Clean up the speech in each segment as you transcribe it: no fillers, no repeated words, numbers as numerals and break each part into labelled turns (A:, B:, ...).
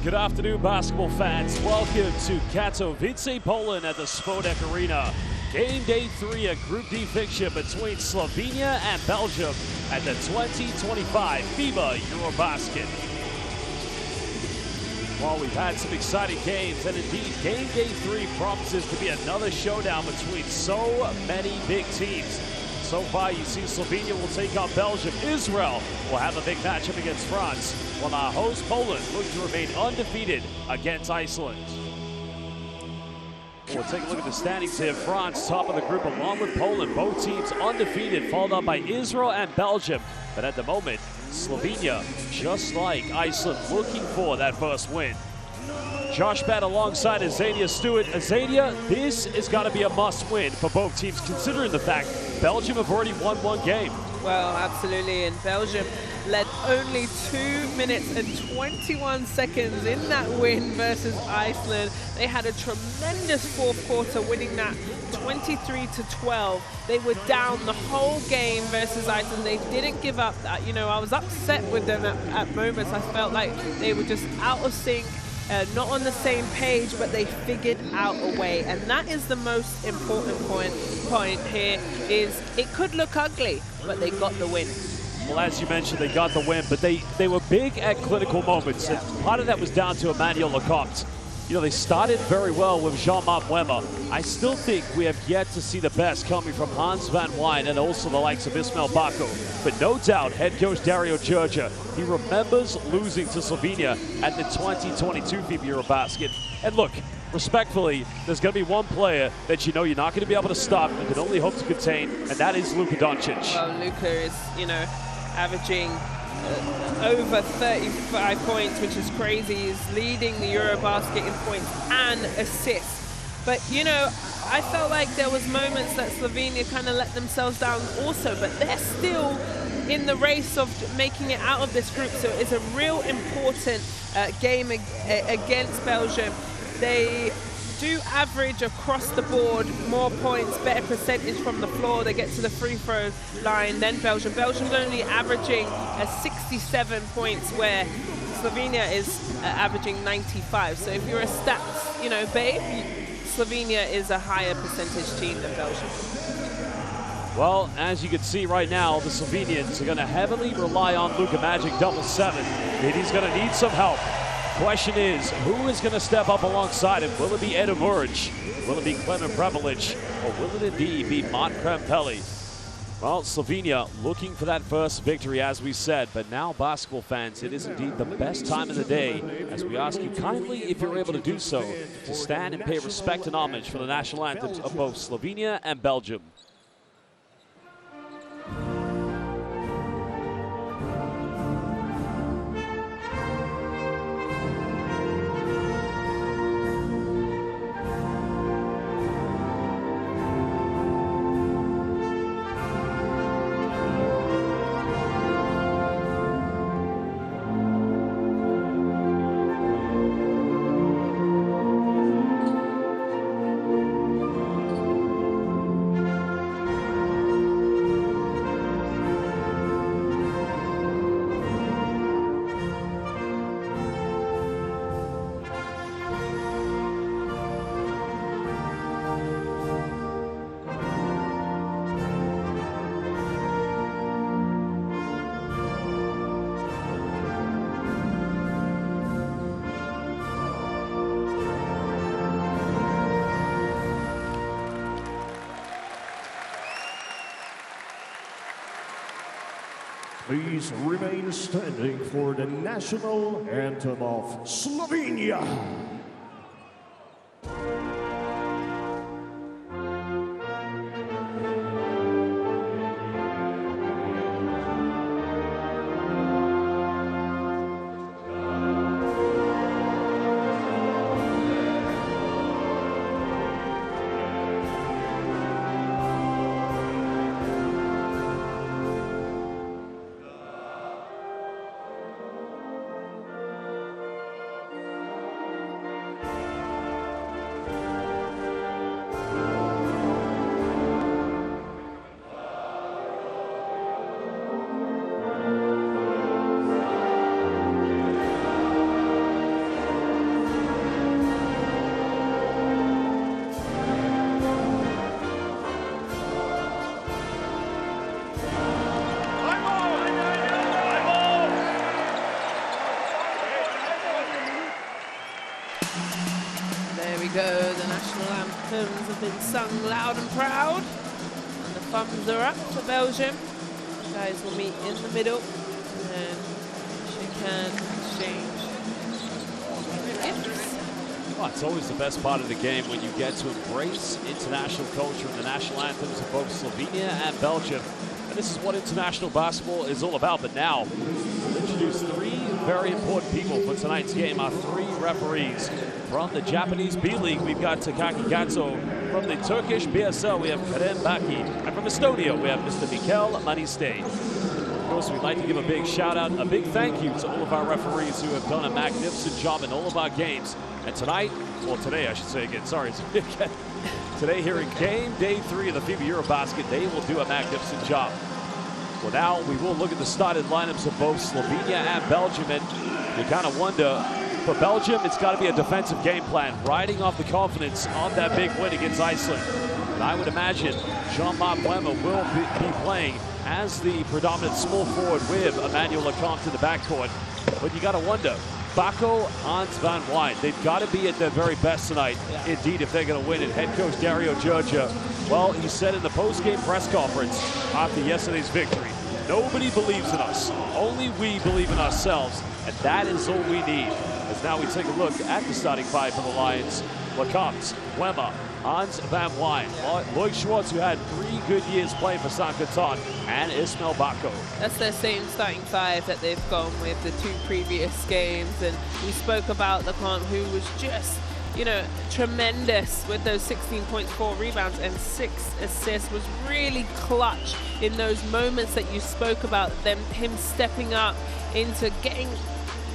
A: Good afternoon, basketball fans. Welcome to Katowice, Poland at the Spodek Arena. Game day 3, a Group D fixture between Slovenia and Belgium at the 2025 FIBA EuroBasket. Well, we've had some exciting games, and indeed, game day 3 promises to be another showdown between so many big teams. So far, you see Slovenia will take on Belgium. Israel will have a big matchup against France, while our host Poland look to remain undefeated against Iceland. We'll take a look at the standings here. France top of the group along with Poland. Both teams undefeated, followed up by Israel and Belgium. But at the moment, Slovenia, just like Iceland, looking for that first win. Josh Bett alongside Azania Stewart. Azania, this is got to be a must-win for both teams, considering the fact Belgium have already won one game.
B: Well, absolutely, and Belgium led only 2 minutes and 21 seconds in that win versus Iceland. They had a tremendous fourth quarter, winning that 23-12. They were down the whole game versus Iceland. They didn't give up. You know, I was upset with them at moments. I felt like they were just out of sync. Not on the same page, but they figured out a way, and that is the most important point here. Is it could look ugly, but they got the win.
A: Well, as you mentioned, they got the win, but they were big at critical moments, and part of that was down to Emmanuel Lecomte. You know, they started very well with Jean-Marc Wemmer. I still think we have yet to see the best coming from Hans van Wijn and also the likes of Ismail Bako. But no doubt, head coach Dario Georgia, he remembers losing to Slovenia at the 2022 FIBA EuroBasket. And look, respectfully, there's going to be one player that you know you're not going to be able to stop and can only hope to contain, and that is Luka Doncic.
B: Well, Luka is, you know, averaging over 35 points, which is crazy. He's leading the EuroBasket in points and assists. But, you know, I felt like there was moments that Slovenia kind of let themselves down also, but they're still in the race of making it out of this group. So it's a real important game against Belgium. They do average across the board more points, better percentage from the floor. They get to the free throw line, then Belgium. Belgium's only averaging 67 points, where Slovenia is averaging 95. So if you're a stats, you know, babe, Slovenia is a higher percentage team than Belgium.
A: Well, as you can see right now, the Slovenians are going to heavily rely on Luka Magic #7, and he's going to need some help. Question is, who is going to step up alongside him? Will it be Ed Muric? Will it be Klemen Prepelic? Or will it indeed be Mont Krempelli? Well, Slovenia looking for that first victory, as we said. But now, basketball fans, it is indeed the best time of the day, as we ask you kindly, if you're able to do so, to stand and pay respect and homage for the national anthems of both Slovenia and Belgium.
C: Please remain standing for the national anthem of Slovenia.
B: There we go. The national anthems have been sung loud and proud. And the thumbs are up for Belgium. The guys will meet in the middle. And shake hands, exchange gifts.
A: Well, it's always the best part of the game when you get to embrace international culture and the national anthems of both Slovenia and Belgium. And this is what international basketball is all about. But now, we'll introduce three very important people for tonight's game. Our three referees. From the Japanese B-League, we've got Takaki Katso. From the Turkish BSL, we have Kerem Baki. And from Estonia, we have Mr. Mikel Maniste. Of course, we'd like to give a big shout out, a big thank you to all of our referees who have done a magnificent job in all of our games. And tonight, well, today I should say again, sorry. Today here in game day 3 of the FIBA EuroBasket, they will do a magnificent job. Well, now we will look at the started lineups of both Slovenia and Belgium, and you kind of wonder, for Belgium, it's got to be a defensive game plan, riding off the confidence of that big win against Iceland. And I would imagine Jean-Marc Wemmer will be playing as the predominant small forward with Emmanuel Lecomte in the backcourt. But you got to wonder, Bako, Hans van Wijn, they've got to be at their very best tonight, indeed, if they're going to win it. Head coach Dario Georgia, well, he said in the post-game press conference after yesterday's victory, nobody believes in us. Only we believe in ourselves, and that is all we need. As now we take a look at the starting five for the Lions. Lecomte, Wemmer, Hans van Wijn, Lloyd Schwartz, who had 3 good years playing for St. Quentin, and Ismail Bako.
B: That's their same starting five that they've gone with the 2 previous games. And we spoke about Lecomte, who was just, you know, tremendous with those 16 points, 4 rebounds, and 6 assists. Was really clutch in those moments that you spoke about, him stepping up into getting,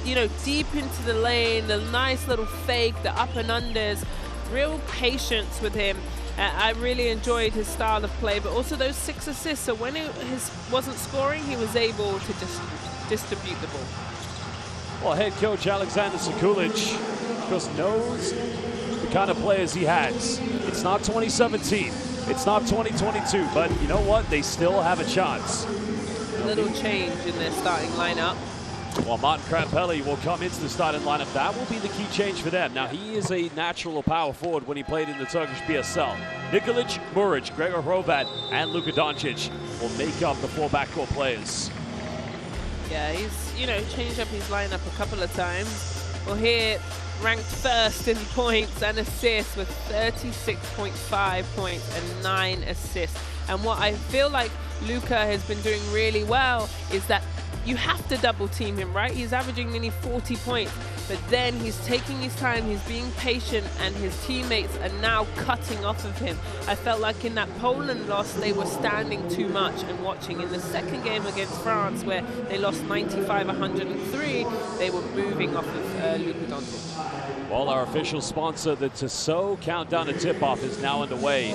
B: you know, deep into the lane, the nice little fake, the up and unders, real patience with him. I really enjoyed his style of play, but also those 6 assists. So when he wasn't scoring, he was able to just distribute the ball.
A: Well, head coach Alexander Sekulic, of course, knows the kind of players he has. It's not 2017, it's not 2022, but you know what? They still have a chance.
B: A little change in their starting lineup.
A: Well, Martin Krampelli will come into the starting lineup. That will be the key change for them. Now, he is a natural power forward when he played in the Turkish BSL. Nikolic, Muric, Gregor Hrovat, and Luka Doncic will make up the 4 backcourt players.
B: Yeah, he's, you know, changed up his lineup a couple of times. Well, here, ranked first in points and assists with 36.5 points and 9 assists. And what I feel like Luka has been doing really well is that you have to double team him, right? He's averaging nearly 40 points, but then he's taking his time, he's being patient, and his teammates are now cutting off of him. I felt like in that Poland loss, they were standing too much and watching. In the second game against France, where they lost 95-103, they were moving off of Luka Doncic.
A: Well, our official sponsor, the Tissot Countdown to Tip-Off, is now underway.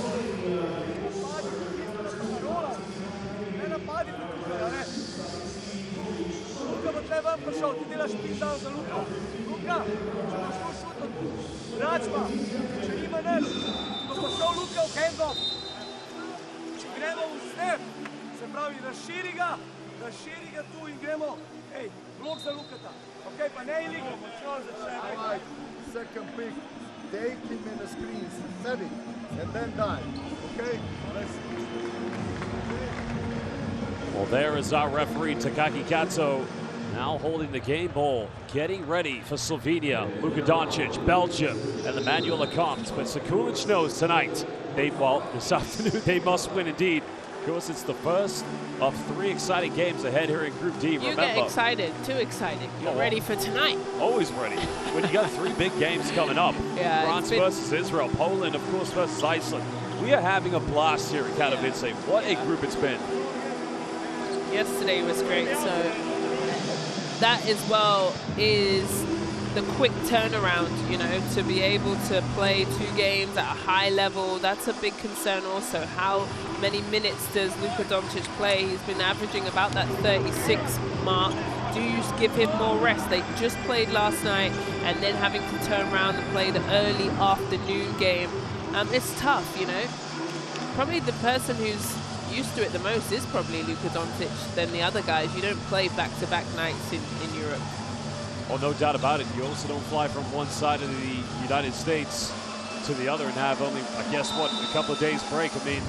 D: Second pick, take him in the screens, set it, and then dive, okay?
A: Well, there is our referee, Takaki Katso, now holding the game ball, getting ready for Slovenia, Luka Doncic, Belgium, and Emmanuel Lecomte. But Sekulic knows tonight, this afternoon, they must win indeed. Of course, it's the first of 3 exciting games ahead here in Group D.
B: You get excited, too excited. You're ready for tonight.
A: Always ready. When you got 3 big games coming up,
B: yeah,
A: France versus Israel, Poland, of course, versus Iceland. We are having a blast here in Katowice. What a group it's been.
B: Yesterday was great, so that as well is the quick turnaround, you know, to be able to play 2 games at a high level. That's a big concern also. How many minutes does Luka Doncic play? He's been averaging about that 36 mark. Do you give him more rest? They just played last night, and then having to turn around and play the early afternoon game. It's tough, you know. Probably the person who's used to it the most is probably Luka Doncic than the other guys. You don't play back-to-back nights in Europe.
A: Oh, no doubt about it. You also don't fly from one side of the United States to the other and have only, I guess, what, a couple of days break. I mean,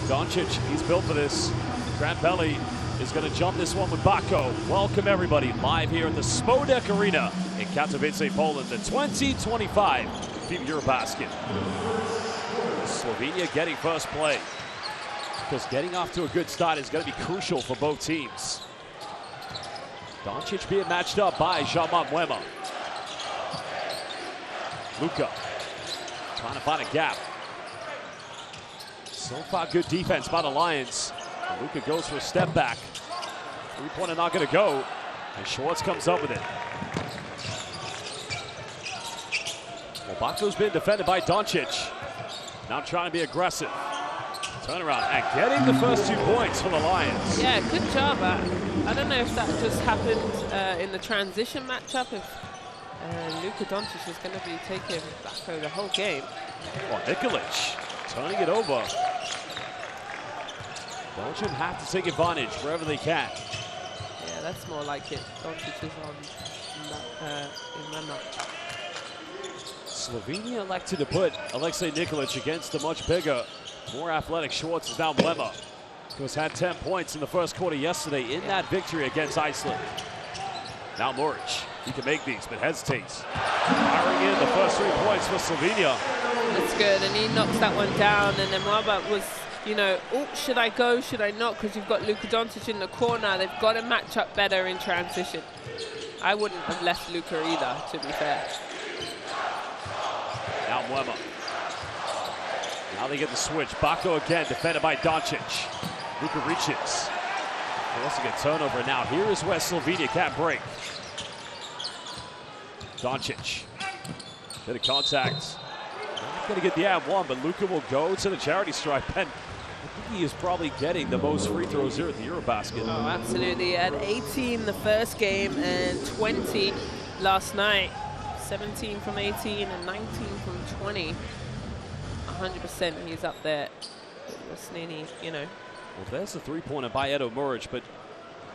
A: Doncic, he's built for this. Grant Belly is going to jump this one with Bako. Welcome, everybody, live here at the Spodek Arena in Katowice, Poland, the 2025 FIBA EuroBasket. Slovenia getting first play, because getting off to a good start is going to be crucial for both teams. Doncic being matched up by Jean-Marc Mwema. Luka trying to find a gap. So far, good defense by the Lions. Luka goes for a step back. Three-pointer not going to go, and Schwartz comes up with it. Well, Bako's been defended by Doncic. Now trying to be aggressive. Turnaround and getting the first 2 points for the Lions.
B: Yeah, good job. I don't know if that just happened in the transition matchup. If Luka Doncic is going to be taking Bako the whole game.
A: Well, Nikolic turning it over. Belgium have to take advantage wherever they can.
B: Yeah, that's more like it. Doncic is on in my match.
A: Slovenia elected to put Alexei Nikolic against the much bigger, more athletic Schwartz. Is now Mwema, who has had 10 points in the first quarter yesterday in that victory against Iceland. Now Muric, he can make these, but hesitates. Firing in the first 3 points for Slovenia.
B: That's good, and he knocks that one down, and then Mwaba was, you know, oh, should I go, should I not? Because you've got Luka Doncic in the corner. They've got to match up better in transition. I wouldn't have left Luka either, to be fair.
A: Now Mwema. Now they get the switch. Bako again, defended by Doncic. Luka reaches. Forcing a turnover now. Here is where Slovenia can't break. Doncic. Bit of contact. Not going to get the ad one, but Luka will go to the charity stripe. And I think he is probably getting the most free throws here at the EuroBasket.
B: Oh, absolutely. He had 18 the first game and 20 last night. 17 from 18 and 19 from 20. 100% he's up there. Snini, you know.
A: Well, there's a three-pointer by Edo Muric, but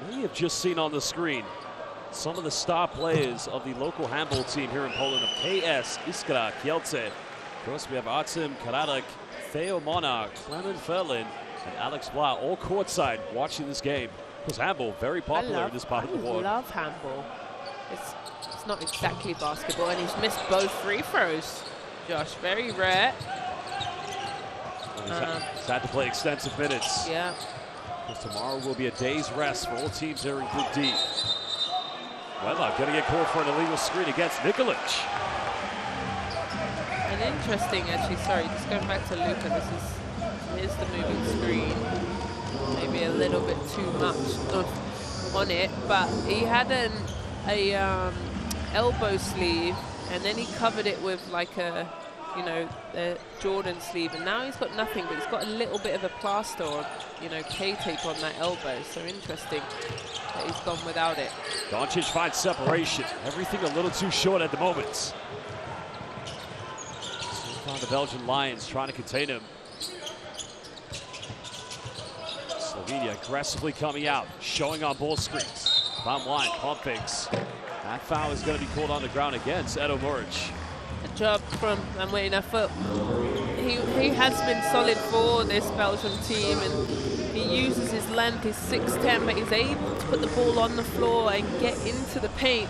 A: we have just seen on the screen some of the star players of the local handball team here in Poland of KS Iskra Kielce. Of course, we have Artem Karadak, Theo Monarch, Clement Ferlin, and Alex Blah all courtside watching this game. Because handball, very popular in this part of the world.
B: I love handball. It's not exactly basketball, and he's missed both free throws, Josh. Very rare.
A: He's had to play extensive minutes.
B: Yeah.
A: Because tomorrow will be a day's rest for all teams here in Group D. Wella going to get called for an illegal screen against Nikolic.
B: And interesting, actually, sorry, just going back to Luka, here's the moving screen. Maybe a little bit too much on it, but he had an elbow sleeve, and then he covered it with like a, you know, the Jordan sleeve, and now he's got nothing, but he's got a little bit of a plaster or, you know, K-tape on that elbow. So interesting that he's gone without it.
A: Doncic finds separation. Everything a little too short at the moment. So the Belgian Lions trying to contain him. Slovenia aggressively coming out, showing on ball screens. Bottom line, pump fakes. That foul is going to be called on the ground against Edo Muric.
B: Good job from Mwema. He has been solid for this Belgian team, and he uses his length. He's 6'10", but he's able to put the ball on the floor and get into the paint.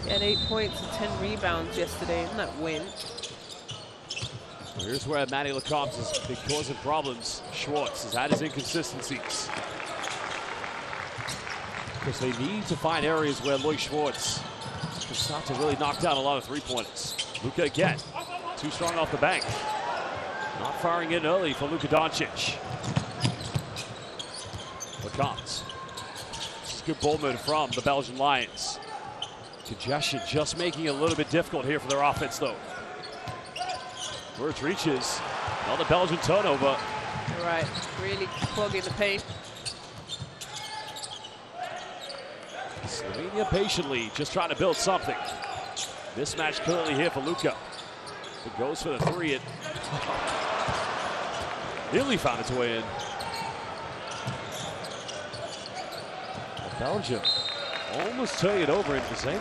B: He had 8 points and 10 rebounds yesterday in that win.
A: Here's where Manny Lecomte has been causing problems. Schwartz has had his inconsistencies. Because they need to find areas where Loic Schwartz can start to really knock down a lot of three-pointers. Luka again, too strong off the bank. Not firing in early for Luka Doncic. Lecomte. This is good ball move from the Belgian Lions. Congestion just making it a little bit difficult here for their offense, though. Muric reaches. Another Belgian turnover.
B: Right, really clogging the paint.
A: Slovenia patiently just trying to build something. Mismatch clearly here for Luka. It goes for the three. It nearly found its way in. Belgium almost turning it over in Brazil.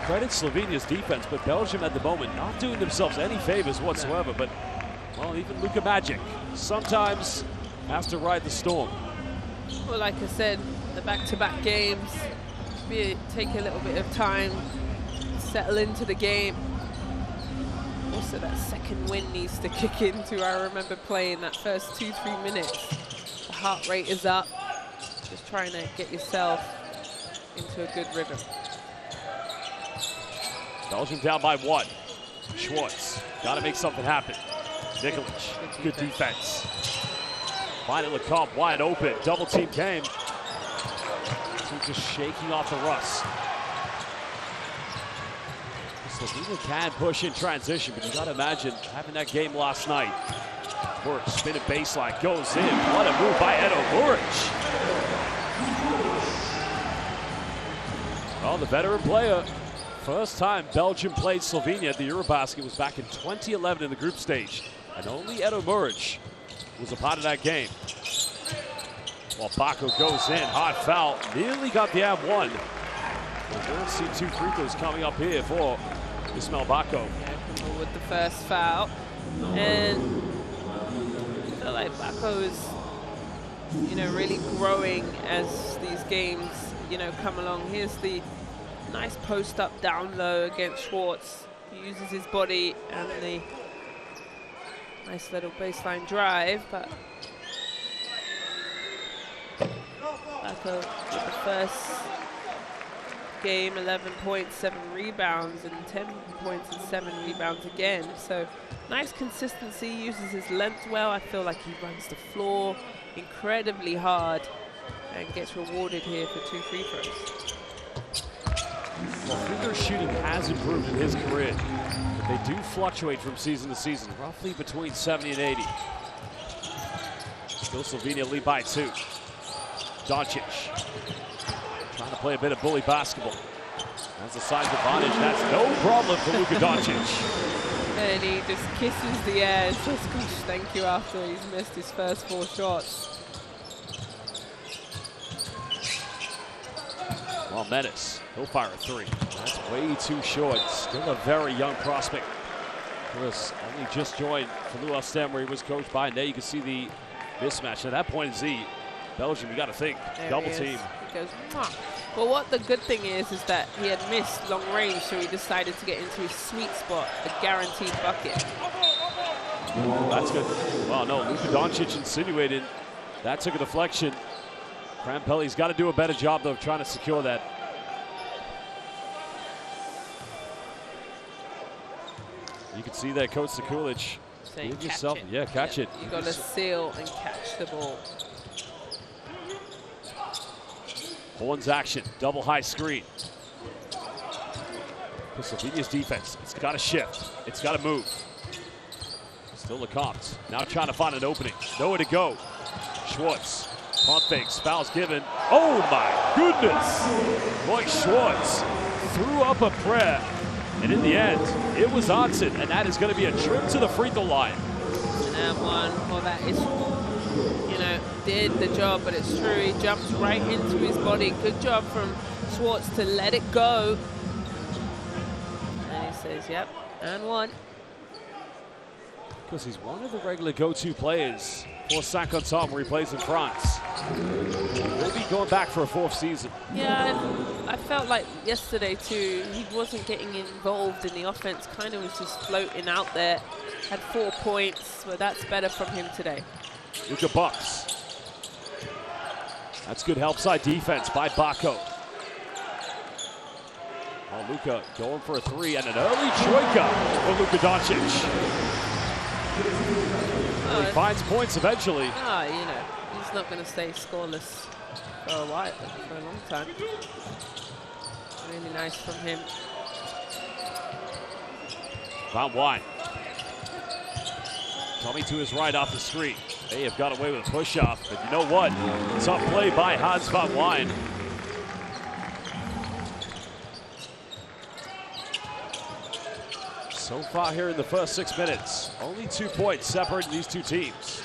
A: credit Slovenia's defense, but Belgium at the moment not doing themselves any favors whatsoever. But, well, even Luka Magic sometimes has to ride the storm.
B: Well, like I said, the back-to-back games take a little bit of time to settle into the game. Also, that second wind needs to kick in too. I remember playing that first 2-3 minutes. The heart rate is up. Just trying to get yourself into a good rhythm.
A: Belgium down by 1. Schwartz, got to make something happen. Nikolic, good defense. Finding Lecomte wide open. Double team came. So just shaking off the rust. Slovenia can push in transition, but you got to imagine having that game last night. Muric, spin a baseline, goes in. What a move by Edo Muric. Well, the veteran player. First time Belgium played Slovenia at the EuroBasket was back in 2011 in the group stage. And only Edo Muric was a part of that game. While Bako goes in, hard foul, nearly got the and one. We're going to see 2 free throws coming up here for Ismail Bako.
B: Yeah, with the first foul. And I feel like Bako is, really growing as these games, come along. Here's the nice post up down low against Schwartz. He uses his body and the nice little baseline drive, but Bako with the first game, 11 points, 7 rebounds, and 10 points and 7 rebounds again. So nice consistency, uses his length well. I feel like he runs the floor incredibly hard and gets rewarded here for 2 free throws.
A: Well, free throw shooting has improved in his career, but they do fluctuate from season to season, roughly between 70 and 80. Still Slovenia lead by 2. Doncic trying to play a bit of bully basketball. That's a size advantage. That's no problem for Luka Doncic.
B: And he just kisses the air and says, gosh, thank you, after he's missed his first 4 shots.
A: Well, Menace, he'll fire a 3. That's way too short. Still a very young prospect. Chris only just joined for Lou Stem, where he was coached by. And there you can see the mismatch. At that point, Belgium, you got to think,
B: there
A: double team.
B: He goes, mwah. Well, what the good thing is that he had missed long range, so he decided to get into his sweet spot, a guaranteed bucket.
A: That's good. Well, no, Luka Doncic insinuated. That took a deflection. Krampelli's got to do a better job, though, of trying to secure that. You can see there, Coach Sekulic.
B: Saying,
A: Give yourself,
B: it.
A: Catch it.
B: You got to seal and catch the ball.
A: Horns action, double high screen. For Slovenia's defense, it's got to shift. It's got to move. Still Lecomte, now trying to find an opening. Nowhere to go. Schwartz, pump fakes, fouls given. Oh my goodness! Boy, Schwartz threw up a prayer. And in the end, it was answered, and that is going to be a trip to the free throw line.
B: And one, well, that is, did the job, but it's true. He jumps right into his body. Good job from Schwartz to let it go. And he says, yep, and 1.
A: Because he's one of the regular go-to players for Saint-Quentin, where he plays in France. He'll be going back for a 4th season.
B: Yeah, I felt like yesterday too, he wasn't getting involved in the offense, kind of was just floating out there. Had 4 points, but that's better from him today.
A: Luka Bucks. That's good help side defense by Bako. Oh, Luka going for a 3 and an early troika for Luka Doncic. He finds points eventually.
B: He's not going to stay scoreless for a while, for a long time. Really nice from him.
A: Van Wijn. Tommy to his right off the screen. They have got away with a push-off, but you know what? Tough play by Hans Van Wijn. So far here in the first 6 minutes, only 2 points separating these 2 teams.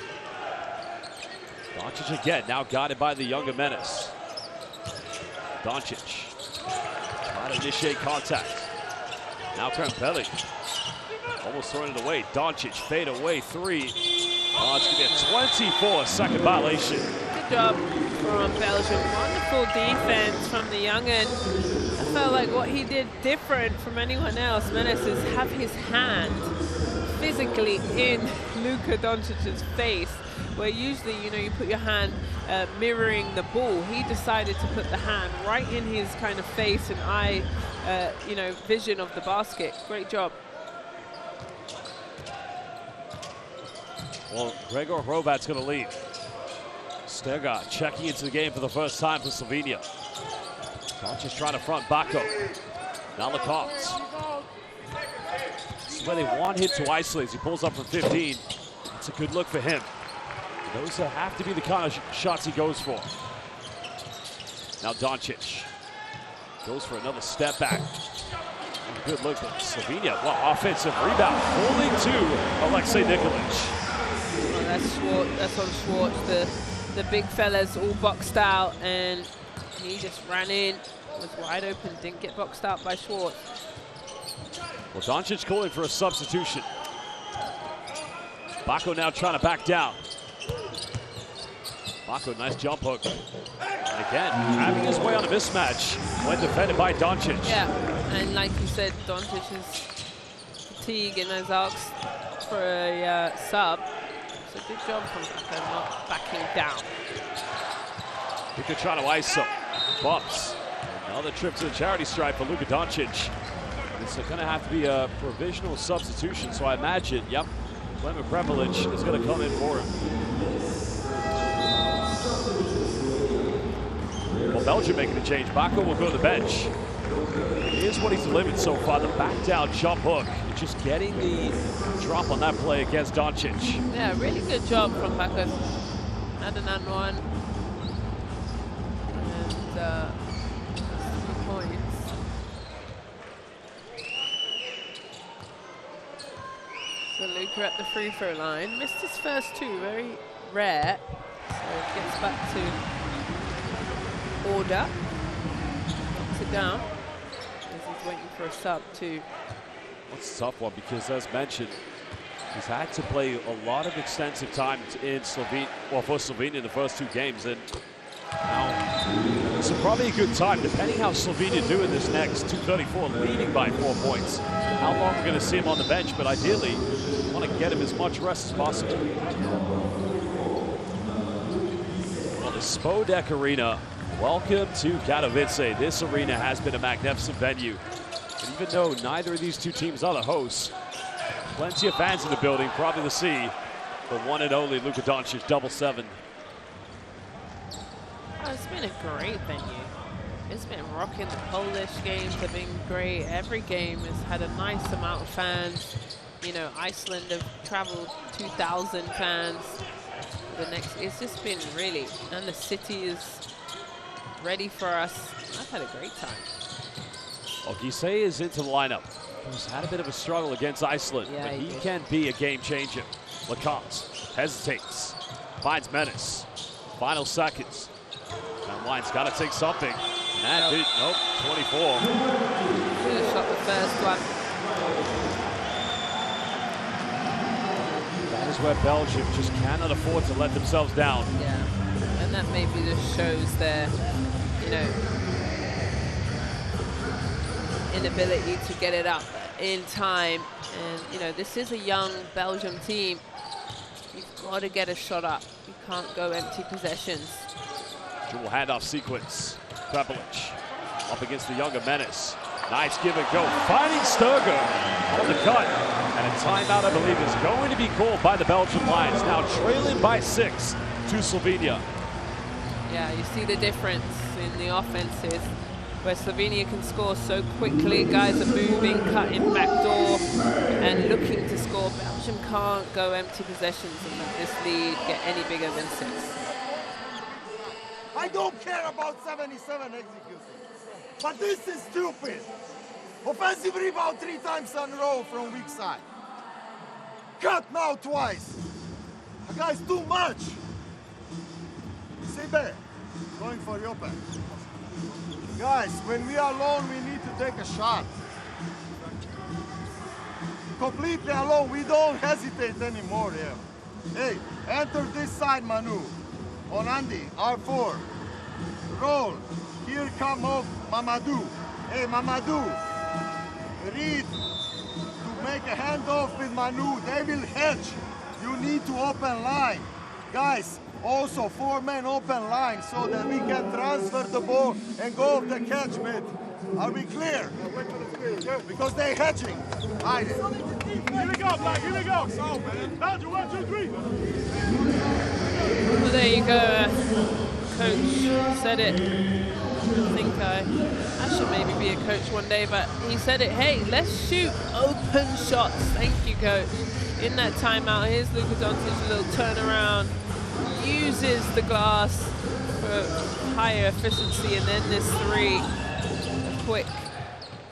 A: Doncic again, now guarded by the younger Menace. Doncic trying to initiate contact. Now Krempelli. Almost throwing it away. Doncic fade away 3. Oh, it's going to be a 24-second violation.
B: Good job from Belgium. Wonderful defense from the young'un. I felt like what he did different from anyone else, Menes, is have his hand physically in Luka Doncic's face, where usually, you know, you put your hand mirroring the ball. He decided to put the hand right in his kind of face and eye, you know, vision of the basket. Great job.
A: Well, Gregor Hrobat's going to leave. Stega checking into the game for the first time for Slovenia. Doncic trying to front Bako. Now Lacoste. This is where they want him to isolate. He pulls up from 15. It's a good look for him. Those have to be the kind of shots he goes for. Now Doncic goes for another step back. Good look for Slovenia. Well, offensive rebound. Falling to Alexei Nikolic.
B: Oh, that's on Schwartz. The big fellas all boxed out, and he just ran in, was wide open, didn't get boxed out by Schwartz.
A: Well, Doncic calling for a substitution. Bako now trying to back down. Bako, nice jump hook. And again, having his way on a mismatch when defended by Doncic.
B: Yeah, and like you said, Doncic is fatigued and has asked for a sub. So good job from Bako not backing down.
A: He could try to ISO. Bumps. Another trip to the charity stripe for Luka Doncic. It's going to have to be a provisional substitution, so I imagine, yep, Klemen Prepelic is going to come in for him. Well, Belgium making a change. Bako will go to the bench. Here's what he's delivered so far, the back down jump hook. Just getting the drop on that play against Doncic.
B: Yeah, really good job from Bako. Had an and one. And 3 points. So Luka at the free throw line. Missed his first 2, very rare. So gets back to order. Knocks it down. As he's waiting for a sub too.
A: That's a tough one because, as mentioned, he's had to play a lot of extensive time in Slovenia, well, for Slovenia in the first 2 games, and now it's probably a good time, depending how Slovenia do in this next 2:34, leading by 4 points. How long we're going to see him on the bench, but ideally, we want to get him as much rest as possible. Well, the Spodek Arena, welcome to Katowice. This arena has been a magnificent venue. And even though neither of these 2 teams are the hosts, plenty of fans in the building, probably to see the one and only Luka Doncic double-7.
B: Oh, it's been a great venue. It's been rocking. The Polish games have been great. Every game has had a nice amount of fans. You know, Iceland have traveled 2,000 fans. The next, it's just been really, and the city is ready for us. I've had a great time.
A: Ogise is into the lineup. He's had a bit of a struggle against Iceland,
B: yeah,
A: but he can be a game changer. Lacoste hesitates, finds Menace. Final seconds. That line's got to take something. And that did, nope, 24.
B: Should have shot the first one.
A: That is where Belgium just cannot afford to let themselves down.
B: Yeah, and that maybe just shows their, you know, inability to get it up in time. And, you know, this is a young Belgium team. You've got to get a shot up. You can't go empty possessions.
A: Dual handoff sequence. Prepelic up against the younger Menace. Nice give and go. Finding Sturger on the cut. And a timeout, I believe, is going to be called by the Belgian Lions. Now trailing by 6 to Slovenia.
B: Yeah, you see the difference in the offenses, where Slovenia can score so quickly. Guys are moving, cutting backdoor, and looking to score. Belgium can't go empty possessions and let this lead get any bigger than 6.
D: I don't care about 77 execution, but this is stupid. Offensive rebound 3 times in a row from weak side. Cut now twice. The guy's too much. Sibe, going for your back. Guys, when we are alone, we need to take a shot. completely alone. We don't hesitate anymore here. Hey, enter this side, Manu. On Andy, R4. Roll. Here come off Mamadou. Hey, Mamadou. Read to make a handoff with Manu. They will hedge. You need to open line. Guys, also 4-man open line so that we can transfer the ball and go off the catch, mate. Are we clear? Because they're hedging. Hide it.
E: Here we go, Black. Here we go. So, man. Belgium, 1, 2, 3.
B: Well, there you go. Coach said it. I think I should maybe be a coach one day, but he said it. Hey, let's shoot open shots. Thank you, coach. In that timeout, here's Luka Doncic, a little turnaround, uses the glass for higher efficiency, and then this three, a quick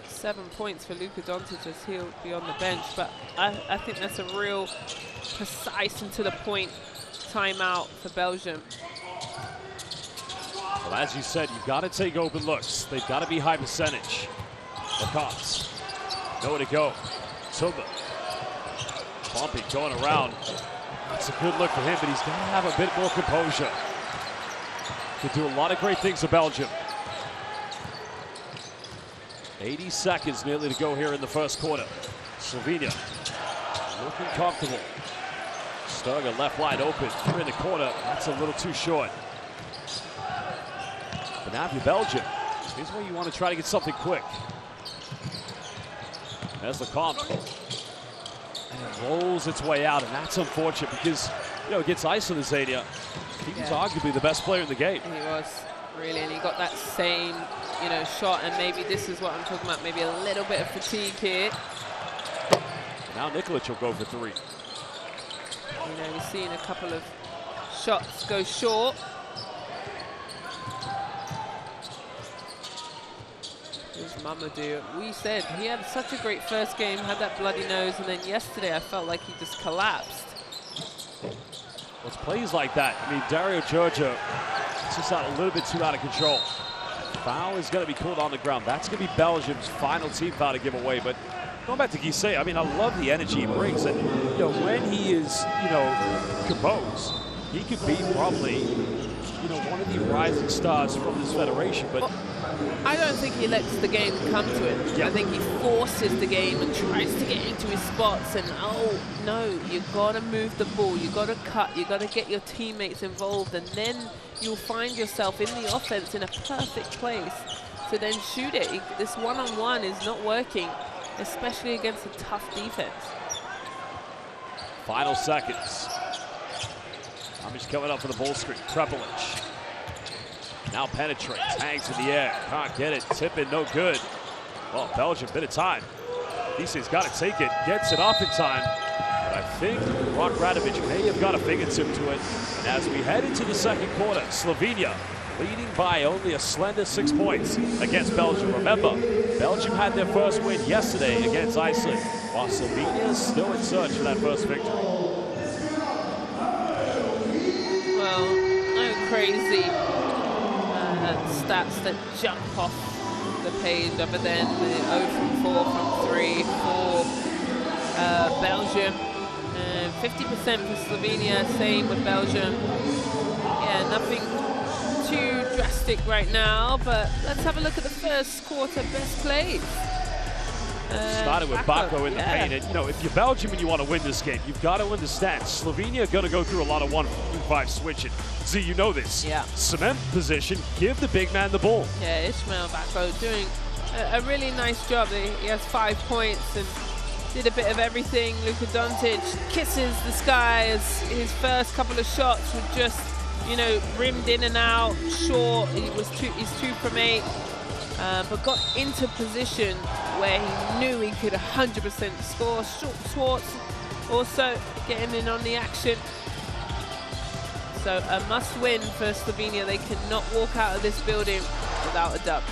B: 7 points for Luka Doncic as he'll be on the bench. But I think that's a real precise and to the point timeout for Belgium.
A: Well, as you said, you've got to take open looks. They've got to be high percentage. Lacoste, nowhere to go. Tumba, bumpy, going around. It's a good look for him, but he's got to have a bit more composure. Could do a lot of great things for Belgium. 80 seconds nearly to go here in the first quarter. Slovenia looking comfortable. Sturger left wide open. Here in the corner. That's a little too short. But now if you're Belgium, here's where you want to try to get something quick. There's Lecomte. And it rolls its way out, and that's unfortunate because, you know, against Iceland, Zania, he was arguably the best player in the game.
B: He was, really, and he got that same, you know, shot, and maybe this is what I'm talking about, maybe a little bit of fatigue here.
A: Now Nikolic will go for three.
B: You know, we've seen a couple of shots go short. Here's Mamadou. We said he had such a great first game, had that bloody nose, and then yesterday I felt like he just collapsed.
A: Well, it's plays like that. I mean, Dario Giorgio, it's just a little bit too out of control. Foul is going to be called on the ground. That's going to be Belgium's final team foul to give away. But going back to Guissé, I mean, I love the energy he brings. And, you know, when he is, you know, composed, he could be probably, you know, one of the rising stars from this federation. But
B: I don't think he lets the game come to him.
A: Yeah.
B: I think he forces the game and tries to get into his spots. And, oh, no, you got to move the ball. You got to cut. You got to get your teammates involved. And then you'll find yourself in the offense in a perfect place to then shoot it. This one-on-one is not working, especially against a tough defense.
A: final seconds. Tommy's coming up for the ball screen. Prepelic. Now penetrates, hangs in the air, can't get it, tipping, no good. Well, Belgium, bit of time. Guissé's got to take it, gets it off in time. But I think Rock Radovic may have got a fingertip to it. And as we head into the second quarter, Slovenia leading by only a slender 6 points against Belgium. Remember, Belgium had their first win yesterday against Iceland, while Slovenia is still in search for that first victory.
B: Well, no crazy stats that jump off the page other than the 0 from 4 from 3 for Belgium. 50% for Slovenia, same with Belgium. Yeah, nothing too drastic right now, but let's have a look at the first quarter best plays.
A: Started with Bako in the paint. And, you know, if you're Belgium and you want to win this game, you've got to understand Slovenia are going to go through a lot of 1-5 switching. Z, you know this.
B: Yeah.
A: Cement position, give the big man the ball.
B: Yeah, Ishmael Bako doing a really nice job. He has 5 points and did a bit of everything. Luka Doncic kisses the sky as his first couple of shots were just, you know, rimmed in and out, short. He's 2 from 8. But got into position where he knew he could 100% score. Schwartz also getting in on the action. So a must-win for Slovenia. They cannot walk out of this building without a dub.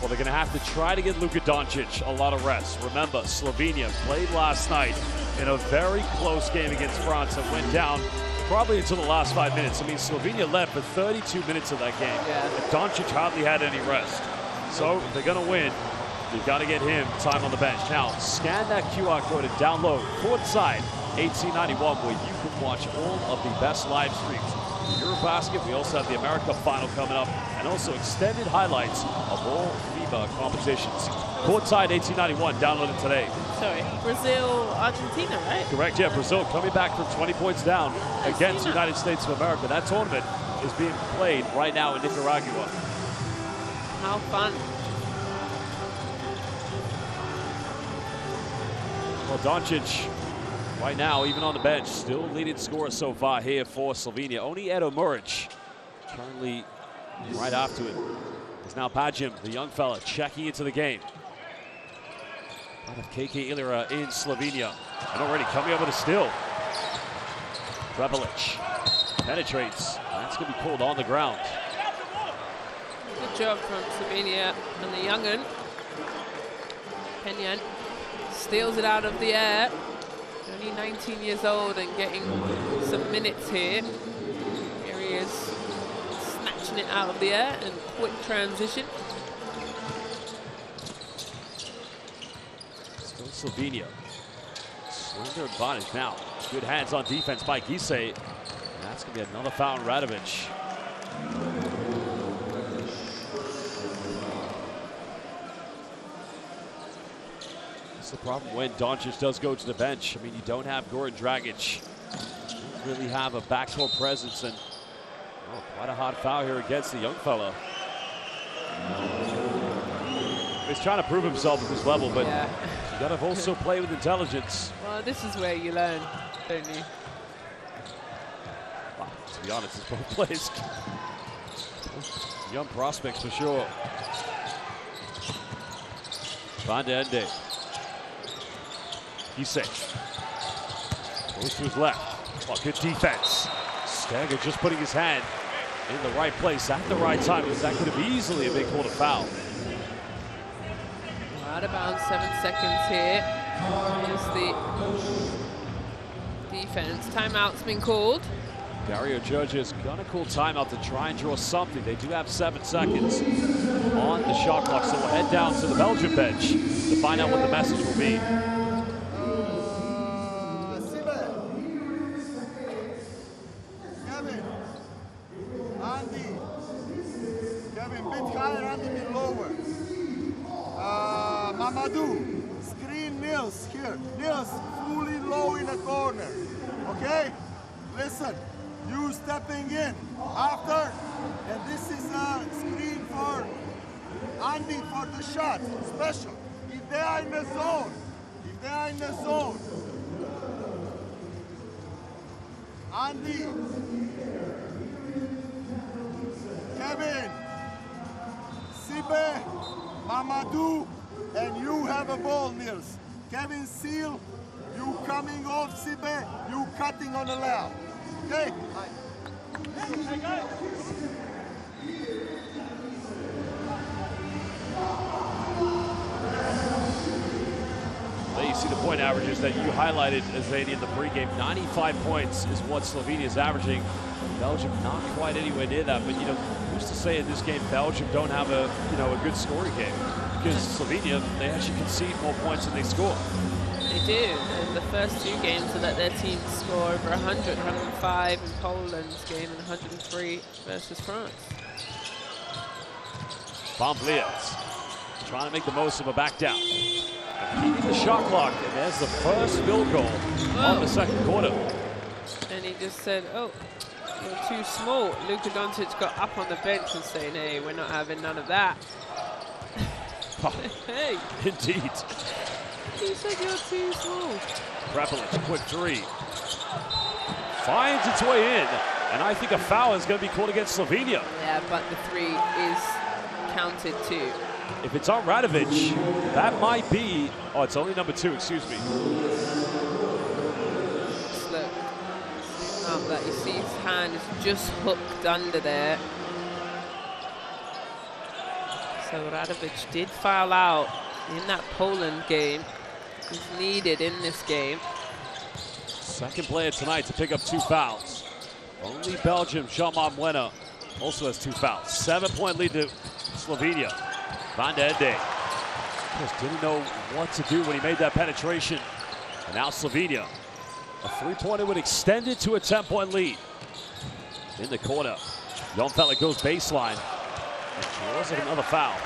A: Well, they're going to have to try to get Luka Doncic a lot of rest. Remember, Slovenia played last night in a very close game against France and went down probably until the last 5 minutes. I mean, Slovenia led for 32 minutes of that game.
B: Yeah.
A: And Doncic hardly had any rest. So if they're going to win, You've got to get him time on the bench. Now, scan that QR code and download Courtside 1891, where you can watch all of the best live streams. The EuroBasket, we also have the America Final coming up, and also extended highlights of all FIBA competitions. Courtside 1891, download it today.
B: Sorry, Brazil, Argentina, right?
A: Correct, yeah, Brazil coming back from 20 points down against the United States of America. That tournament is being played right now in Nicaragua.
B: How fun.
A: Well, Doncic, right now, even on the bench, still leading scorer so far here for Slovenia. Only Edo Muric currently right after it. It's now Bajim, the young fella, checking into the game. Out of KK Ilira in Slovenia. And already coming up with a steal. Rebelic penetrates. That's going to be called on the ground.
B: Good job from Slovenia and the young'un. Penyan steals it out of the air. Only 19 years old and getting some minutes here. Here he is, snatching it out of the air and quick transition.
A: Still Slovenia. Slender advantage now. Good hands on defense by Gise. And that's going to be another foul on Radovic. That's the problem when Doncic does go to the bench. I mean, you don't have Goran Dragic. You don't really have a backcourt presence, and quite a hard foul here against the young fella. He's trying to prove himself at this level, but
B: yeah,
A: you got to also play with intelligence.
B: Well, this is where you learn, don't you?
A: Well, to be honest, it's both plays. Young prospects for sure. Van de Ende. He's safe. Goes to his left. Oh, good defense. Stagger just putting his hand in the right place at the right time, because that could have easily been called a foul.
B: Out of bounds, 7 seconds here. Here's the defense. Timeout's been called.
A: Dario Judge is going to call timeout to try and draw something. They do have 7 seconds on the shot clock, so we'll head down to the Belgian bench to find out what the message will be.
D: Screen Nils here. Nils fully low in the corner. Okay? Listen, you stepping in after, and this is a screen for Andy for the shot. Special. If they are in the zone. Andy. Kevin. Sibe. Mamadou. And you have a ball, Nils. Kevin Seal, you coming off Sibe, you cutting on the left. Okay?
A: There you see the point averages that you highlighted, Azadi, in the pregame. 95 points is what Slovenia is averaging. Belgium not quite anywhere near that, but who's to say in this game Belgium don't have a a good scoring game? Because Slovenia, they actually concede more points than they score.
B: They do. And the first 2 games to let their team score over 100, 105 in Poland's game and 103 versus France.
A: Van Vliet trying to make the most of a back down. Keeping the shot clock, and there's the first field goal of the second quarter.
B: And he just said, oh, you're too small. Luka Doncic got up on the bench and saying, hey, we're not having none of that. Hey.
A: Indeed.
B: He said you're too small.
A: Rebelic, quick 3. Finds its way in, and I think a foul is going to be called against Slovenia.
B: Yeah, but the 3 is counted too.
A: If it's on Radovic, that might be... Oh, it's only number 2, excuse me.
B: Just look. Up that you see his hand is just hooked under there. So Radovic did foul out in that Poland game. He's needed in this game.
A: Second player tonight to pick up 2 fouls. Only Belgium, Jean-Marc Mwena, also has 2 fouls. 7-point lead to Slovenia. Van de Ende. Just didn't know what to do when he made that penetration. And now Slovenia. A three-pointer would extend it to a 10-point lead. In the corner. Young fella goes baseline. And draws like another foul.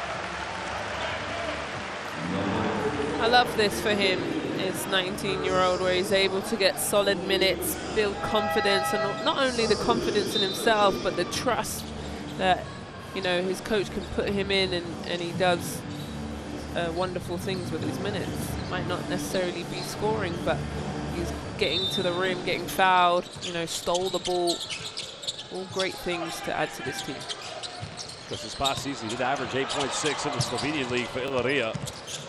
B: I love this for him. His 19-year-old, where he's able to get solid minutes, build confidence, and not only the confidence in himself, but the trust that, you know, his coach can put him in, and he does wonderful things with his minutes. Might not necessarily be scoring, but he's getting to the rim, getting fouled, you know, stole the ball. All great things to add to this team.
A: Because this past season, he did average 8.6 in the Slovenian league for Illyria.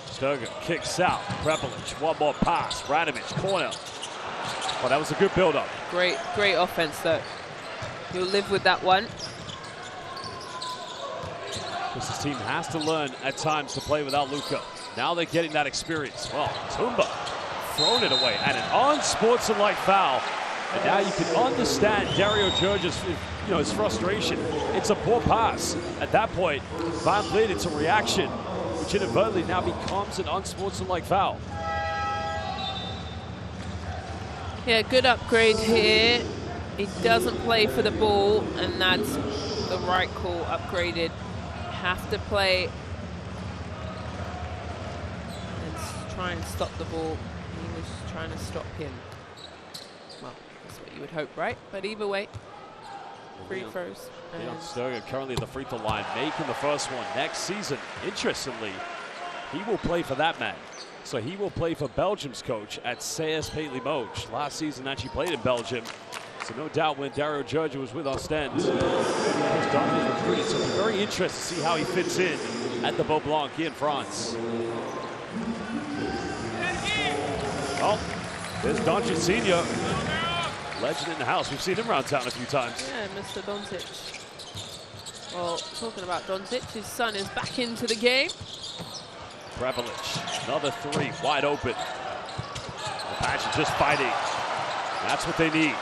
A: Sturga kicks out. Prepelic, one more pass. Radovic, corner. Well, that was a good build-up.
B: Great offense, though. He'll live with that one.
A: Because this team has to learn at times to play without Luka. Now they're getting that experience. Well, Tumba thrown it away and an unsportsmanlike foul. And now you can understand Dario George's, you know, his frustration. It's a poor pass. At that point, Van Vliet, it's a reaction, which inadvertently now becomes an unsportsmanlike foul.
B: Yeah, good upgrade here. He doesn't play for the ball, and that's the right call, upgraded. Have to play and try and stop the ball. He was trying to stop him. Well, that's what you would hope, right? But either way, free throws.
A: Leon Sturga currently at the free throw line, making the first one. Next season, interestingly, he will play for that man. So he will play for Belgium's coach at CSP Limoges. Last season actually played in Belgium. So no doubt when Dario George was with Ostend, he was dominant recruited. So it'll be very interesting to see how he fits in at the Beau Blanc in France. Oh, there's Doncic Sr., legend in the house. We've seen him around town a few times.
B: Yeah, Mr. Doncic. Well, talking about Doncic, his son is back into the game.
A: Prepelic, another three, wide open. Apache just fighting. That's what they need.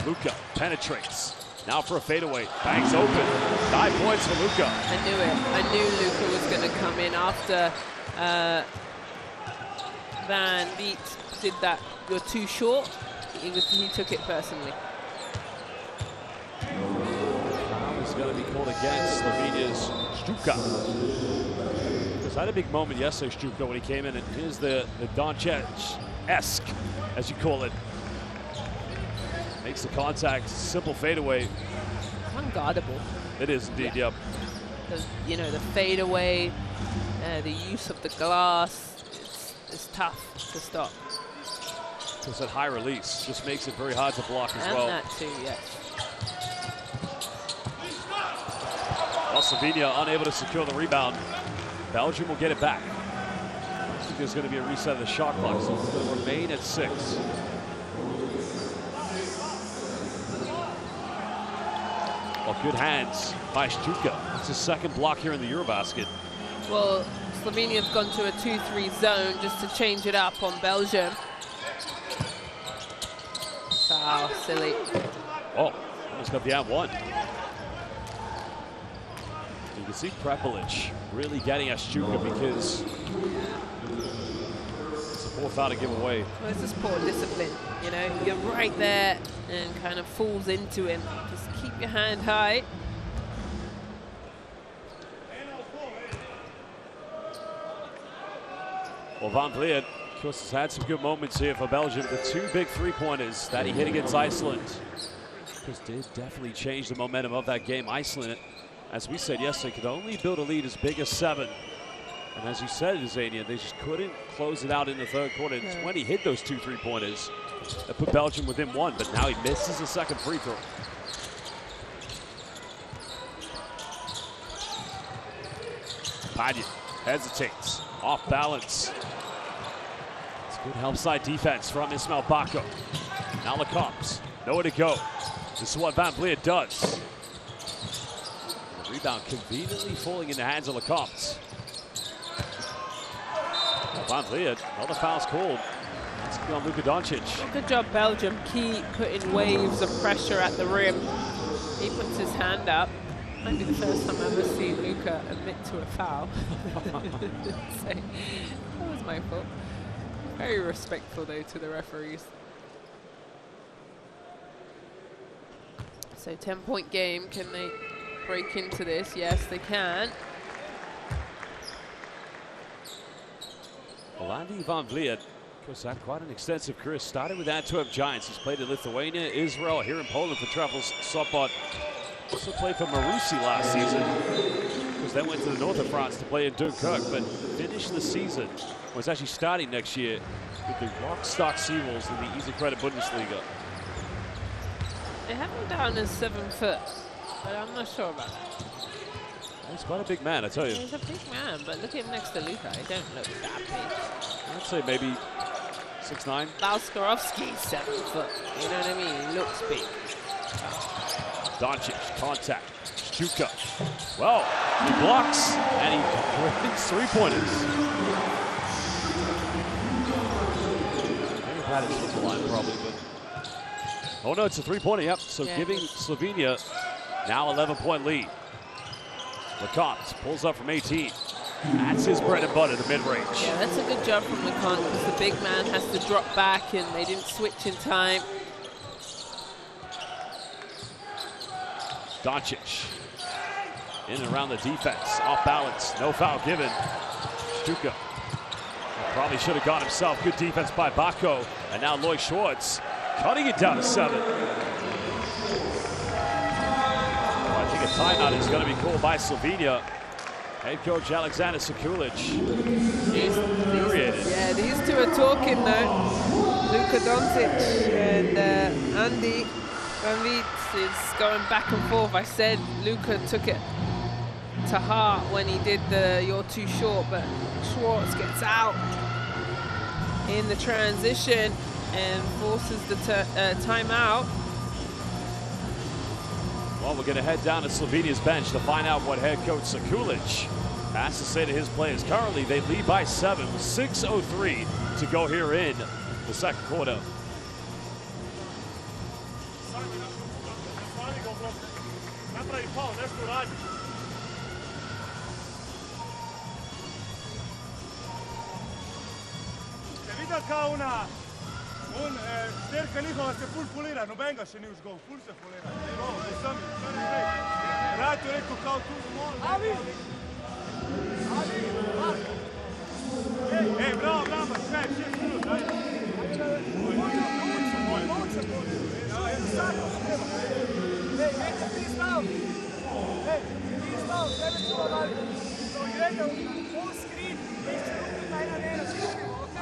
A: Luka penetrates. Now for a fadeaway. Bangs open. 9 points for Luka.
B: I knew it. I knew Luka was going to come in after Van Vliet did that. You're too short. He took it personally.
A: Foul is going to be called against Slovenia's Struka. Because I had a big moment yesterday, Struka, when he came in, and here's the Doncic-esque, as you call it. Makes the contact, simple fadeaway.
B: Unguardable.
A: It is indeed,
B: yeah.
A: Yep.
B: You know, the fadeaway, the use of the glass, it's tough to stop.
A: Because that high release just makes it very hard to block as well.
B: And that too, yes.
A: Well, Slovenia unable to secure the rebound. Belgium will get it back. I think there's going to be a reset of the shot clock, so it's going to remain at 6. Well, good hands by Struka. It's his second block here in the EuroBasket.
B: Well, Slovenia have gone to a 2-3 zone just to change it up on Belgium. Foul, silly.
A: Oh, almost got the +1. You can see Prepelic really getting at Struka because it's a poor foul to give away.
B: Well, it's just poor discipline. You know, you're right there and kind of falls into him. Just keep your hand high.
A: Well, Van Vliet, of course, has had some good moments here for Belgium. The 2 big three-pointers that he hit against Iceland, because did definitely change the momentum of that game. Iceland, as we said yesterday, could only build a lead as big as 7. And as you said, Zania, they just couldn't close it out in the third quarter. It's when he hit those 2 three-pointers that put Belgium within 1, but now he misses the second free throw. Padgett hesitates, off balance. It's good help side defense from Ismail Bako. Now Lecomte, nowhere to go. This is what Van Vliet does. The rebound conveniently falling in the hands of Lecomte. Van Vliet, another foul's called. It's on Luka Doncic.
B: Good job, Belgium. Keep putting waves of pressure at the rim. He puts his hand up. Might be the first time I've ever seen Luka admit to a foul. So, that was my fault. Very respectful though to the referees. So 10-point game. Can they break into this? Yes, they can.
A: Well, Andy Van Vliet, of course, had quite an extensive career. Started with Antwerp Giants. He's played in Lithuania, Israel, here in Poland for Treffels Sopot. Also played for Marussi last season. Because then went to the north of France to play in Dunkirk, but finished the season. Was actually starting next year with the Rockstock Seawolves in the Easy Credit Bundesliga.
B: They have him down as 7 foot, but I'm not sure about that.
A: He's quite a big man, I tell you.
B: He's a big man, but look at him next to Luka. He don't look that big.
A: I'd say maybe 6'9".
B: Lauskarovski's 7 foot. You know what I mean? He looks big.
A: Doncic, contact, Stuka. Well, he blocks, and he wins 3-pointers. Maybe had his triple line probably, but... Oh no, it's a 3-pointer, yep. So
B: yeah,
A: giving Slovenia now 11-point lead. Lecomte pulls up from 18. That's his bread and butter, the mid-range.
B: Yeah, that's a good job from Lecomte because the big man has to drop back and they didn't switch in time.
A: Doncic in and around the defense, off balance, no foul given. Stuka probably should have got himself. Good defense by Bako, and now Lloyd Schwartz cutting it down to 7. Well, I think a timeout is going to be called by Slovenia. Head coach Alexander Sekulic infuriated.
B: Yeah, these two are talking though. Luka Doncic and Andy Van Vliet is going back and forth. I said Luka took it to heart when he did the "you're too short," but Schwartz gets out in the transition and forces the timeout.
A: Well, we're going to head down to Slovenia's bench to find out what head coach Sekulic has to say to his players. Currently, they lead by 7 with 6:03 to go here in the second quarter.
E: Kao šterka njihova se ful polira, noben ga še ni užgal, ful se polira. Sami, Rajto rekel kao tu, Avi! Ej, bravo, bravo, sve, 6 minut, ajde. Ti stav, tebe ću raditi. To gledam, full screen, neće ruku na jedan,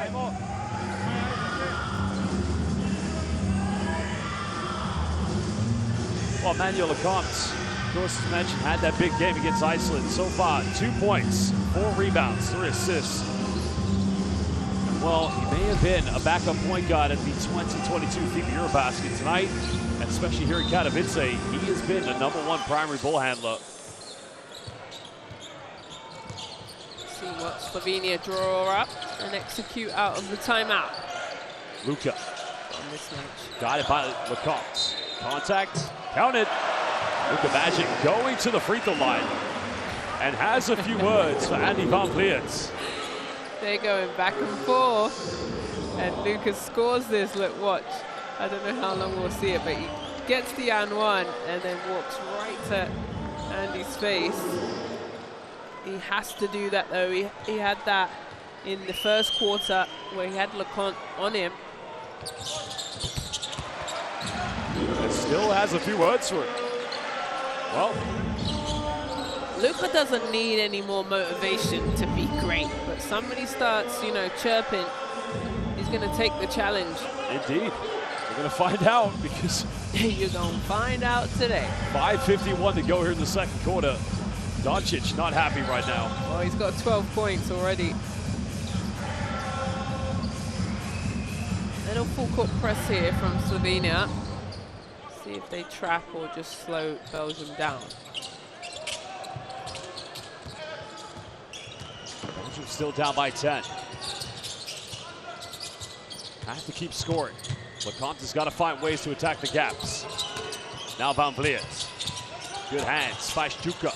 E: ajmo.
A: Well, Manuel Lecomte, of course, as mentioned, had that big game against Iceland. So far, 2 points, 4 rebounds, 3 assists. Well, he may have been a backup point guard at the 2022 FIBA EuroBasket tonight, and especially here in Katowice, he has been the #1 primary ball handler.
B: See what Slovenia draw up and execute out of the timeout.
A: Luka
B: On this match.
A: got it by Lecomte. Contact, counted. Luka Magic going to the free throw line and has a few words for Andy Van Vliet.
B: They're going back and forth, and Luka scores this. Look, watch. I don't know how long we'll see it, but he gets the and one and then walks right to Andy's face. He has to do that though. He had that in the first quarter where he had Lecomte on him.
A: And still has a few words for it. Well,
B: Luka doesn't need any more motivation to be great, but somebody starts, you know, chirping, he's going to take the challenge.
A: indeed. We're going to find out because
B: You're going to find out today.
A: 5:51 to go here in the second quarter. Doncic not happy right now.
B: Well, he's got 12 points already. Little full court press here from Slovenia. See if they trap or just slow Belgium down.
A: Belgium still down by 10. Have to keep scoring. Lecomte has got to find ways to attack the gaps. Now Van Vliet. Good hands by Stuka.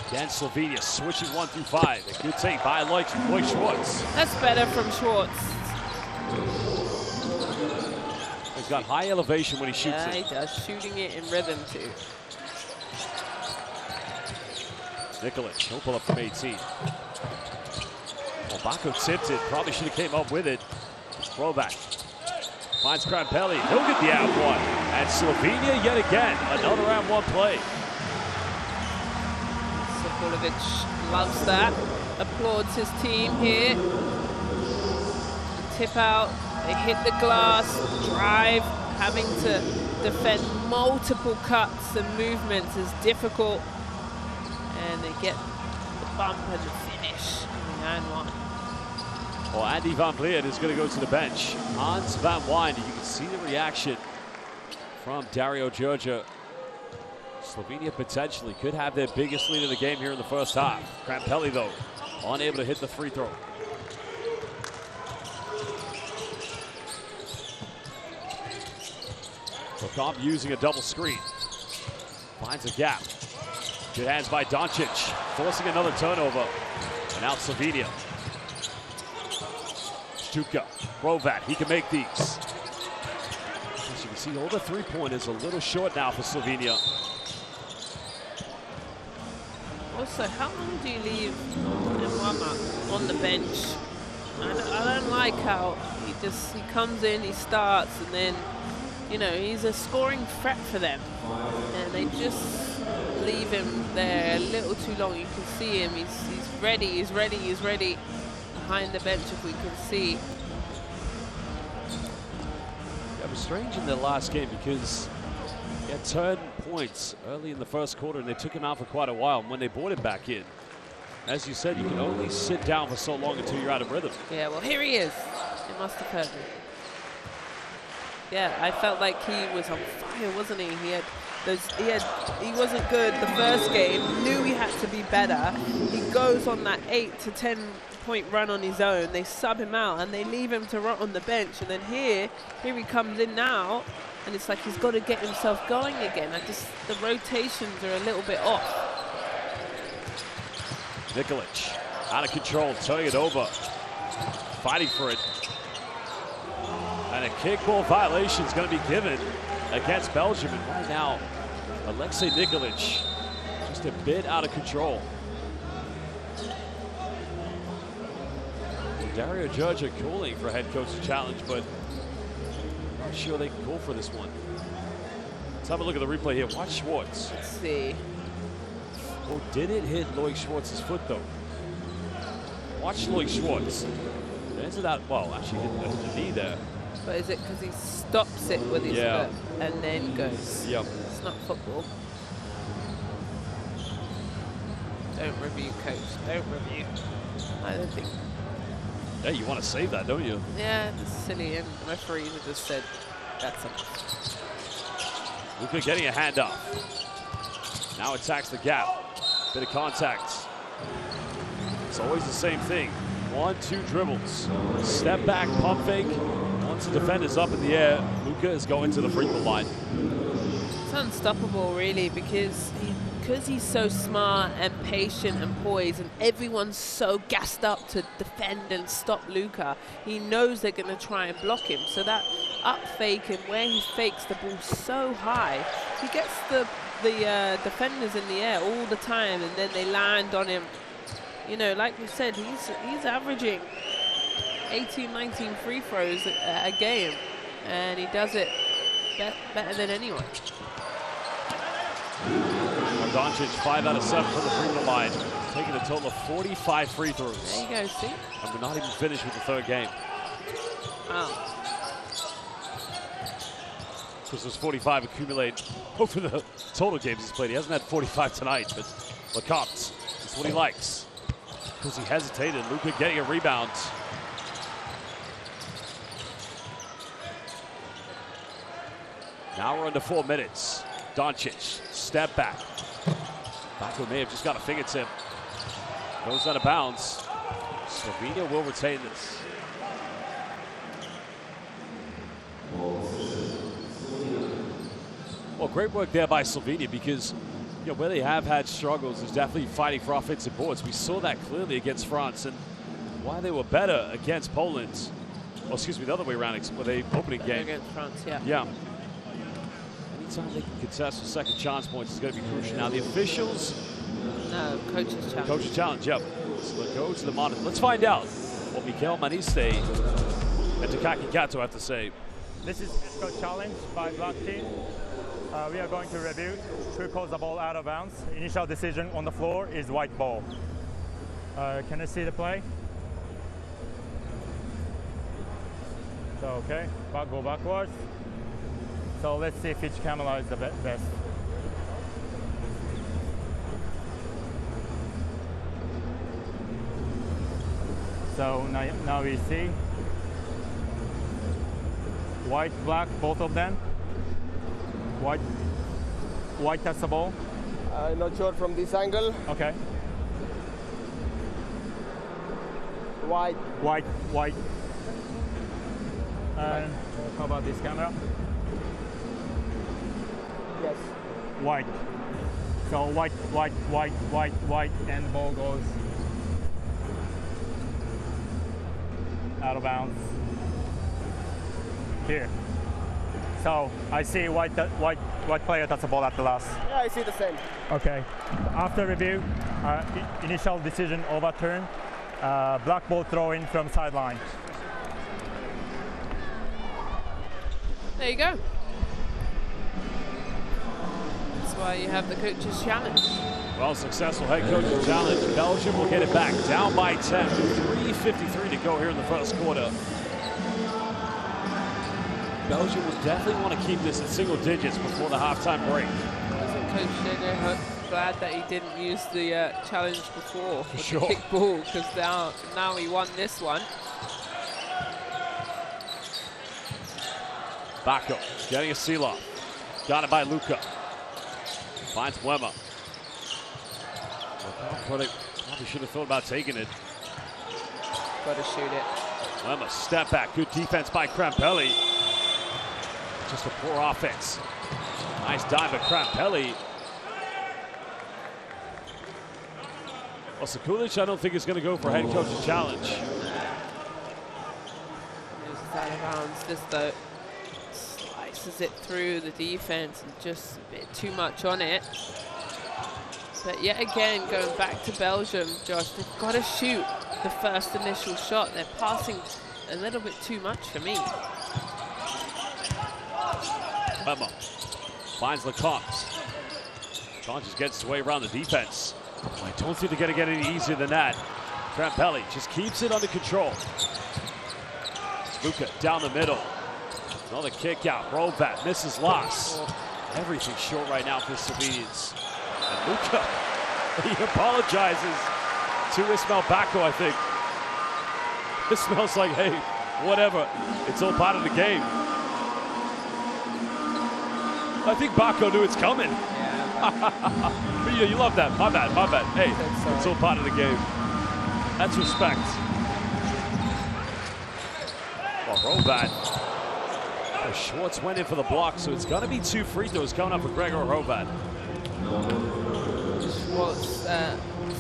A: Again, Slovenia switching 1 through 5. A good take by Loic Schwartz.
B: That's better from Schwartz.
A: He's got high elevation when he shoots
B: Yeah,
A: it.
B: he does. Shooting it in rhythm, too.
A: Nikolic, he'll pull up from 18. Well, Baco tipped it. Probably should have came up with it. Throwback. Finds Krampelli. He'll get the and one. And Slovenia yet again. Another and one play.
B: Sofulovic loves that. Applauds his team here. Tip out. They hit the glass. Drive. Having to defend multiple cuts and movements is difficult. And they get the bump and the finish. And one.
A: Well, Andy van Vliet is going to go to the bench. Hans van Wijn, you can see the reaction from Dario Georgia. Slovenia potentially could have their biggest lead of the game here in the first half. Krampelli, though, unable to hit the free throw. Lecomte using a double screen. Finds a gap. Good hands by Doncic, forcing another turnover. And out Slovenia. Stuka, Rovat, he can make these. As you can see, all the three-pointers a little short now for Slovenia.
B: Also, how long do you leave Mwama on the bench? I don't like how he comes in, he starts, and then, you know, he's a scoring threat for them. And they just leave him there a little too long. You can see him, he's ready. Behind the bench, if we can see.
A: Yeah, it was strange in the last game because he had 10 points early in the first quarter and they took him out for quite a while. And when they brought him back in, as you said, you can only sit down for so long until you're out of rhythm.
B: Yeah, well, here he is. It must have hurt me. Yeah, I felt like he was on fire, wasn't he? He wasn't good the first game, knew he had to be better. He goes on that 8 to 10 point run on his own. They sub him out and they leave him to rot on the bench. And then here he comes in now, and it's like he's got to get himself going again. The rotations are a little bit off.
A: Nikolic, out of control, turning it over, fighting for it. And a kickball violation is going to be given against Belgium. And right now, Alexei Nikolic just a bit out of control. Dario Georgia calling for head coach's challenge, but not sure they can call for this one. Let's have a look at the replay here. Watch Schwartz.
B: Let's see.
A: Oh, did it hit Loic Schwartz's foot, though? Watch Loic Schwartz. Into that, well, actually hit the knee there.
B: But is it because he stops it with his foot and then goes?
A: Yep.
B: It's not football. Don't review, coach. Don't review. I don't think.
A: Yeah, you want to save that, don't you?
B: Yeah, it's silly. And referees have just said that's enough.
A: Luka getting a handoff. Now attacks the gap. Bit of contact. It's always the same thing. 1-2 dribbles. Step back, pump fake. Once the defender's up in the air, Luka is going to the free throw line.
B: It's unstoppable, really, because he's so smart and patient and poised, and everyone's so gassed up to defend and stop Luka. He knows they're going to try and block him. So that up fake and where he fakes the ball so high, he gets the defenders in the air all the time, and then they land on him. You know, like we said, he's averaging 18, 19 free throws a game, and he does it better than anyone.
A: Doncic 5 out of 7 from the free throw line, taking a total of 45 free throws.
B: There you go, see?
A: And we're not even finished with the third game.
B: Wow.
A: Because those 45 accumulate over the total games he's played. He hasn't had 45 tonight, but Lecomte, that's what he likes. Because he hesitated, Luka getting a rebound. Now we're under 4 minutes. Doncic, step back. Baco may have just got a fingertip. Goes out of bounds. Slovenia will retain this. Well, great work there by Slovenia because, you know, where they have had struggles is definitely fighting for offensive boards. We saw that clearly against France, and why they were better against Poland. Oh, excuse me, the other way around, where they opening game.
B: Against France, yeah.
A: Yeah. Anytime they can contest for second chance points is going to be crucial. Now, the officials.
B: No, coach's challenge.
A: Coach's challenge, yep. So we'll go to the monitor. Let's find out what Mikel Maniste and Takaki Kato have to say.
F: This is physical challenge by black team. We are going to review who calls the ball out of bounds. Initial decision on the floor is white ball. Can I see the play? So, okay, go backwards. So let's see which camera is the best. So now we see white, black, both of them. White touch the ball.
G: I'm not sure from this angle.
F: Okay.
G: White.
F: White. And how about this camera?
G: Yes.
F: White. So white, and the ball goes out of bounds. Here. So I see white player touch the ball at the last.
G: Yeah, I see the same.
F: Okay. After review, initial decision overturned. Black ball throw in from sideline.
B: There you go. That's why you have the coach's challenge.
A: Well, successful head coach's challenge. Belgium will get it back, down by 10. 3:53 to go here in the first quarter. Belgium will definitely want to keep this in single digits before the halftime break.
B: Wasn't Coach Dego glad that he didn't use the challenge before for
A: sure.
B: the kick ball, because now he won this one.
A: Bako getting a seal-off. Got it by Luka. Finds Wema. Probably should have thought about taking it.
B: Got to shoot it.
A: Wema, step back. Good defense by Krampelli. Just a poor offense. Nice dive by Krampelli. Well, Sekulic, I don't think is going to go for head coach's challenge.
B: It's out of bounds. This though slices it through the defense and just a bit too much on it. But yet again, going back to Belgium, Josh, they've got to shoot the first initial shot. They're passing a little bit too much for me.
A: Wema finds Lecomte. Lecomte just gets his way around the defense. I don't think they're going to get any easier than that. Krampelli just keeps it under control. Luka down the middle. Another kick out. Rovat misses loss. Everything short right now for the Slovenians. And Luka, he apologizes to Ismail Bako, I think. Ismail's like, hey, whatever. It's all part of the game. I think Bako knew it's coming.
B: Yeah.
A: But you love that. My bad. Hey, it's all part of the game. That's respect. Well, Rovat. Schwartz went in for the block, so it's going to be 2 free throws coming up for Gregor Rovat.
B: Schwartz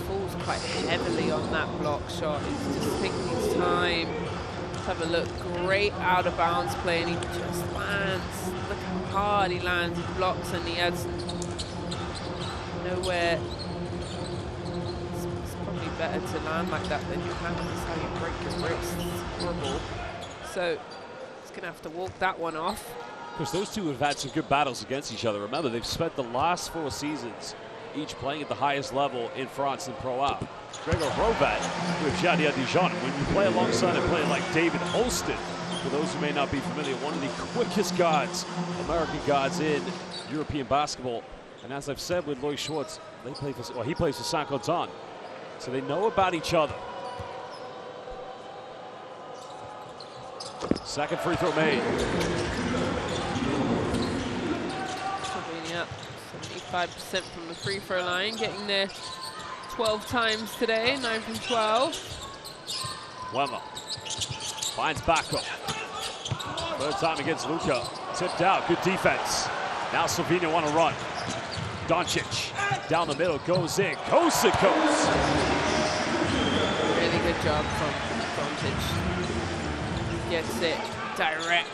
B: falls quite heavily on that block shot. He's just taking his time. Let's have a look. Great out of bounds play, and he just lands. Look how hard he lands, blocks, and he has nowhere. It's probably better to land like that than you can. That's how you break your wrist. It's horrible. So he's going to have to walk that one off.
A: Of course, those two have had some good battles against each other. Remember, they've spent the last 4 seasons each playing at the highest level in France and Pro A. Gregor Rovat with Jadia Dijon. When you play alongside a player like David Holston, for those who may not be familiar, one of the quickest guards, American guards in European basketball. And as I've said with Lois Schwartz, they play for, well, he plays for Saint-Quentin, so they know about each other. Second free throw made.
B: Slovenia, 75% from the free throw line, getting there 12 times today, 9 from 12.
A: Wema finds Bako. Third time against Luka. Tipped out, good defense. Now Slovenia want to run. Doncic down the middle, goes in, coast to coast.
B: Really good job from Doncic. Gets it direct.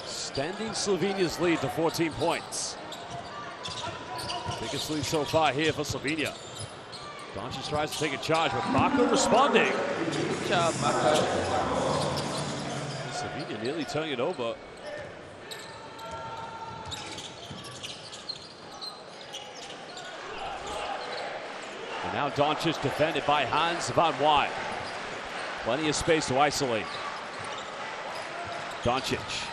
A: Extending Slovenia's lead to 14 points. Biggest lead so far here for Slovenia. Doncic tries to take a charge, but Bako responding.
B: Good job, Bako.
A: Slovenia nearly turning it over. And now Doncic defended by Hans van Wijk. Plenty of space to isolate. Doncic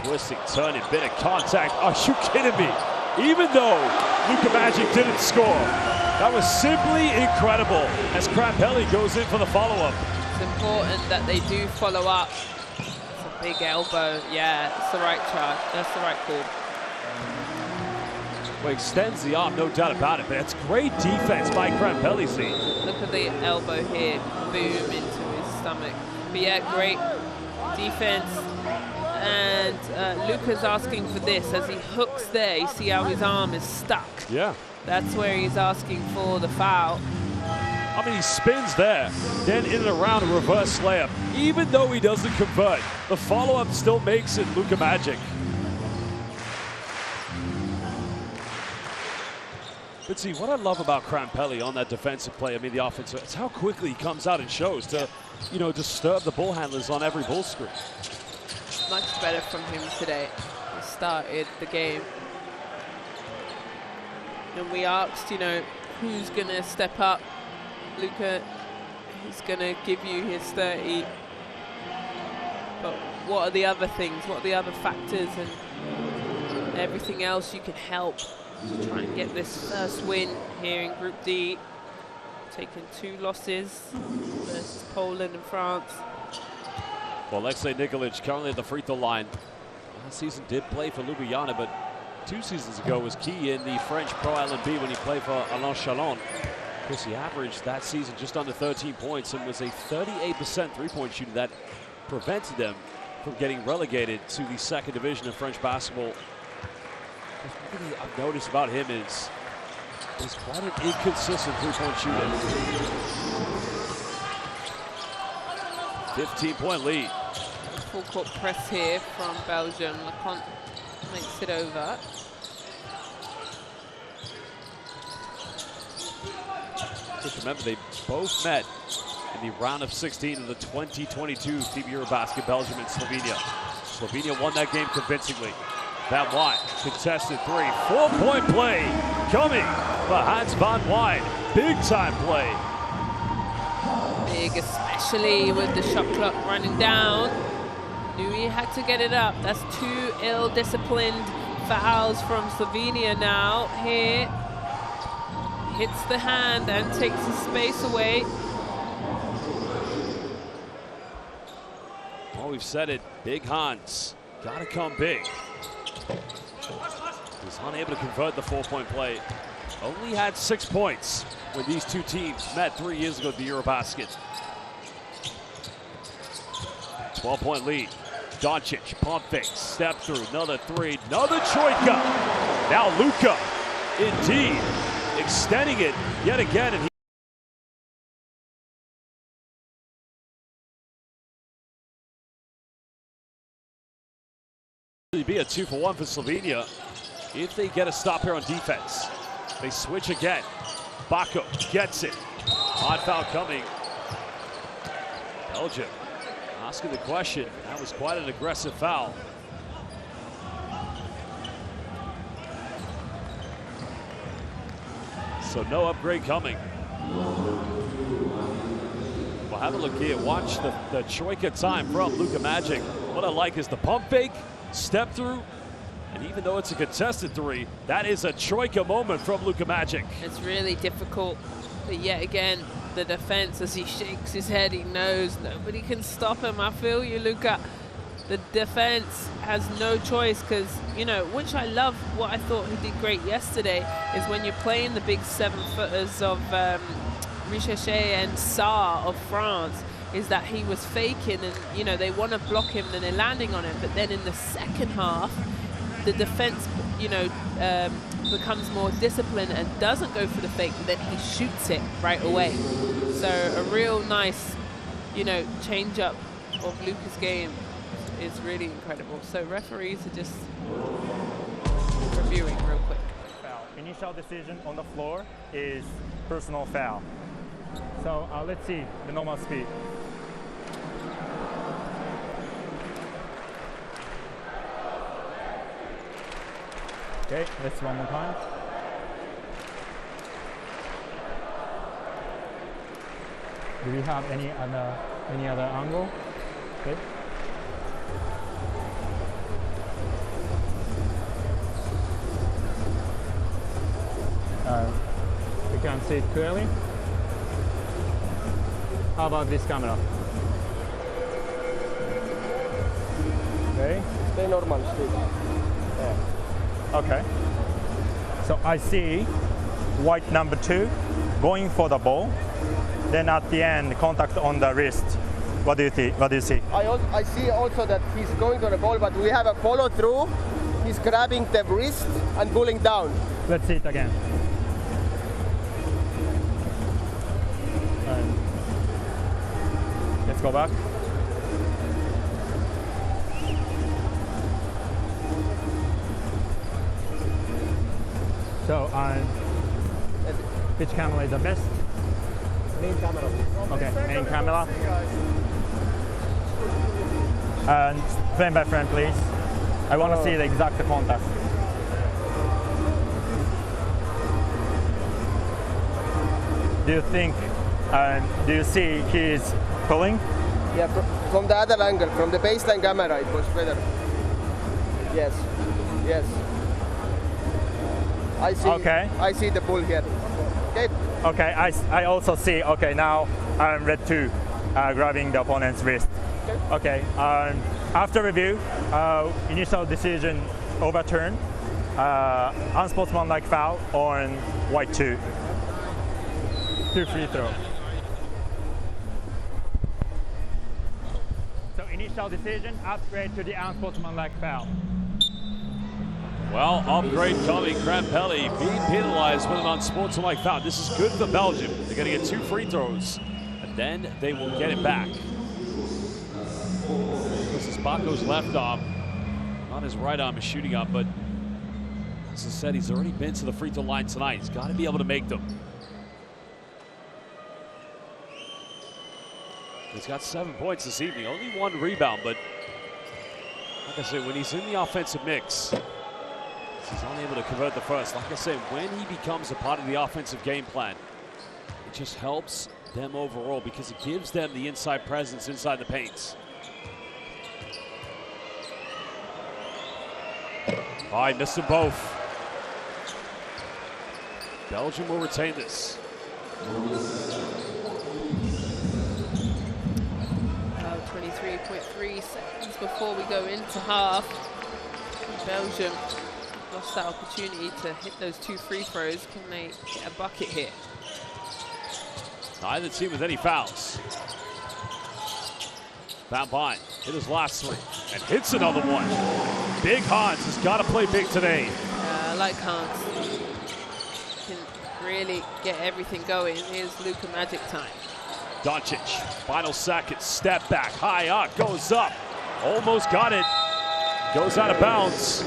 A: twisting, turning, bit of contact. Are you kidding me? Even though Luka Magic didn't score, that was simply incredible as Krampelli goes in for the follow-up.
B: It's important that they do follow up. It's a big elbow. Yeah, that's the right charge. That's the right call.
A: Well, extends the arm, no doubt about it, but it's great defense by Krampelli.
B: Look at the elbow here, boom into his stomach. But yeah, great defense. And Luka's asking for this as he hooks there. You see how his arm is stuck?
A: Yeah.
B: That's where he's asking for the foul.
A: I mean, he spins there, then in and around a reverse layup. Even though he doesn't convert, the follow-up still makes it Luka Magic. But see, what I love about Krampelli on that defensive play, I mean the offensive, it's how quickly he comes out and shows to, you know, disturb the ball handlers on every ball screen.
B: Much better from him today. He started the game. And we asked, you know, who's going to step up? Luka is going to give you his 30. But what are the other things? What are the other factors and everything else you can help to try and get this first win here in Group D? Taking 2 losses versus Poland and France.
A: Well, Alexei Nikolic currently at the free throw line. Last season did play for Ljubljana, but 2 seasons ago was key in the French Pro LNB when he played for Alain Chalon. Of course, he averaged that season just under 13 points and was a 38% three-point shooter that prevented them from getting relegated to the 2nd division of French basketball. What really I've noticed about him is he's quite an inconsistent three-point shooter. 15-point lead.
B: Full court press here from Belgium. Lecomte makes it over.
A: Just remember, they both met in the round of 16 of the 2022 FIBA EuroBasket, Belgium and Slovenia. Slovenia won that game convincingly. Van Wijk, contested 3. 4-point play coming for Hans van Wijk. Big time play.
B: Big, especially with the shot clock running down. Knew he had to get it up. That's 2 ill-disciplined fouls from Slovenia now. Here, hits the hand and takes the space away.
A: Well, we've said it, big Hans, gotta come big. He's unable to convert the 4-point play. Only had 6 points when these 2 teams met 3 years ago at the EuroBasket. 12-point lead. Doncic, pump fake, step through, another 3, another Troika. Now Luka, indeed, extending it yet again. And be a 2-for-1 for Slovenia if they get a stop here on defense. They switch again. Bako gets it. Odd foul coming. Belgium asking the question. That was quite an aggressive foul. So no upgrade coming. Well, have a look here. Watch the Troika time from Luka Magic. What I like is the pump fake, step through, and even though it's a contested 3, that is a Troika moment from Luka Magic.
B: It's really difficult, but yet again, the defense, as he shakes his head, he knows nobody can stop him. I feel you, Luka. The defense has no choice because, you know, which I love. What I thought he did great yesterday is when you're playing the big 7-footers of Richerche and Sarr of France, is that he was faking and, you know, they want to block him and they're landing on him. But then in the second half, the defense, you know, becomes more disciplined and doesn't go for the fake, but then he shoots it right away. So a real nice, you know, change up of Luka's game is really incredible. So referees are just reviewing real quick.
F: Foul. Initial decision on the floor is personal foul. So let's see the normal speed. Okay, let's one more time. Do we have any other angle? Okay. We can see it clearly. How about this camera? Okay.
G: Stay normal, stay. Yeah.
F: Okay. So I see white number 2 going for the ball. Then at the end, contact on the wrist. What do you think? What do you see?
G: I see also that he's going to the ball, but we have a follow through. He's grabbing the wrist and pulling down.
F: Let's see it again. Let's go back. So, which camera is the best?
G: Main camera.
F: Okay, main camera. And frame by frame, please. I want to see the exact contact. Do you think, do you see he's pulling?
G: Yeah, from the other angle, from the baseline camera, it was better. Yes, yes. I see.
F: Okay.
G: I see the pull here. Okay.
F: Okay, I also see. Okay, now red 2 grabbing the opponent's wrist. Okay. After review, initial decision overturned. Unsportsmanlike foul on white 2. 2 free throw. So initial decision, upgrade to the unsportsmanlike foul.
A: Well, upgrade coming. Krampelli being penalized with an unsportsmanlike foul. This is good for Belgium. They're going to get 2 free throws, and then they will get it back. This is Bako's left arm, not his right arm is shooting up, but as I said, he's already been to the free throw line tonight. He's got to be able to make them. He's got 7 points this evening, only 1 rebound, but like I said, when he's in the offensive mix, he's unable to convert the first. Like I said, when he becomes a part of the offensive game plan, it just helps them overall because it gives them the inside presence inside the paints. All right, missed them both. Belgium will retain this.
B: 23.3 seconds before we go into half. Belgium lost that opportunity to hit those 2 free throws. Can they get a bucket here?
A: Neither team with any fouls. Van Bine hit his last 3 and hits another one. Big Hans has got to play big today.
B: I like Hans. Can really get everything going. Here's Luka Magic time.
A: Doncic, final second, step back, high up, goes up, almost got it, goes out of bounds.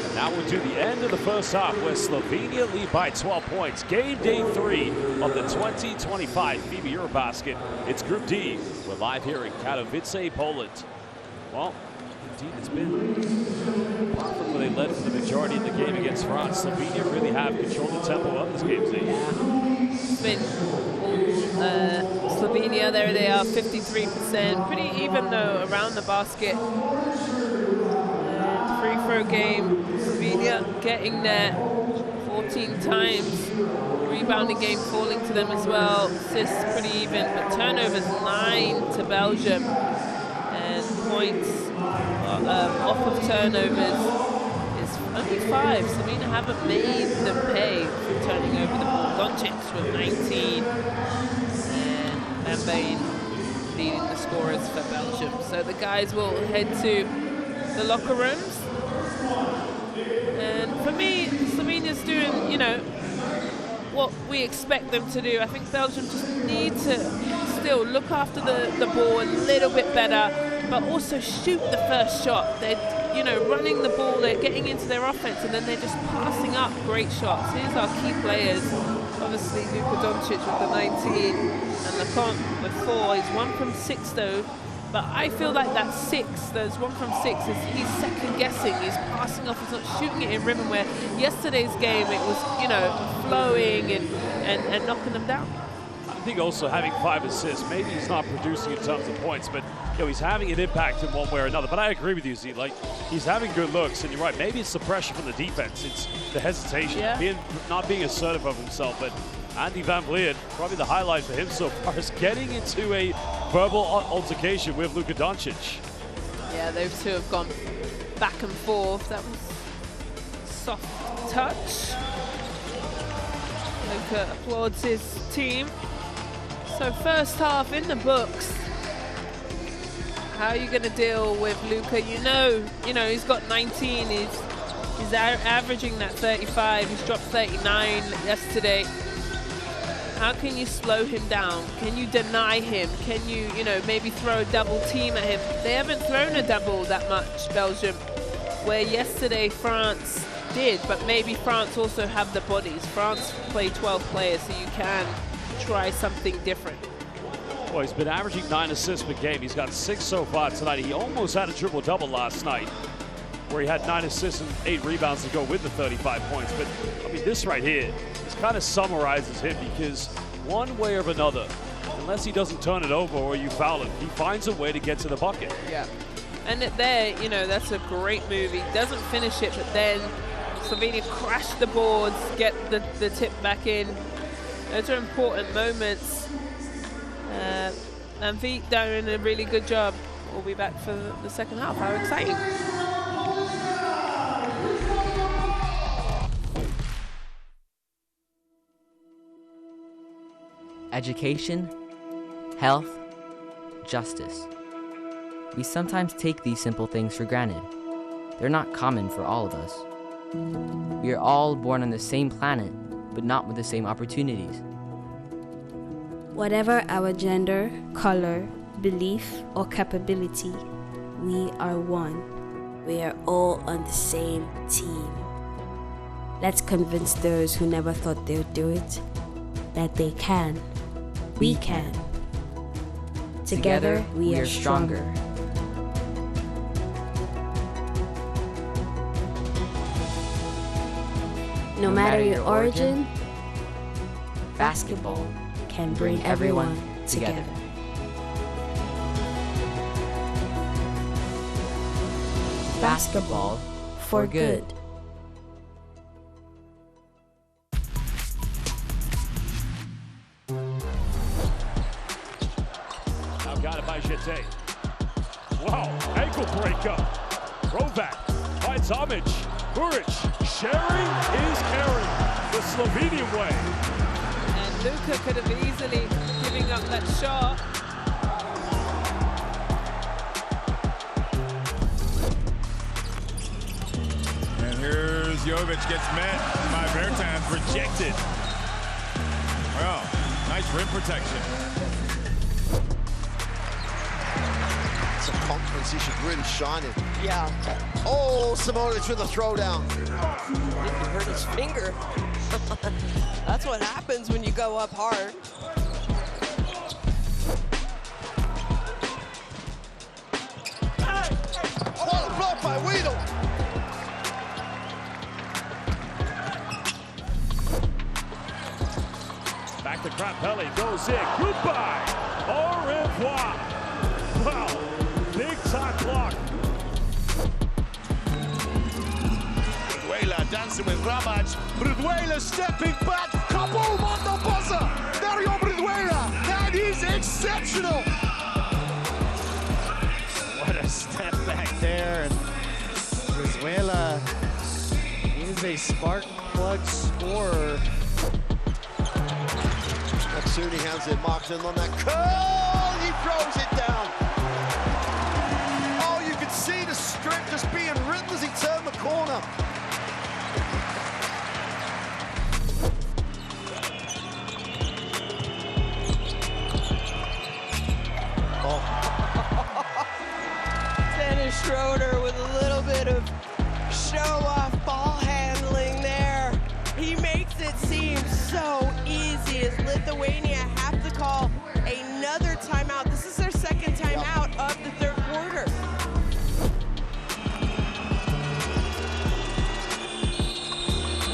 A: And that will do the end of the first half where Slovenia lead by 12 points. Game day 3 of the 2025 FIBA EuroBasket. It's Group D. We're live here in Katowice, Poland. Well, indeed, it's been apart from where they led for the majority of the game against France. Slovenia really have controlled the tempo of this game today.
B: It's been Slovenia, there they are, 53%. Pretty even though around the basket. Free throw game, Slovenia getting there 14 times. Rebounding game falling to them as well. Assists pretty even, but turnovers 9 to Belgium. And points off of turnovers is only 5. Slovenia haven't made them pay for turning over the ball. Doncic with 19. And Van Bine leading the scorers for Belgium. So the guys will head to the locker rooms. And for me, Slovenia's doing, you know, what we expect them to do. I think Belgium just need to still look after the ball a little bit better, but also shoot the first shot. They're, you know, running the ball, they're getting into their offense, and then they're just passing up great shots. Here's our key players. Obviously, Luka Doncic with the 19 and Lecomte with 4. He's 1 from 6 though. But I feel like that 6, those 1 from 6, he's second guessing. He's passing off, he's not shooting it in rhythm, where yesterday's game it was, you know, flowing and knocking them down.
A: I think also having 5 assists, maybe he's not producing in terms of points, but you know, he's having an impact in one way or another. But I agree with you, Z. Like, he's having good looks, and you're right. Maybe it's the pressure from the defense. It's the hesitation, not being assertive of himself. But Andy Van Vliet, probably the highlight for him so far, is getting into a verbal altercation with Luka Doncic.
B: Yeah, those two have gone back and forth. That was soft touch. Luka applauds his team. So first half in the books. How are you going to deal with Luka? You know, he's got 19. He's averaging that 35. He's dropped 39 yesterday. How can you slow him down? Can you deny him? Can you, maybe throw a double team at him? They haven't thrown a double that much, Belgium, where yesterday France did, but maybe France also have the bodies. France play 12 players, so you can try something different.
A: Well, he's been averaging 9 assists per game. He's got 6 so far tonight. He almost had a triple-double last night, where he had 9 assists and 8 rebounds to go with the 35 points. But, I mean, this right here, this kind of summarizes him, because one way or another, unless he doesn't turn it over or you foul him, he finds a way to get to the bucket.
B: Yeah. And there, that's a great move. He doesn't finish it, but then Slovenia crash the boards, get the tip back in. Those are important moments. And Vliet doing a really good job. We'll be back for the second half. How exciting.
H: Education, health, justice. We sometimes take these simple things for granted. They're not common for all of us. We are all born on the same planet, but not with the same opportunities.
I: Whatever our gender, color, belief, or capability, we are one. We are all on the same team. Let's convince those who never thought they would do it that they can. We can. Together, we are stronger. No matter your origin, basketball can bring everyone together. Basketball for good.
A: Now got it by Jete. Wow, ankle breakup. Throwback by Tomic. Buric, sharing is caring. The Slovenian way.
B: And Luka could have easily giving up that shot.
J: And here's Jovic, gets met by Bertans, rejected. Well, nice rim protection.
K: Some confidence, he should really shine it. Yeah. Oh, Samovic with a throwdown.
L: He hurt his finger. That's what happens when you go up hard.
K: What a block by Weedle.
A: Back to Krampelli, goes in, goodbye, au revoir. Wow, big time block.
K: Brizuela dancing with Ramac. Brizuela stepping back. Kaboom on the buzzer. Dario Brizuela. That is exceptional.
M: What a step back there. And Brizuela is a spark plug scorer.
K: Matsuni has it marked in on that curl. He throws it down. Oh, you could see the strip just being written as he turned the corner.
L: Schroeder with a little bit of show-off ball handling there. He makes it seem so easy as Lithuania have to call another timeout. This is their second timeout of the third quarter.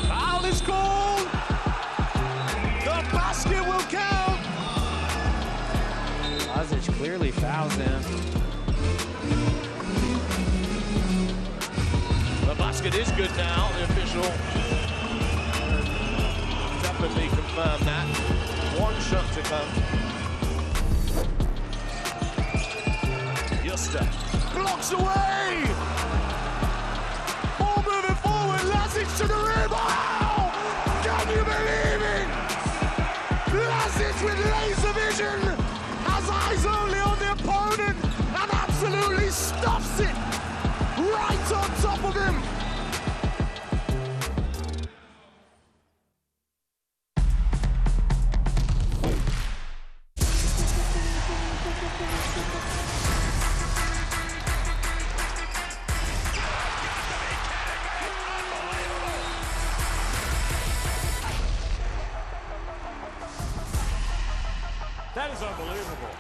K: Foul is called. The basket will count.
M: Lazic clearly fouls him.
K: The basket is good now. The official definitely confirmed that. One shot to come. Justa blocks away. Ball moving forward. Lazic to the rim. Wow! Can you believe it? Lazic with laser vision has eyes only on the opponent and absolutely stuffs it right on top of him.
A: That is unbelievable.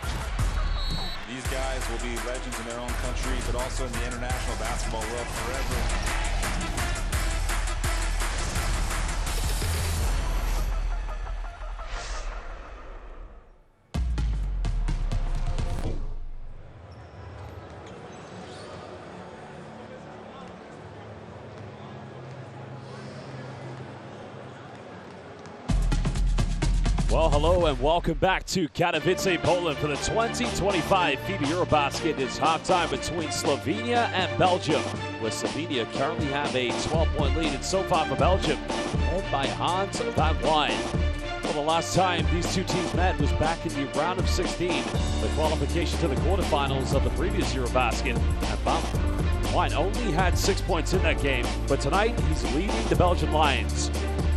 J: These guys will be legends in their own country, but also in the international basketball world forever.
A: Well, hello and welcome back to Katowice, Poland for the 2025 FIBA EuroBasket. It's halftime between Slovenia and Belgium, where Slovenia currently have a 12-point lead. And so far for Belgium, led by Hans van Wijn. Well, the last time these two teams met was back in the round of 16, the qualification to the quarterfinals of the previous EuroBasket. And Van Wijn only had 6 points in that game, but tonight he's leading the Belgian Lions.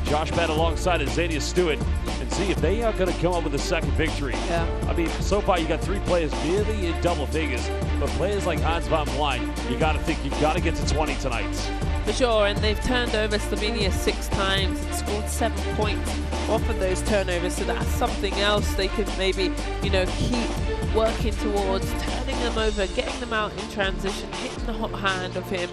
A: Josh Bed alongside Xavier Stewart, and see if they are going to come up with a second victory.
B: Yeah.
A: I mean, so far you got 3 players nearly in double figures, but players like Hans van Wijn, you got to think you've got to get to 20 tonight.
B: For sure, and they've turned over Slovenia 6 times and scored 7 points off of those turnovers, so that's something else they could maybe, keep working towards, turning them over, getting them out in transition, hitting the hot hand of him,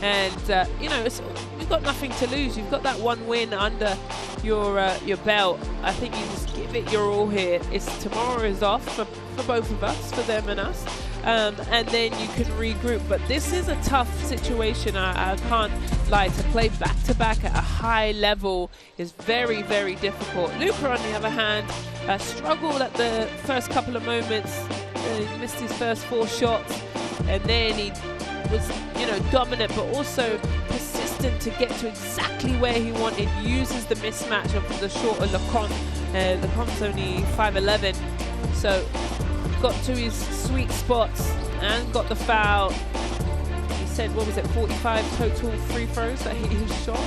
B: and you've got nothing to lose. You've got that one win under your belt. I think you just give it your all here. Tomorrow is off for both of us, for them and us. And then you can regroup. But this is a tough situation. I can't lie. To play back-to-back at a high level is very, very difficult. Luka, on the other hand, struggled at the first couple of moments. He missed his first 4 shots, and then he was, dominant, but also persistent to get to exactly where he wanted. Uses the mismatch of the shorter Lecomte. Lecomte's only 5'11", so got to his sweet spots and got the foul. He said, 45 total free throws that he shot?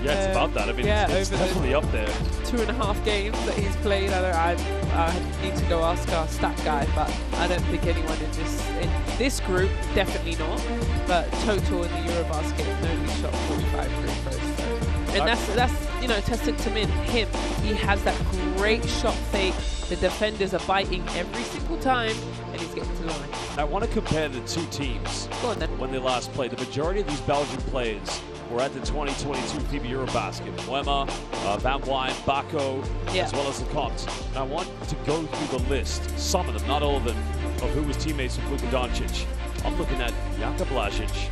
A: Yeah, it's about that. I mean, it's definitely up there.
B: 2.5 games that he's played. I need to go ask our stat guy, but I don't think anyone in this group, definitely not. But total in the EuroBasket, nobody shot 45 free throws. So. And that's testament to him. He has that great shot fake. The defenders are biting every single time, and he's getting to the line.
A: I want to compare the two teams.
B: Go on, then.
A: When they last played. The majority of these Belgian players were at the 2022 FIBA EuroBasket. Wema, Van Wijn, Bako, as well as Lecomte. And I want to go through the list, some of them, not all of them, of who was teammates with Luka Doncic. I'm looking at Jaka Blažić,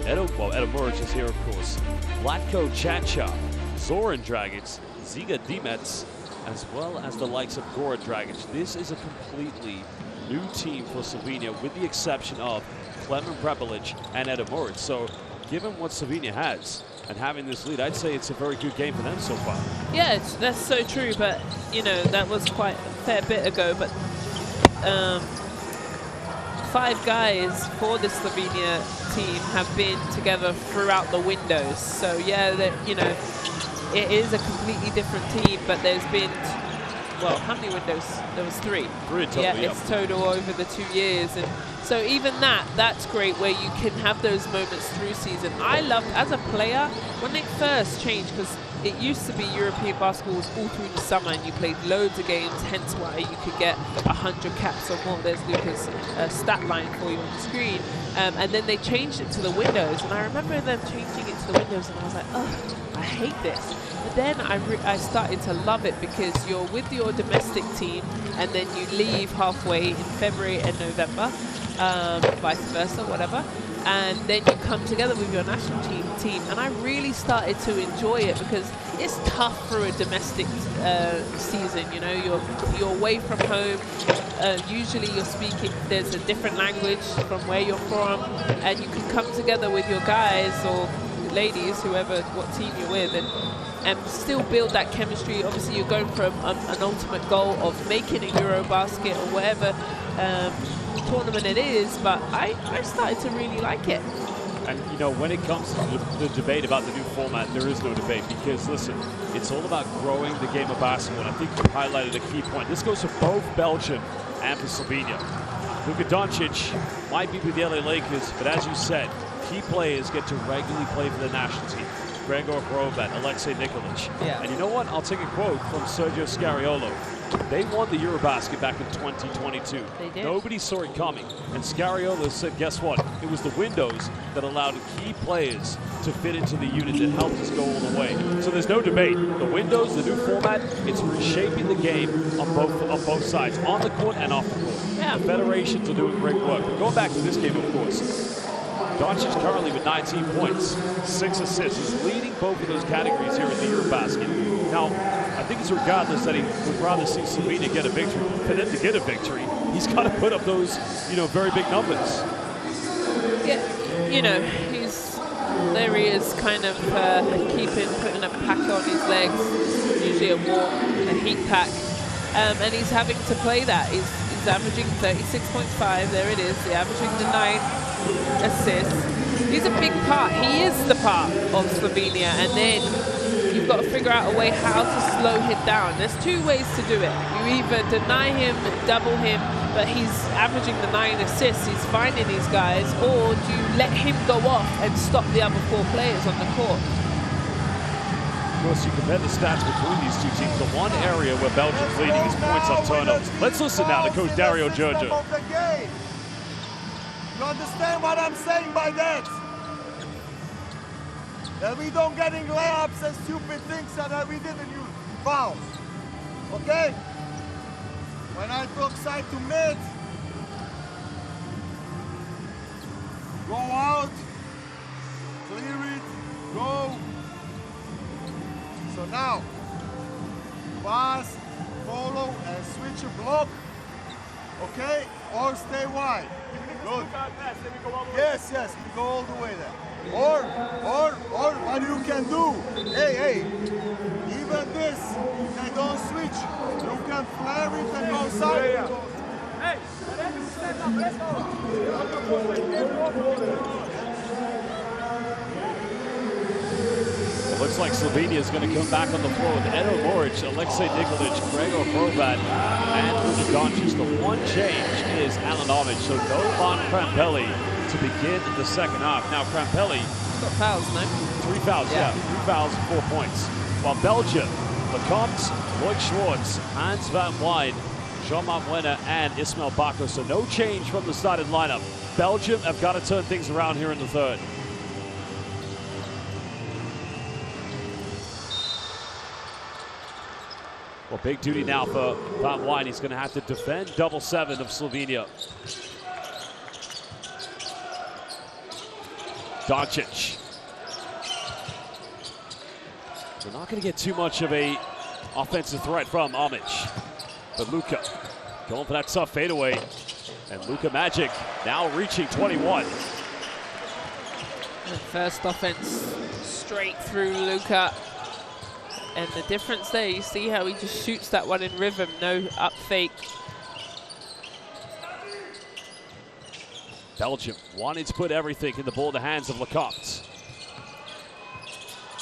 A: Edo Muric is here, of course, Vlatko Čančar, Zoran Dragic, Ziga Dimec, as well as the likes of Goran Dragic. This is a completely new team for Slovenia, with the exception of Klemen Prepelic and Edo Muric. So, given what Slovenia has and having this lead, I'd say it's a very good game for them so far.
B: Yeah, that's so true, but, that was quite a fair bit ago. But 5 guys for the Slovenia team have been together throughout the windows. So, yeah, it is a completely different team, but there's been, how many windows? There was 3.
A: 3 total,
B: yeah, it's total over the 2 years. And So even that's great where you can have those moments through season. I loved, as a player, when it first changed, because it used to be European basketball was all through the summer and you played loads of games, hence why you could get 100 caps or more. There's Luca's stat line for you on the screen. And then they changed it to the windows, and I remember them changing it to the windows, and I was like, oh, I hate this. But then I started to love it because you're with your domestic team, and then you leave halfway in February and November, vice versa, whatever. And then you come together with your national team, and I really started to enjoy it because it's tough for a domestic season. You know, you're away from home. Usually you're speaking, there's a different language from where you're from, and you can come together with your guys or ladies, whoever, what team you're with, and still build that chemistry. Obviously, you're going for an ultimate goal of making a EuroBasket or whatever tournament it is, but I started to really like it.
A: And, you know, when it comes to the debate about the new format, there is no debate because, listen, it's all about growing the game of basketball. And I think you highlighted a key point. This goes for both Belgium and for Slovenia. Luka Doncic might be with the LA Lakers, but as you said, key players get to regularly play for the national team. Gregor Hrobat, Alexei Nikolic.
B: Yeah.
A: And you know what? I'll take a quote from Sergio Scariolo. They won the EuroBasket back in 2022.
B: They did.
A: Nobody saw it coming. And Scariolo said, guess what? It was the windows that allowed key players to fit into the unit that helped us go all the way. So there's no debate. The windows, the new format, it's reshaping the game on both sides, on the court and off the court.
B: Yeah.
A: The federations are doing great work. But going back to this game, of course, Doncic currently with 19 points, 6 assists. He's leading both of those categories here in the EuroBasket. Now, I think it's regardless that he would rather see Slovenia get a victory. For them to get a victory, he's got to put up those, you know, very big numbers.
B: Yeah, you know, there he is kind of putting a pack on his legs, usually a heat pack, and he's having to play that. He's averaging 36.5, there it is, he's averaging the 9 assists. He's a big part, he is the part of Slovenia, and then you've got to figure out a way how to slow him down. There's two ways to do it. You either deny him, double him, but he's averaging the 9 assists, he's finding these guys, or do you let him go off and stop the other 4 players on the court?
A: Of course, you compare the stats between these two teams. The one area where Belgium's leading is points off turnovers. Let's listen now to Coach Dario Georgia.
D: You understand what I'm saying by that? That we don't getting layups and stupid things and that we didn't use fouls. Okay? When I talk side to mid, go out, clear it, go. So now, pass, follow, and switch a block, okay? Or stay wide. Good. Yes, we go all the way there. Or what you can do, hey, even this, they don't switch. You can flare it and go side. Hey, let's go.
A: It looks like Slovenia is going to come back on the floor with Edo Moric, Alexei Nikolic, Gregor Hrobat, and Luka Doncic. The one change is Alan Omic, so no Von Krampelli to begin the second half. Now Krampelli
B: got fouls, no?
A: 3 fouls, yeah. 3 fouls and 4 points. While Belgium, Lecomte, Lloyd Schwartz, Hans van Wijn, Jean-Marc Wenner, and Ismail Bako. So no change from the starting lineup. Belgium have got to turn things around here in the third. Well, big duty now for Van Wijn. He's going to have to defend double 7 of Slovenia. Doncic. They're not going to get too much of a offensive threat from Omic. But Luka going for that tough fadeaway. And Luka Magic now reaching 21.
B: And first offense straight through Luka. And the difference there, you see how he just shoots that one in rhythm, no up fake.
A: Belgium wanting to put everything in the ball in the hands of Lecomte.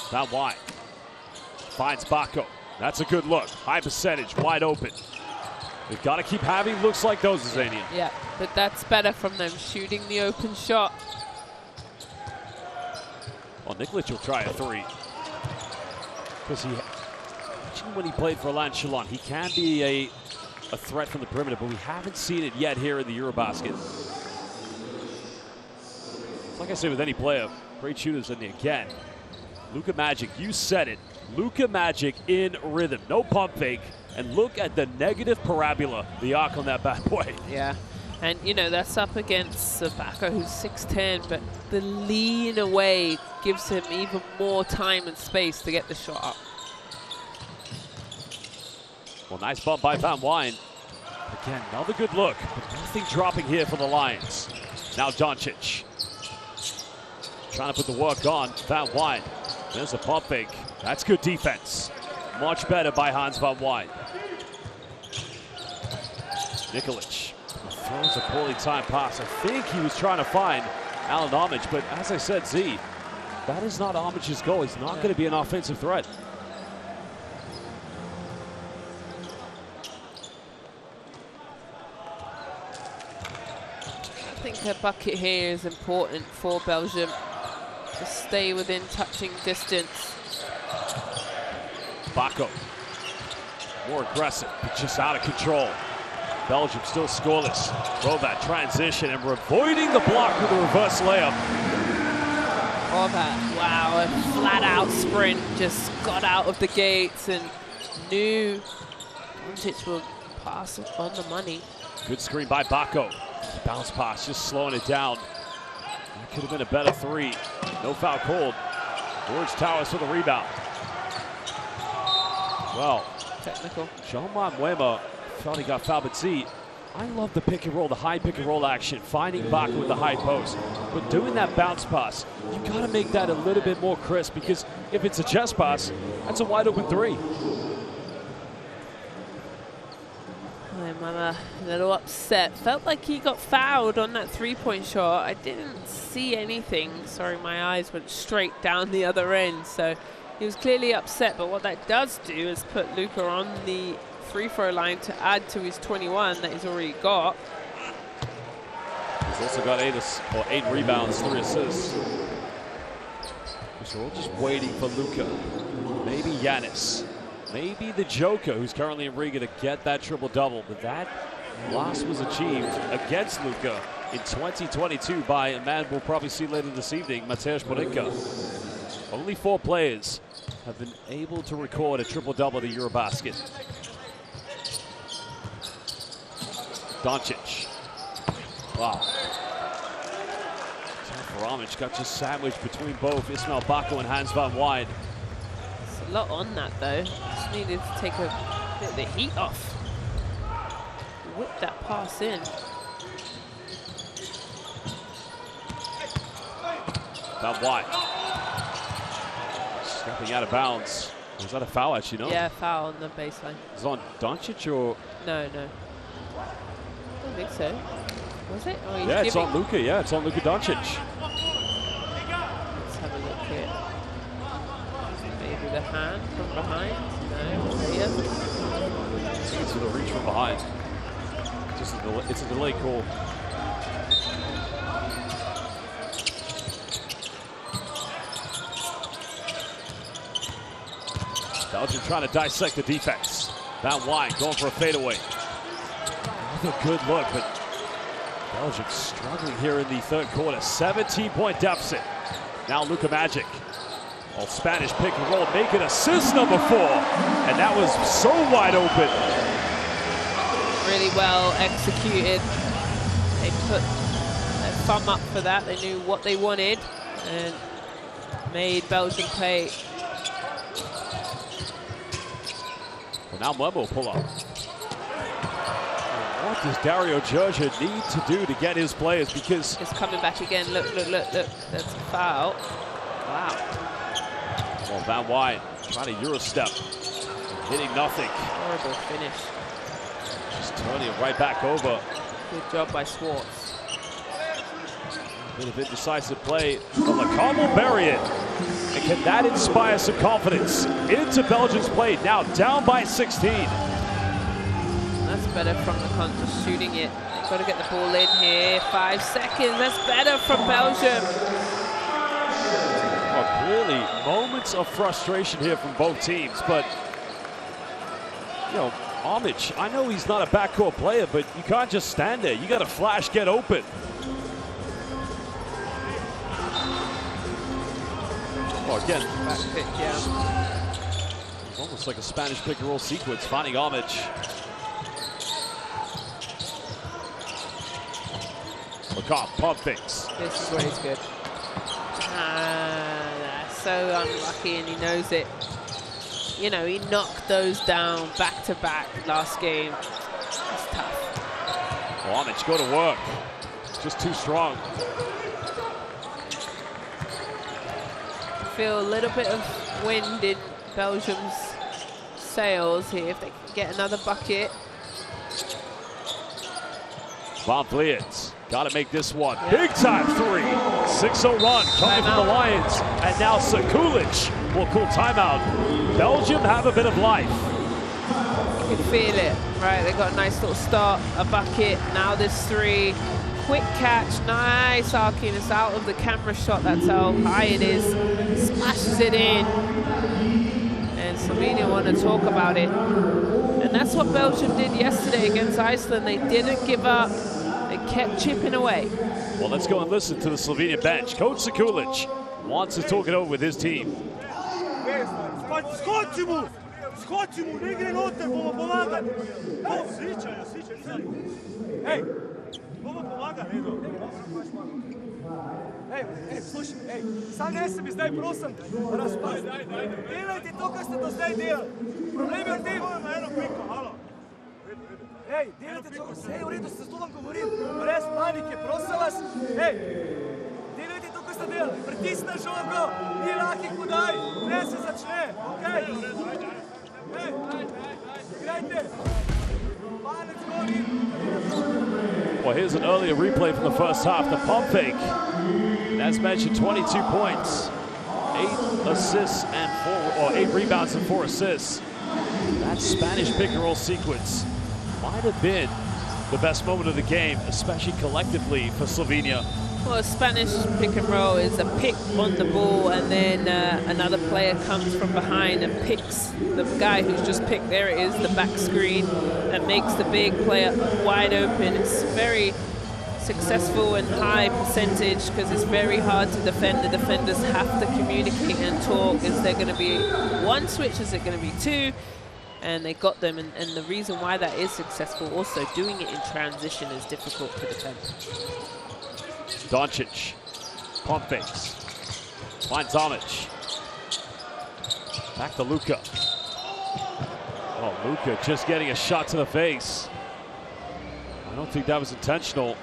A: Van Wijn finds Bako. That's a good look. High percentage, wide open. They've got to keep having looks like those, Zania.
B: Yeah, but that's better from them shooting the open shot.
A: Well, Nikolic will try a three. Because when he played for Alain Chalon, he can be a threat from the perimeter, but we haven't seen it yet here in the EuroBasket. Like I say with any player, great shooters in the again. Luka Magic, you said it. Luka Magic in rhythm, no pump fake. And look at the negative parabola, the arc on that bad boy.
B: Yeah, and you know, that's up against Sabaka, who's 6'10", but the lean away gives him even more time and space to get the shot up.
A: Well, nice bump by Van Wijn. Again, another good look, but nothing dropping here for the Lions. Now Doncic. Trying to put the work on Van Wijn. There's a pump fake. That's good defense. Much better by Hans Van Wijn. Nikolic throws a poorly timed pass. I think he was trying to find Alan Homage, but as I said, Z, that is not Homage's goal. He's not going to be an offensive threat.
B: I think a bucket here is important for Belgium to stay within touching distance.
A: Bako, more aggressive, but just out of control. Belgium still scoreless. Horvat transition and avoiding the block with a reverse layup.
B: Horvat, wow, a flat out sprint, just got out of the gates and knew Doncic will pass it on the money.
A: Good screen by Bako. Bounce pass, just slowing it down. That could have been a better three. No foul called. George Towers for the rebound. Well,
B: technical.
A: Jean-Marc Mwema felt he got fouled, but see, I love the pick and roll, the high pick and roll action, finding Bako with the high post. But doing that bounce pass, you gotta make that a little bit more crisp, because if it's a chest pass, that's a wide open three.
B: I'm a little upset. Felt like he got fouled on that three-point shot. I didn't see anything. Sorry, my eyes went straight down the other end. So he was clearly upset. But what that does do is put Luka on the free-throw line to add to his 21 that he's already got.
A: He's also got 8 rebounds, 3 assists. So we're just waiting for Luka. Maybe Giannis. Maybe the Joker, who's currently in Riga, to get that triple-double. But that loss was achieved against Luka in 2022 by a man we'll probably see later this evening, Mateusz Porinka. Only 4 players have been able to record a triple-double at the EuroBasket. Doncic. Wow. Homage got just sandwiched between both Ismail Bako and Hans Van Wijn.
B: A lot on that though. Just needed to take a bit of the heat off. Whip that pass in.
A: Van Wijn. Stepping out of bounds. Was that a foul actually, no?
B: Yeah, foul on the baseline.
A: Is it on Doncic or?
B: No. I don't think so. Was it? Oh,
A: yeah, it's on Luka. Yeah, it's on Luka Doncic.
B: Let's have a look here. Maybe the hand from behind? No, here.
A: It's with a reach from behind. It's a delay call. Belgium trying to dissect the defense. Van Wijn going for a fadeaway. Another good look, but Belgium struggling here in the third quarter. 17-point deficit. Now Luka Magic. All Spanish pick and roll, making assist number 4. And that was so wide open.
B: Really well executed. They put their thumb up for that. They knew what they wanted and made Belgium pay.
A: Well, now Mwema will pull up. What does Dario Georgia need to do to get his players? Because
B: it's coming back again. Look. That's a foul. Wow.
A: Well, Van Wijn trying to Euro step. Hitting nothing.
B: Horrible finish.
A: Just turning it right back over.
B: Good job by Schwartz.
A: Bit of indecisive play. Well, Lacan will bury it. And can that inspire some confidence into Belgium's play? Now down by 16.
B: That's better from the con, just shooting it. Got to get the ball in here. 5 seconds. That's better from Belgium.
A: Well, clearly, moments of frustration here from both teams, but you know, Homage, I know he's not a backcourt player, but you can't just stand there. You got to flash, get open. Oh, again,
B: back pick, yeah.
A: It's almost like a Spanish pick and roll sequence, finding Homage. Look off, pump fakes.
B: This is where he's good. So unlucky, and he knows it. You know, he knocked those down back to back last game. It's tough.
A: Homage, go to work. Just too strong.
B: Feel a little bit of wind in Belgium's sails here if they can get another bucket.
A: Van Vliet, got to make this one. Yeah. Big time three. 6-0 run coming from the Lions. And now Sekulic will call timeout. Belgium have a bit of life.
B: You can feel it, right? They got a nice little start, a bucket. Now this three. Quick catch, nice arcing. It's out of the camera shot, that's how high it is. Smashes it in. And Slovenia want to talk about it. And that's what Belgium did yesterday against Iceland. They didn't give up. They kept chipping away.
A: Well, let's go and listen to the Slovenian bench. Coach Sekulic wants to talk it over with his team.
E: Slušaj, sam ne sebi zdaj prosim razpasti. Delajte to, kar ste do zdaj delali. Problem je v tem. Eno piko, halo. Ej, delajte to, vse je v redu, se to vam govorim. Brez panike, prosim vas. Ej, delajte to, kar ste delali. Pritisne žogo, ni lahkih podaj, ne se začne, okej? Ej, igrajte. Palec gori.
A: Well, here's an earlier replay from the first half. The pump fake. As mentioned, 22 points, 8 assists and 8 rebounds and 4 assists. That Spanish pick and roll sequence might have been the best moment of the game, especially collectively for Slovenia.
B: Well, a Spanish pick and roll is a pick on the ball, and then another player comes from behind and picks the guy who's just picked. There it is, the back screen, and makes the big player wide open. It's very successful and high percentage because it's very hard to defend. The defenders have to communicate and talk. Is there going to be one switch? Is it going to be two? And they got them, and the reason why that is successful, also doing it in transition is difficult to defend.
A: Doncic, pump fakes, finds Homage. Back to Luka. Oh, Luka just getting a shot to the face. I don't think that was intentional.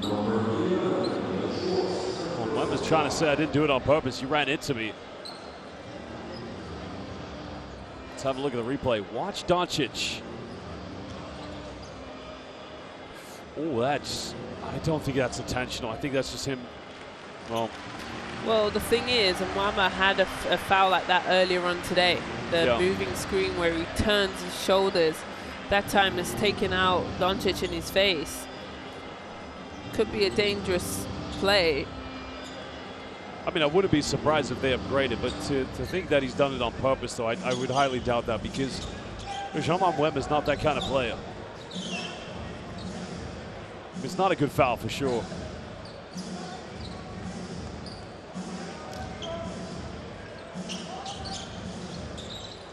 A: Well, Lem was trying to say I didn't do it on purpose. You ran into me. Let's have a look at the replay. Watch Doncic. Oh, I don't think that's intentional. I think that's just him.
B: Well, the thing is, Mwama had a foul like that earlier on today. The moving screen where he turns his shoulders. That time is taken out Doncic in his face. Could be a dangerous play.
A: I mean, I wouldn't be surprised if they upgraded, but to think that he's done it on purpose, though, I would highly doubt that, because Jean-Marc Wem is not that kind of player. It's not a good foul for sure.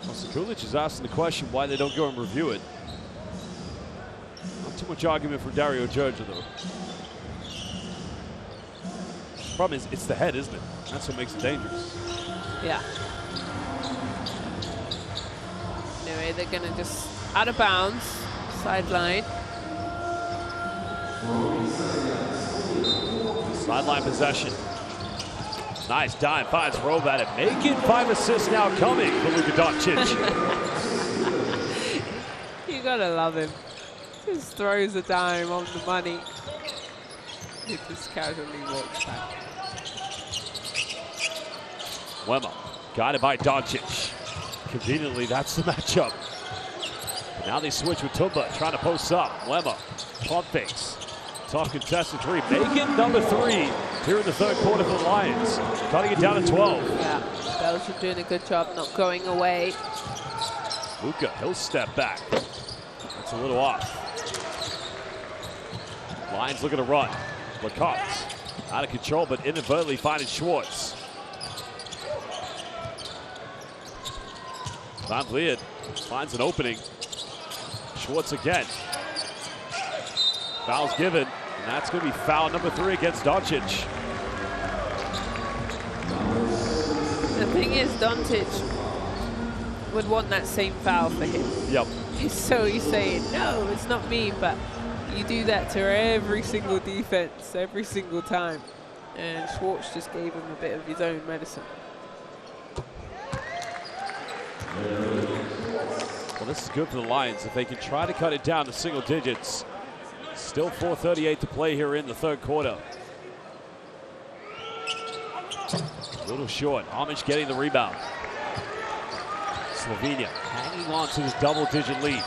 A: Well, Sekulic is asking the question why they don't go and review it. Not too much argument for Dario Georgia, though. Problem is, it's the head, isn't it? That's what makes it dangerous.
B: Yeah. Anyway, they're going to just out of bounds, sideline.
A: Sideline possession. Nice dime, finds Rove at it. Making 5 assists now coming for Luka Doncic.
B: You gotta love him. Just throws a dime on the money. He just casually walks back.
A: Wema, guided by Doncic. Conveniently, that's the matchup. Now they switch with Tumba, trying to post up. Wemmer, pump fakes. Tough contested three, making number 3 here in the third quarter for the Lions. Cutting it down to 12.
B: Yeah, Belgium doing a good job not going away.
A: Luka, he'll step back. That's a little off. Lions looking to run. Lecoq out of control, but inadvertently finding Schwartz. Van Vliet finds an opening. Schwartz again. Foul's given, and that's going to be foul number 3 against Doncic.
B: The thing is, Doncic would want that same foul for him.
A: Yep.
B: So he's saying, no, it's not me, but you do that to every single defense, every single time. And Schwartz just gave him a bit of his own medicine.
A: Well, this is good for the Lions if they can try to cut it down to single digits. Still 4:38 to play here in the third quarter. A little short. Homage getting the rebound. Slovenia hanging on to this double-digit lead.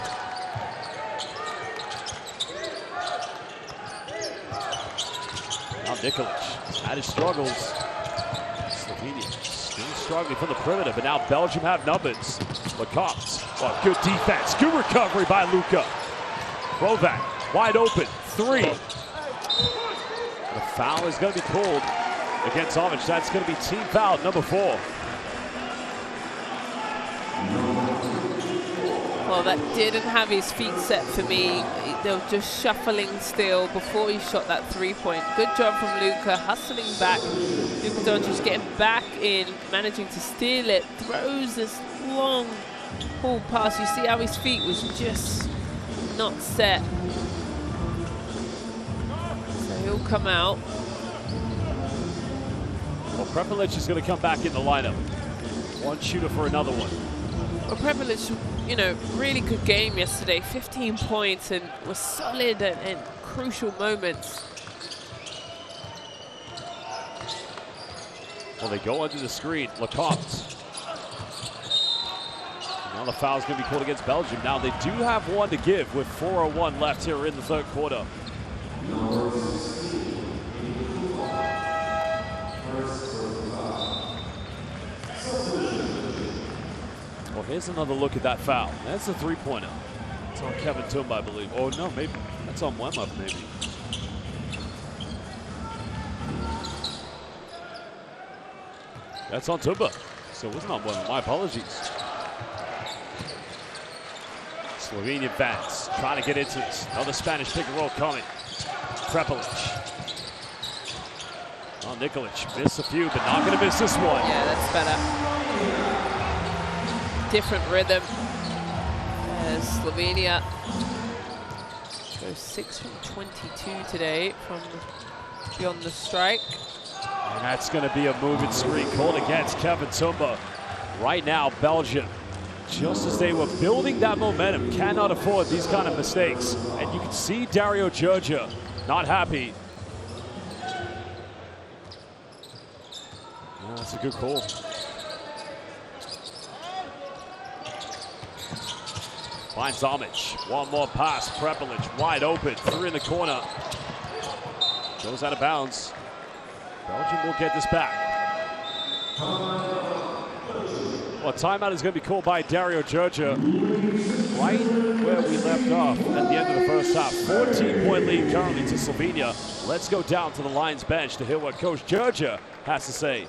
A: Now Nikolic had his struggles. Slovenia still struggling from the perimeter, but now Belgium have numbers. Lecoq, well, good defense. Good recovery by Luka. Kovac wide open, 3. The foul is going to be called against Homage. That's going to be team foul number 4.
B: Well, that didn't have his feet set for me. They were just shuffling still before he shot that 3-point. Good job from Luka, hustling back. Luka Doncic getting back in, managing to steal it, throws this long pull pass. You see how his feet was just not set. So he'll come out.
A: Well, Prepelic is going to come back in the lineup. One shooter for another one.
B: Well, Prepelic, you know, really good game yesterday. 15 points and was solid in crucial moments.
A: Well, they go under the screen. Lecoq. Now the foul's going to be called against Belgium. Now they do have one to give with 4:01 left here in the third quarter. Well, here's another look at that foul. That's a 3-pointer. It's on Kevin Tumba, I believe. Oh, no, maybe. That's on Wemmer, maybe. That's on Tumba. So it wasn't on Wemmer. My apologies. Slovenian fans trying to get into this. Another Spanish pick and roll coming. Prepelic. Oh, Nikolic missed a few, but not going to miss this one.
B: Yeah, that's better. Different rhythm. As Slovenia goes 6 from 22 today from beyond the strike.
A: And that's going to be a moving screen called against Kevin Tumba. Right now, Belgium, just as they were building that momentum, cannot afford these kind of mistakes. And you can see Dario Georgia not happy. Yeah, that's a good call. Finds Homage. One more pass. Prepelic wide open. 3 in the corner. Goes out of bounds. Belgium will get this back. Well, timeout is going to be called by Dario Georgia. Right where we left off at the end of the first half. 14-point lead currently to Slovenia. Let's go down to the Lions bench to hear what Coach Georgia has to say.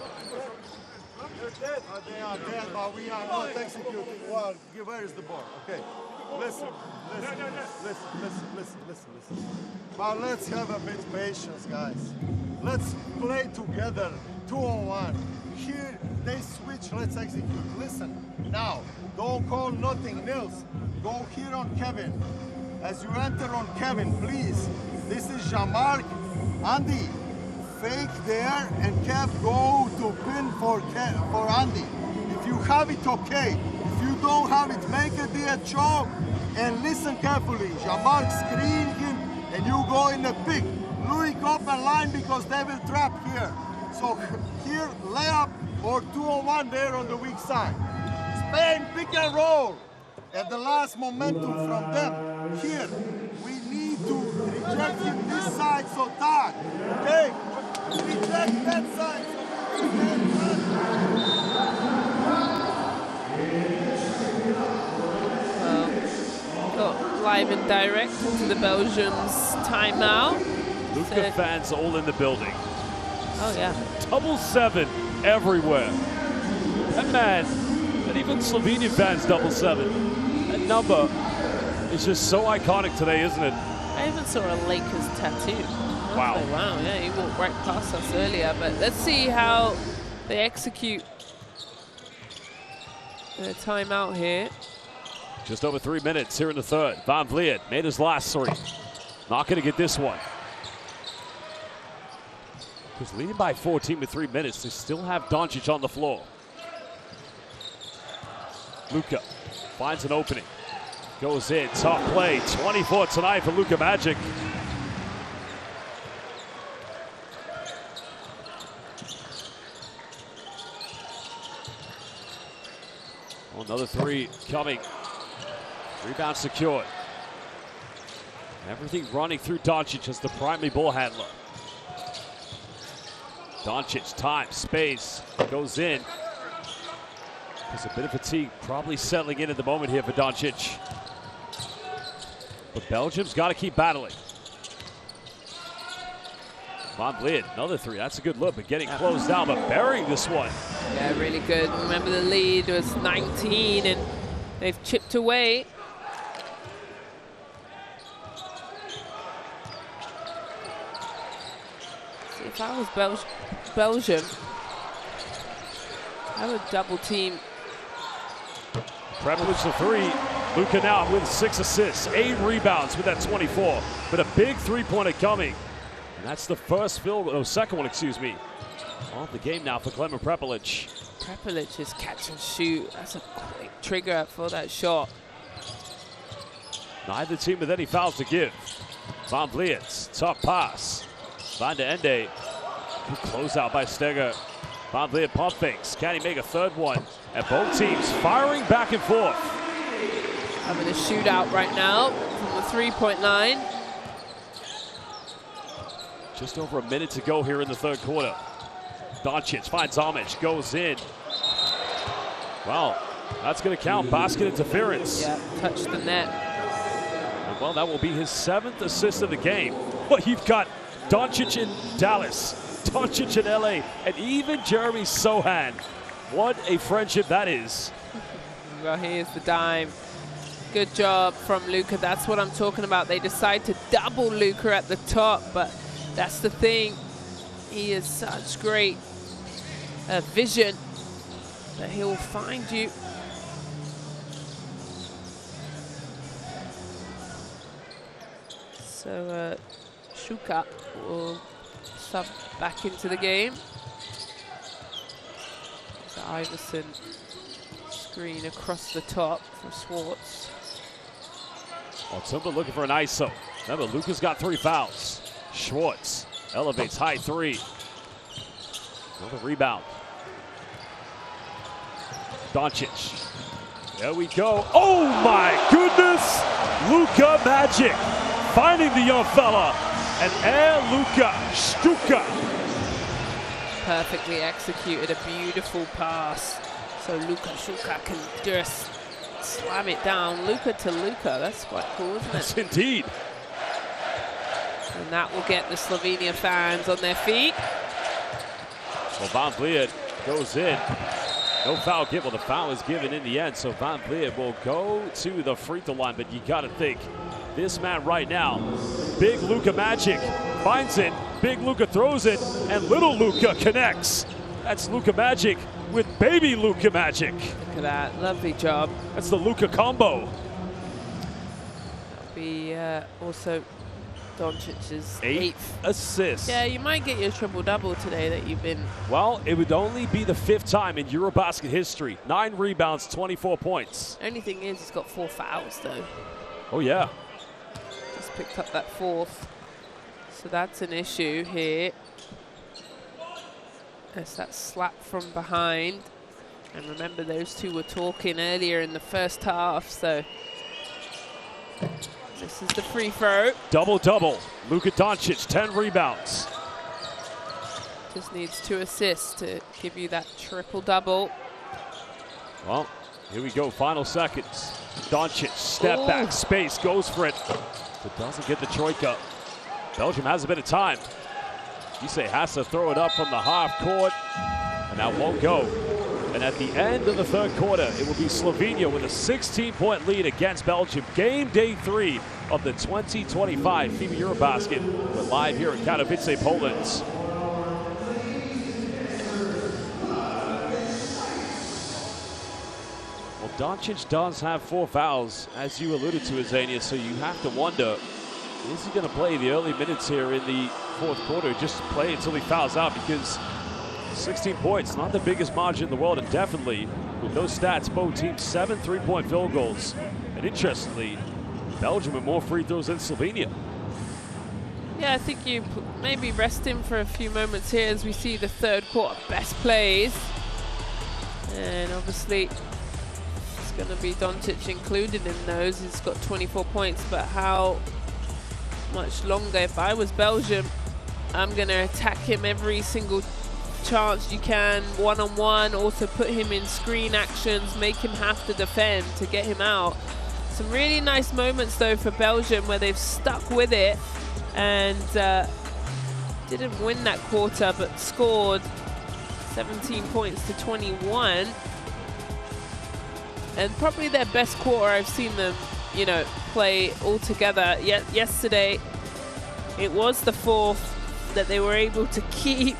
D: They are dead, but we are not executing well. Where is the ball? Okay. Listen. But let's have a bit patience, guys. Let's play together, 2-on-1. Here, they switch, let's execute. Listen, now, don't call nothing else. Go here on Kevin. As you enter on Kevin, please. This is Jean-Marc. Andy, fake there, and Kev go to pin for Andy. If you have it, okay. If you don't have it, make a DHO and listen carefully. Jean-Marc screen him, and you go in the pick. Luik open line because they will trap here. So here, layup or 2-on-1 there on the weak side. Spain, pick and roll. at the last momentum from them. Here, we need to reject him this side, so tag. Okay? Reject that side.
B: Got live and direct to the Belgium's timeout.
A: Luka fans all in the building.
B: Oh, yeah.
A: Double 7 everywhere. That man, and even Slovenian fans, double 7. That number is just so iconic today, isn't it?
B: I even saw a Lakers tattoo.
A: Wow.
B: Oh, wow, yeah, he walked right past us earlier. But let's see how they execute their timeout here.
A: Just over 3 minutes here in the third. Van Vliet made his last 3. Not going to get this one. Because leading by 14 with 3 minutes, they still have Doncic on the floor. Luka finds an opening. Goes in, tough play. 24 tonight for Luka Magic. Oh, another 3 coming. Rebound secured. Everything running through Doncic as the primary ball handler. Doncic, time, space, goes in. There's a bit of fatigue probably settling in at the moment here for Doncic. But Belgium's got to keep battling. Van Vliet, another 3. That's a good look, but getting closed down, but burying this one.
B: Yeah, really good. Remember, the lead was 19, and they've chipped away. See, if I was Belgium, I would double team.
A: Prepelic to 3. Luka now with 6 assists, 8 rebounds with that 24. But a big three-pointer coming. And that's the first second one, excuse me, of the game now for Klemen Prepelic.
B: Prepelic is catch and shoot. That's a quick trigger for that shot.
A: Neither team with any fouls to give. Van Vliet, tough pass. Van de Ende, good closeout by Steger. Van Vliet pump fakes. Can he make a third one? And both teams firing back and forth.
B: Having a shootout right now from the three-point line.
A: Just over a minute to go here in the third quarter. Doncic finds homage, goes in. Well, that's going to count. Basket interference.
B: Yeah, touched the net.
A: And well, that will be his 7th assist of the game. But you've got Doncic in Dallas, Doncic in LA, and even Jeremy Sohan. What a friendship that is.
B: Well, here's the dime. Good job from Luka. That's what I'm talking about. They decide to double Luka at the top, but that's the thing. He has such great vision that he'll find you. So Shuka will sub back into the game. So Iverson screen across the top for Swartz.
A: Otumba looking for an ISO. Remember, Luka's got 3 fouls. Schwartz elevates high 3. Another rebound. Doncic. There we go. Oh my goodness! Luka Magic finding the young fella. And Luka Stuka.
B: Perfectly executed, a beautiful pass. So Luka Stuka can just slam it down. Luka to Luka, that's quite cool, isn't it?
A: Yes, indeed.
B: And that will get the Slovenia fans on their feet.
A: Well, Van Vliet goes in. No foul given. Well, the foul is given in the end, so Van Vliet will go to the free throw line, but you got to think, this man right now, big Luka Magic finds it, big Luka throws it, and little Luka connects. That's Luka Magic with baby Luka Magic.
B: Look at that, lovely job.
A: That's the Luka combo.
B: That'll be also Doncic's
A: 8th assist.
B: Yeah, you might get your triple-double today that you've been...
A: Well, it would only be the 5th time in EuroBasket history. 9 rebounds, 24 points.
B: Only thing is, he's got 4 fouls, though.
A: Oh, yeah.
B: Just picked up that 4th. So that's an issue here. There's that slap from behind. And remember, those two were talking earlier in the first half, so this is the free throw.
A: Double-double. Luka Doncic, 10 rebounds.
B: Just needs 2 assists to give you that triple-double.
A: Well, here we go, final seconds. Doncic, step back, space, goes for it, but doesn't get the troika. Belgium has a bit of time. Gise has to throw it up from the half court, and that won't go. And at the end of the third quarter, it will be Slovenia with a 16-point lead against Belgium. Game day 3 of the 2025 FIBA EuroBasket. We're live here in Katowice, Poland. Well, Doncic does have 4 fouls, as you alluded to, Azania, so you have to wonder, is he going to play the early minutes here in the fourth quarter, just play until he fouls out? Because 16 points, not the biggest margin in the world, and definitely with those stats, both teams 7 3-point field goals. And interestingly, Belgium with more free throws than Slovenia.
B: Yeah, I think you maybe rest him for a few moments here as we see the third quarter best plays. And obviously, it's going to be Doncic included in those. He's got 24 points, but how much longer? If I was Belgium, I'm going to attack him every single chance you can, one-on-one, also put him in screen actions, make him have to defend to get him out. Some really nice moments though for Belgium where they've stuck with it and didn't win that quarter but scored 17 points to 21, and probably their best quarter I've seen them, you know, play all together. Yet yesterday it was the fourth that they were able to keep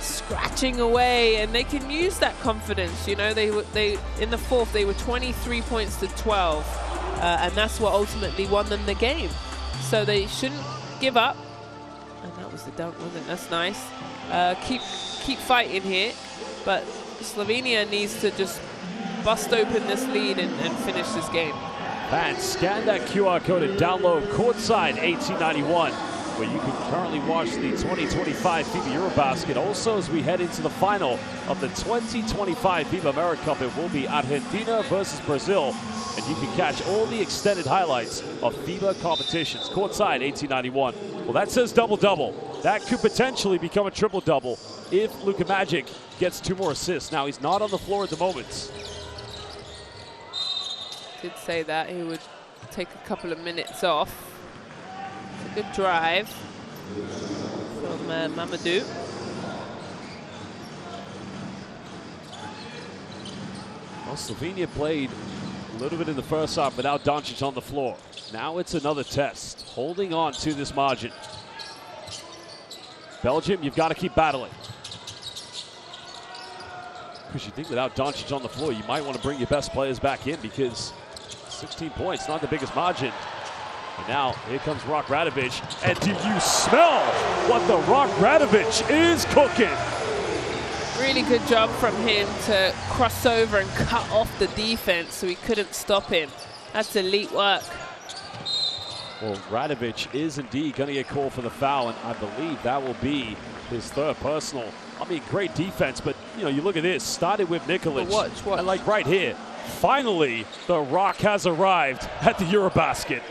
B: scratching away, and they can use that confidence. You know, they in the fourth they were 23 points to 12, and that's what ultimately won them the game. So they shouldn't give up. And that was the dunk, wasn't it? That's nice. Keep fighting here, but Slovenia needs to just bust open this lead and finish this game.
A: Fans, scan that QR code and download Courtside 1891, where you can currently watch the 2025 FIBA EuroBasket. Also, as we head into the final of the 2025 FIBA America Cup, it will be Argentina versus Brazil, and you can catch all the extended highlights of FIBA competitions. Courtside 1891. Well, that says double-double. That could potentially become a triple-double if Luka Magic gets 2 more assists. Now, he's not on the floor at the moment.
B: Did say that he would take a couple of minutes off. It's a good drive from Mamadou.
A: Well, Slovenia played a little bit in the first half without Doncic on the floor. Now it's another test, holding on to this margin. Belgium, you've got to keep battling. Because you think without Doncic on the floor, you might want to bring your best players back in, because 16 points, not the biggest margin. And now, here comes Rock Radovic. And do you smell what the Rock Radovic is cooking?
B: Really good job from him to cross over and cut off the defense so he couldn't stop him. That's elite work.
A: Well, Radovic is indeed going to get called for the foul, and I believe that will be his third personal. I mean, great defense, but, you know, you look at this. Started with Nikolic.
B: Watch.
A: And, like, right here, finally, the Rock has arrived at the EuroBasket.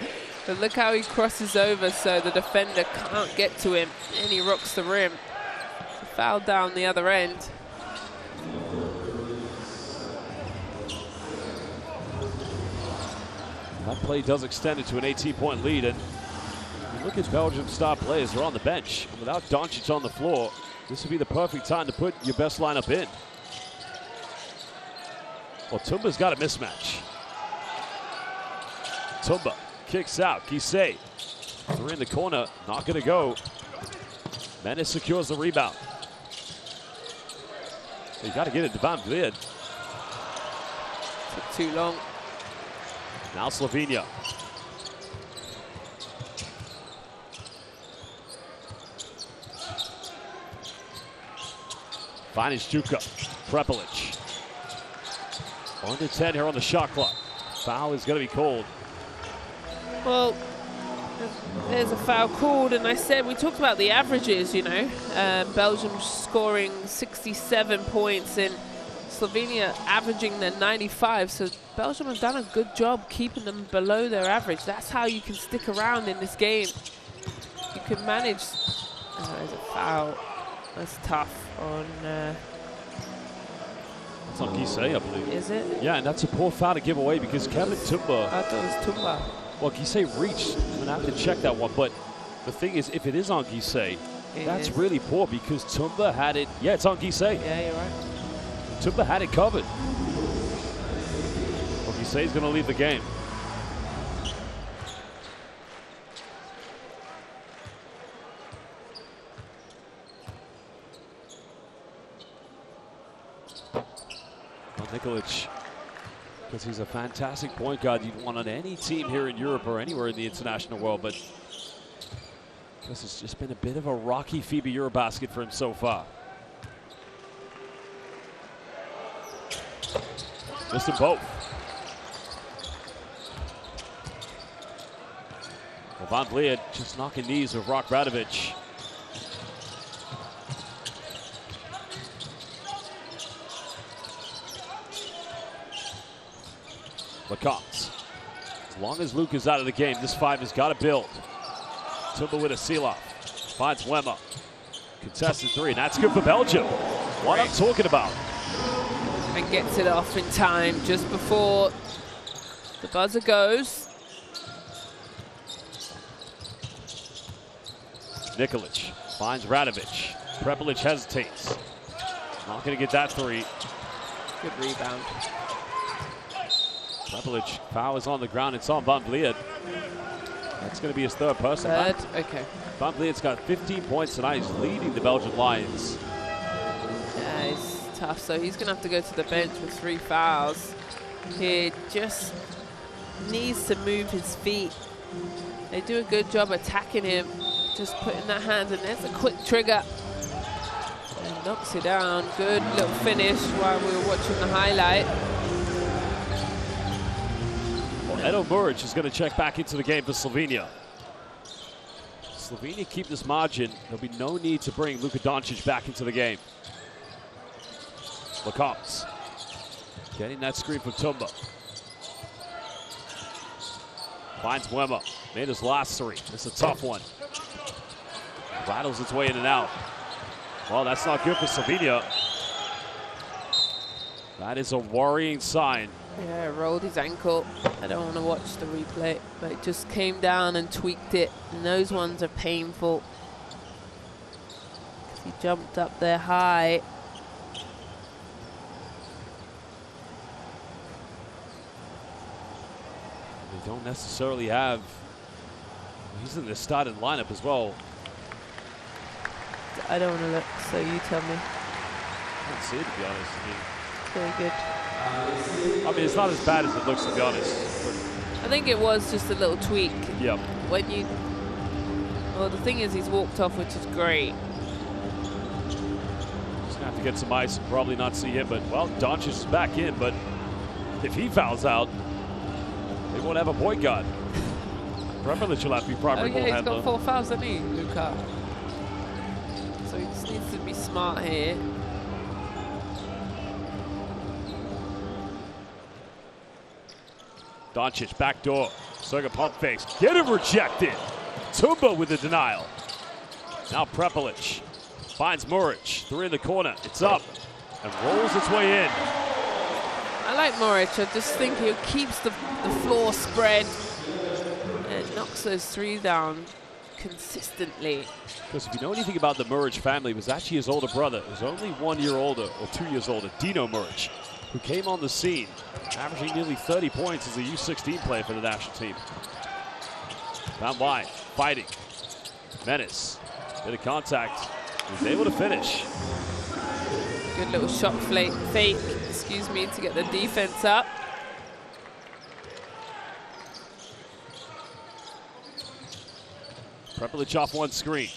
B: But look how he crosses over so the defender can't get to him, and he rocks the rim. It's a foul down the other end.
A: That play does extend it to an 18-point lead, and you look at Belgium's star players, they're on the bench. Without Doncic on the floor, this would be the perfect time to put your best lineup in. Well, Tumba's got a mismatch. Tumba kicks out. Gise, 3 in the corner, not going to go. Menace secures the rebound. You got to get it to Van Vliet.
B: Took too long.
A: Now Slovenia. Vanish Juka, Prepelic. 1-10 here on the shot clock. Foul is going to be called.
B: Well, there's a foul called, and I said we talked about the averages, you know. Belgium scoring 67 points and Slovenia averaging their 95, so Belgium have done a good job keeping them below their average. That's how you can stick around in this game. You can manage. Oh, there's a foul. That's tough on.
A: It's on Gisei, I believe.
B: Is it?
A: Yeah, and that's a poor foul to give away because Kevin Tumba.
B: I thought it was Tumba.
A: Well, Gisei reached. I'm gonna have to check that one, but the thing is, if it is on Gisei, that's really poor because Tumba had it. Yeah, it's on Gisei.
B: Yeah, you're right.
A: Tumba had it covered. Well, Gisei's going to leave the game. Well, Nikolic, because he's a fantastic point guard you'd want on any team here in Europe or anywhere in the international world, but because it's just been a bit of a rocky FIBA EuroBasket for him so far. Missed them both. Well, Van Vliet just knocking knees with Rock Radovic. Lacoste. As long as Luke is out of the game, this 5 has got to build. Tumba with a seal-off. Finds Wemmer. Contested 3, and that's good for Belgium. What I'm talking about.
B: And gets it off in time just before the buzzer goes.
A: Nikolic finds Radovic. Prepelic hesitates. Not going to get that 3.
B: Good rebound.
A: Prepelic, foul is on the ground. It's on Van Vliet. That's going to be his 3rd person.
B: Okay.
A: Van Vliet's got 15 points tonight. He's leading the Belgian Lions.
B: Yeah, it's tough. So he's going to have to go to the bench with 3 fouls. He just needs to move his feet. They do a good job attacking him. Just putting that hand, and there's a quick trigger. And knocks it down. Good little finish while we were watching the highlight.
A: Edo Muric is going to check back into the game for Slovenia. Slovenia keep this margin. There'll be no need to bring Luka Doncic back into the game. Lacoste getting that screen from Tumba. Finds Wemmer. Made his last 3. It's a tough one. Rattles its way in and out. Well, that's not good for Slovenia. That is a worrying sign.
B: Yeah, rolled his ankle. I don't want to watch the replay, but it just came down and tweaked it. And those ones are painful. He jumped up there high.
A: They don't necessarily have. He's in the starting lineup as well.
B: I don't want to look, so you tell me.
A: I can't see it, to be honest.
B: Very good.
A: I mean, it's not as bad as it looks, to be honest.
B: I think it was just a little tweak.
A: Yep.
B: When you, well, the thing is, he's walked off, which is great.
A: Just gonna have to get some ice and probably not see him. But well, Doncic is back in. But if he fouls out, they won't have a point guard. Prepelic will have to be primary ball
B: he's
A: handler.
B: got 4 fouls, hasn't he, Luka? So he just needs to be smart here.
A: Doncic, back door. Serga pump fakes. Get him rejected. Tumba with the denial. Now Prepelic finds Muric. 3 in the corner. It's up and rolls its way in.
B: I like Muric. I just think he keeps the floor spread and knocks those 3 down consistently.
A: Because if you know anything about the Muric family, it was actually his older brother. He was only 1 year older, or 2 years older, Dino Muric, who came on the scene, averaging nearly 30 points as a U16 player for the national team. Down wide, fighting. Menace, bit of contact. He's able to finish.
B: Good little shot fake, excuse me, to get the defense up.
A: Prepelic off one screen.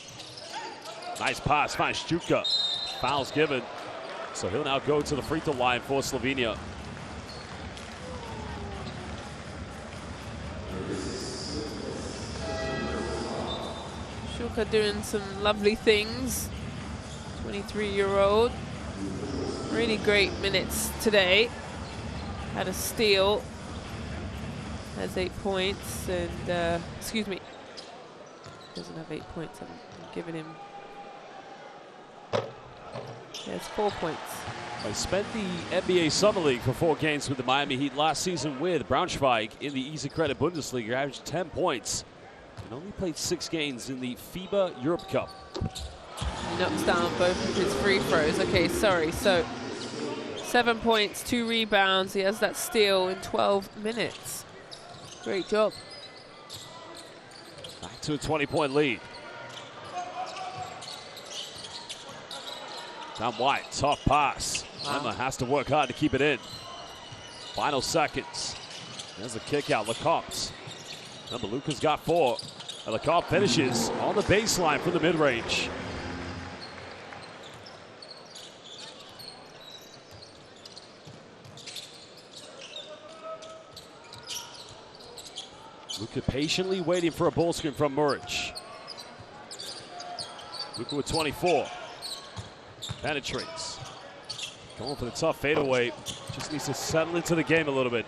A: Nice pass, finds Stuka. Foul's given. So he'll now go to the free throw line for Slovenia.
B: Shuka doing some lovely things. 23-year-old. Really great minutes today. Had a steal. Has 8 points and, excuse me, doesn't have 8 points. I'm giving him, yeah, it's 4 points.
A: I spent the NBA Summer League for 4 games with the Miami Heat last season with Braunschweig in the Easy Credit Bundesliga, averaged 10 points and only played 6 games in the FIBA Europe Cup.
B: He knocks down both of his free throws. Okay, sorry, so 7 points, 2 rebounds. He has that steal in 12 minutes. Great job.
A: Back to a 20-point lead. Down wide, tough pass. Emma has to work hard to keep it in. Final seconds. There's a kick out, Lecomte. Remember, Luka's got 4. And Lecomte finishes on the baseline from the mid-range. Luka patiently waiting for a ball screen from Muric. Luka with 24. Penetrates. Going for the tough fadeaway. Just needs to settle into the game a little bit.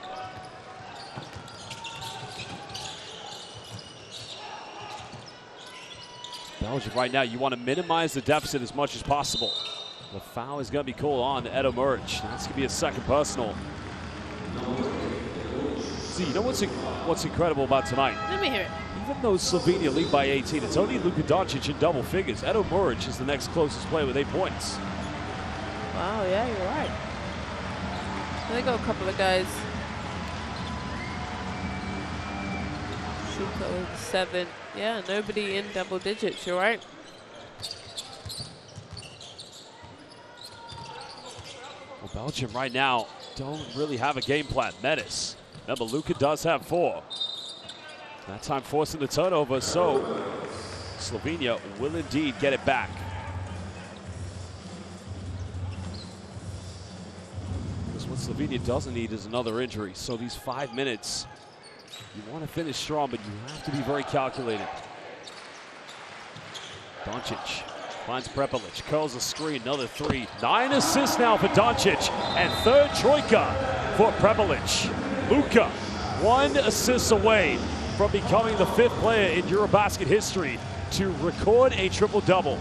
A: Belgium right now, you want to minimize the deficit as much as possible. The foul is going to be called on Edo Muric. That's going to be a second personal. See, you know what's incredible about tonight?
B: Let me hear it.
A: Even though Slovenia lead by 18, it's only Luka Doncic in double figures. Edo Muric is the next closest player with 8 points.
B: Wow, yeah, you're right. They got a couple of guys. Shuko with 7. Yeah, nobody in double digits, you're right.
A: Well, Belgium right now don't really have a game plan. Menace. Remember, Luka does have 4. That time forcing the turnover, so Slovenia will indeed get it back. Because what Slovenia doesn't need is another injury. So these 5 minutes, you want to finish strong, but you have to be very calculated. Doncic finds Prepelic, curls a screen, another 3. 9 assists now for Doncic, and 3rd troika for Prepelic. Luka, 1 assist away from becoming the 5th player in EuroBasket history to record a triple-double.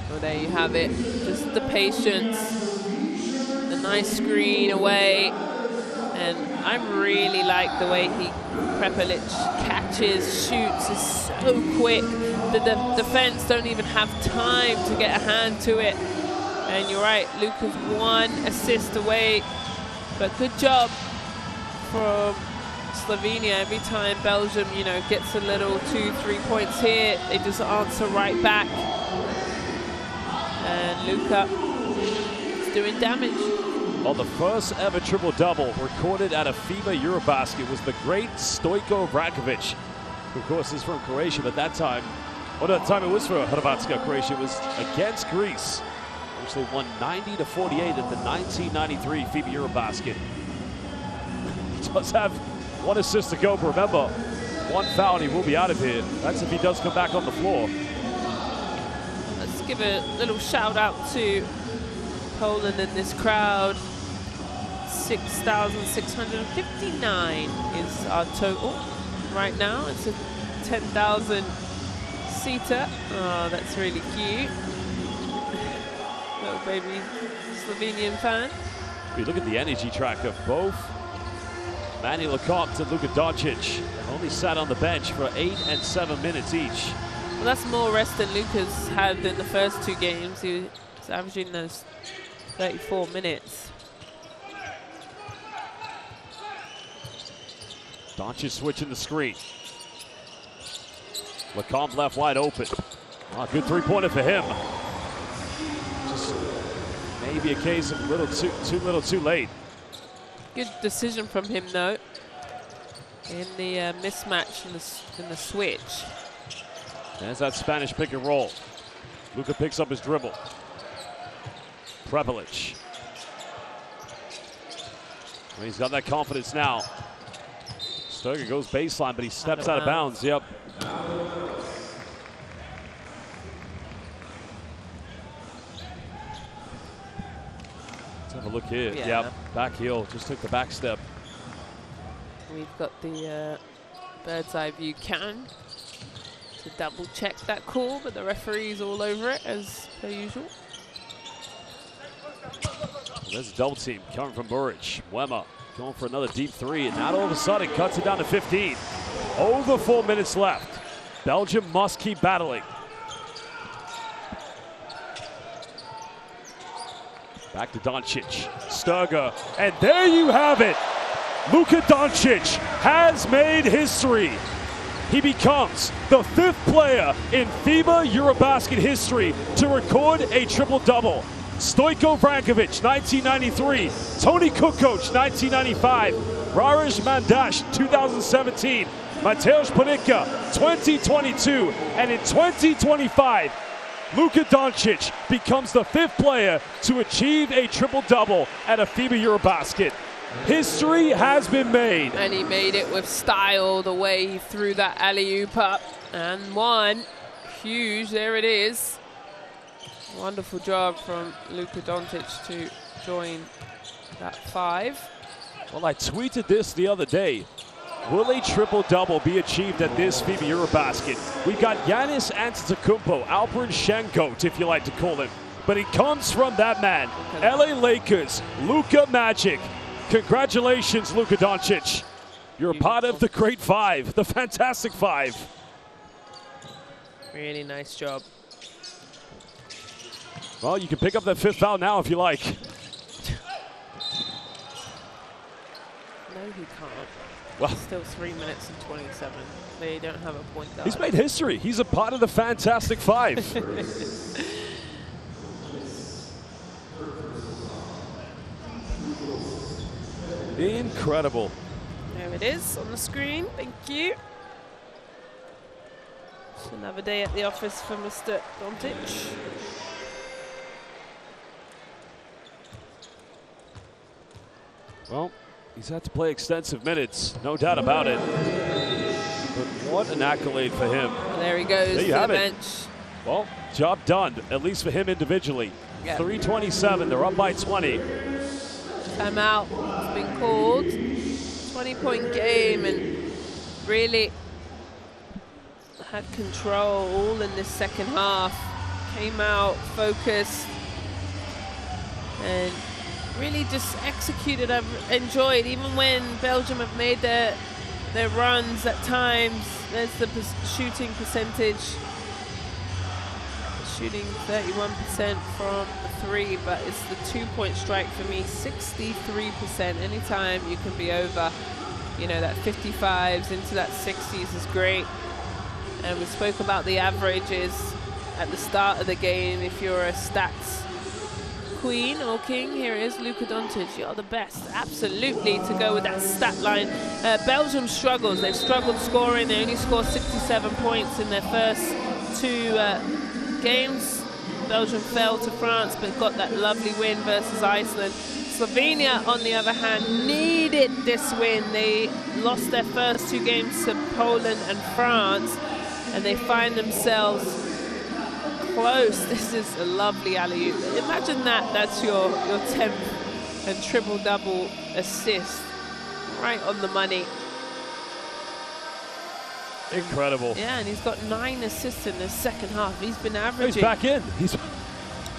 B: Well, there you have it. Just the patience, the nice screen away, and I really like the way Prepelic catches, shoots, is so quick. The defense don't even have time to get a hand to it. And you're right, Luka's 1 assist away, but good job from Slovenia. Every time Belgium, you know, gets a little 2-3 points here, they just answer right back. And Luka is doing damage.
A: Well, the first ever triple-double recorded at a FIBA EuroBasket was the great Stojko Obradović, who of course is from Croatia, but that time, well, that time it was for Hrvatska, Croatia. It was against Greece, which they won 90-48 at the 1993 FIBA EuroBasket. He does have 1 assist to go, but remember, 1 foul and he will be out of here. That's if he does come back on the floor.
B: Let's give a little shout out to Poland in this crowd. 6,659 is our total right now. It's a 10,000 seater. Oh, that's really cute. Little baby Slovenian fan.
A: If you look at the energy track of both Manny Lecomte and Luka Doncic, only sat on the bench for 8 and 7 minutes each.
B: Well, that's more rest than Luka's had in the first 2 games. He was averaging those 34 minutes.
A: Doncic switching the screen. Lecomte left wide open. Oh, good 3-pointer for him. Just maybe a case of too late.
B: Good decision from him though, in the mismatch in the switch.
A: There's that Spanish pick and roll. Luka picks up his dribble. Prepelic. Well, he's got that confidence now. Sturger goes baseline, but he steps out of bounds. Yep. Have a look here.
B: Yeah.
A: Yep, back heel, just took the back step.
B: We've got the bird's eye view cam to double check that call, but the referee's all over it as per usual.
A: There's a double team coming from Buric. Wemmer going for another deep three, and now all of a sudden cuts it down to 15. Over 4 minutes left. Belgium must keep battling. Back to Doncic, Sturger, and there you have it. Luka Doncic has made history. He becomes the 5th player in FIBA EuroBasket history to record a triple-double. Stojko Brankovic, 1993. Tony Kukoc, 1995. Raresh Mandash, 2017. Mateusz Panicka, 2022. And in 2025, Luka Doncic becomes the 5th player to achieve a triple-double at a FIBA EuroBasket. History has been made.
B: And he made it with style, the way he threw that alley-oop up. And one, huge, there it is. Wonderful job from Luka Doncic to join that 5.
A: Well, I tweeted this the other day. Will a triple-double be achieved at this FIBA EuroBasket? We've got Giannis Antetokounmpo, Alperen Şengün, if you like to call him. But it comes from that man, LA Lakers, Luka Magic. Congratulations, Luka Doncic. You're a part of the Great 5, the Fantastic 5.
B: Really nice job.
A: Well, you can pick up that 5th foul now if you like.
B: No, he can't.
A: Well,
B: still 3 minutes and 27. They don't have a point guard.
A: He's made history. He's a part of the Fantastic 5. Incredible.
B: There it is on the screen. Thank you. It's another day at the office for Mr. Doncic.
A: Well, he's had to play extensive minutes, no doubt about it. But what an accolade for him.
B: And there he goes
A: there you
B: to
A: have
B: the
A: it.
B: bench.
A: Well, job done, at least for him individually.
B: Yep.
A: 3:27, they're up by 20.
B: Timeout has been called. 20-point game, and really had control all in this second half. Came out focused and really just executed. I've enjoyed, even when Belgium have made their runs at times. There's the shooting percentage. Shooting 31% from 3, but it's the 2-point strike for me, 63%. Anytime you can be over, you know, that 55s into that 60s is great. And we spoke about the averages at the start of the game. If you're a stats queen or king, here is Luka Doncic. You're the best, absolutely, to go with that stat line. Belgium struggles. They've struggled scoring. They only scored 67 points in their first 2 games. Belgium fell to France, but got that lovely win versus Iceland. Slovenia, on the other hand, needed this win. They lost their first 2 games to Poland and France, and they find themselves close. This is a lovely alley-oop. Imagine that's your 10th and triple-double assist, right on the money.
A: Incredible.
B: Yeah, and he's got 9 assists in the second half. He's been averaging.
A: He's back in.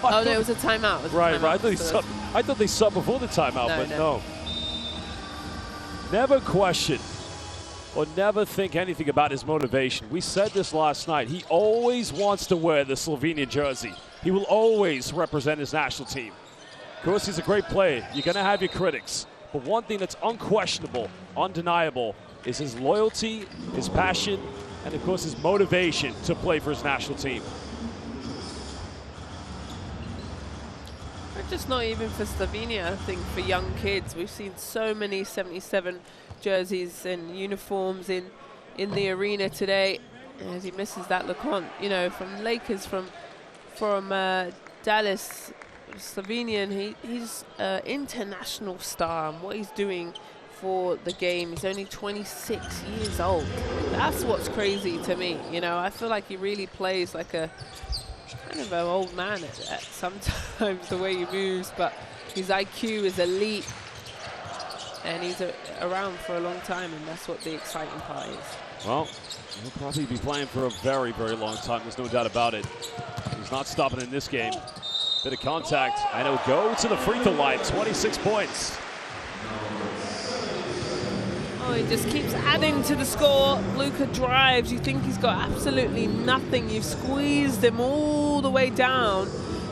B: Oh, no, it was a timeout.
A: Right. I thought they subbed before the timeout, but no. Never question or never think anything about his motivation. We said this last night. He always wants to wear the Slovenian jersey. He will always represent his national team. Of course, he's a great player. You're going to have your critics. But one thing that's unquestionable, undeniable, is his loyalty, his passion, and of course his motivation to play for his national team.
B: Just not even for Slovenia, I think for young kids. We've seen so many 77 jerseys and uniforms in the arena today. As he misses that LeConte, you know, from Lakers, from Dallas, Slovenian. He's an international star, and what he's doing for the game. He's only 26 years old. That's what's crazy to me. You know, I feel like he really plays like a kind of an old man at sometimes, the way he moves, but His IQ is elite, and he's around for a long time, and that's what the exciting part is.
A: Well, he'll probably be playing for a very, very long time. There's no doubt about it. He's not stopping in this game. Bit of contact, and he'll go to the free throw line. 26 points.
B: Oh, he just keeps adding to the score. Luka drives. You think he's got absolutely nothing. You've squeezed him all the way down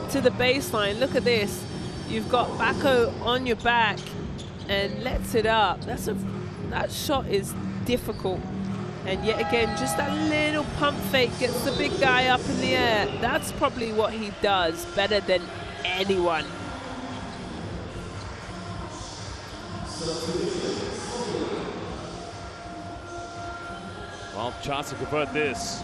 B: to the baseline. Look at this. You've got Bako on your back and lets it up. That shot is difficult. And yet again, just that little pump fake gets the big guy up in the air. That's probably what he does better than anyone.
A: Well, chance to convert this.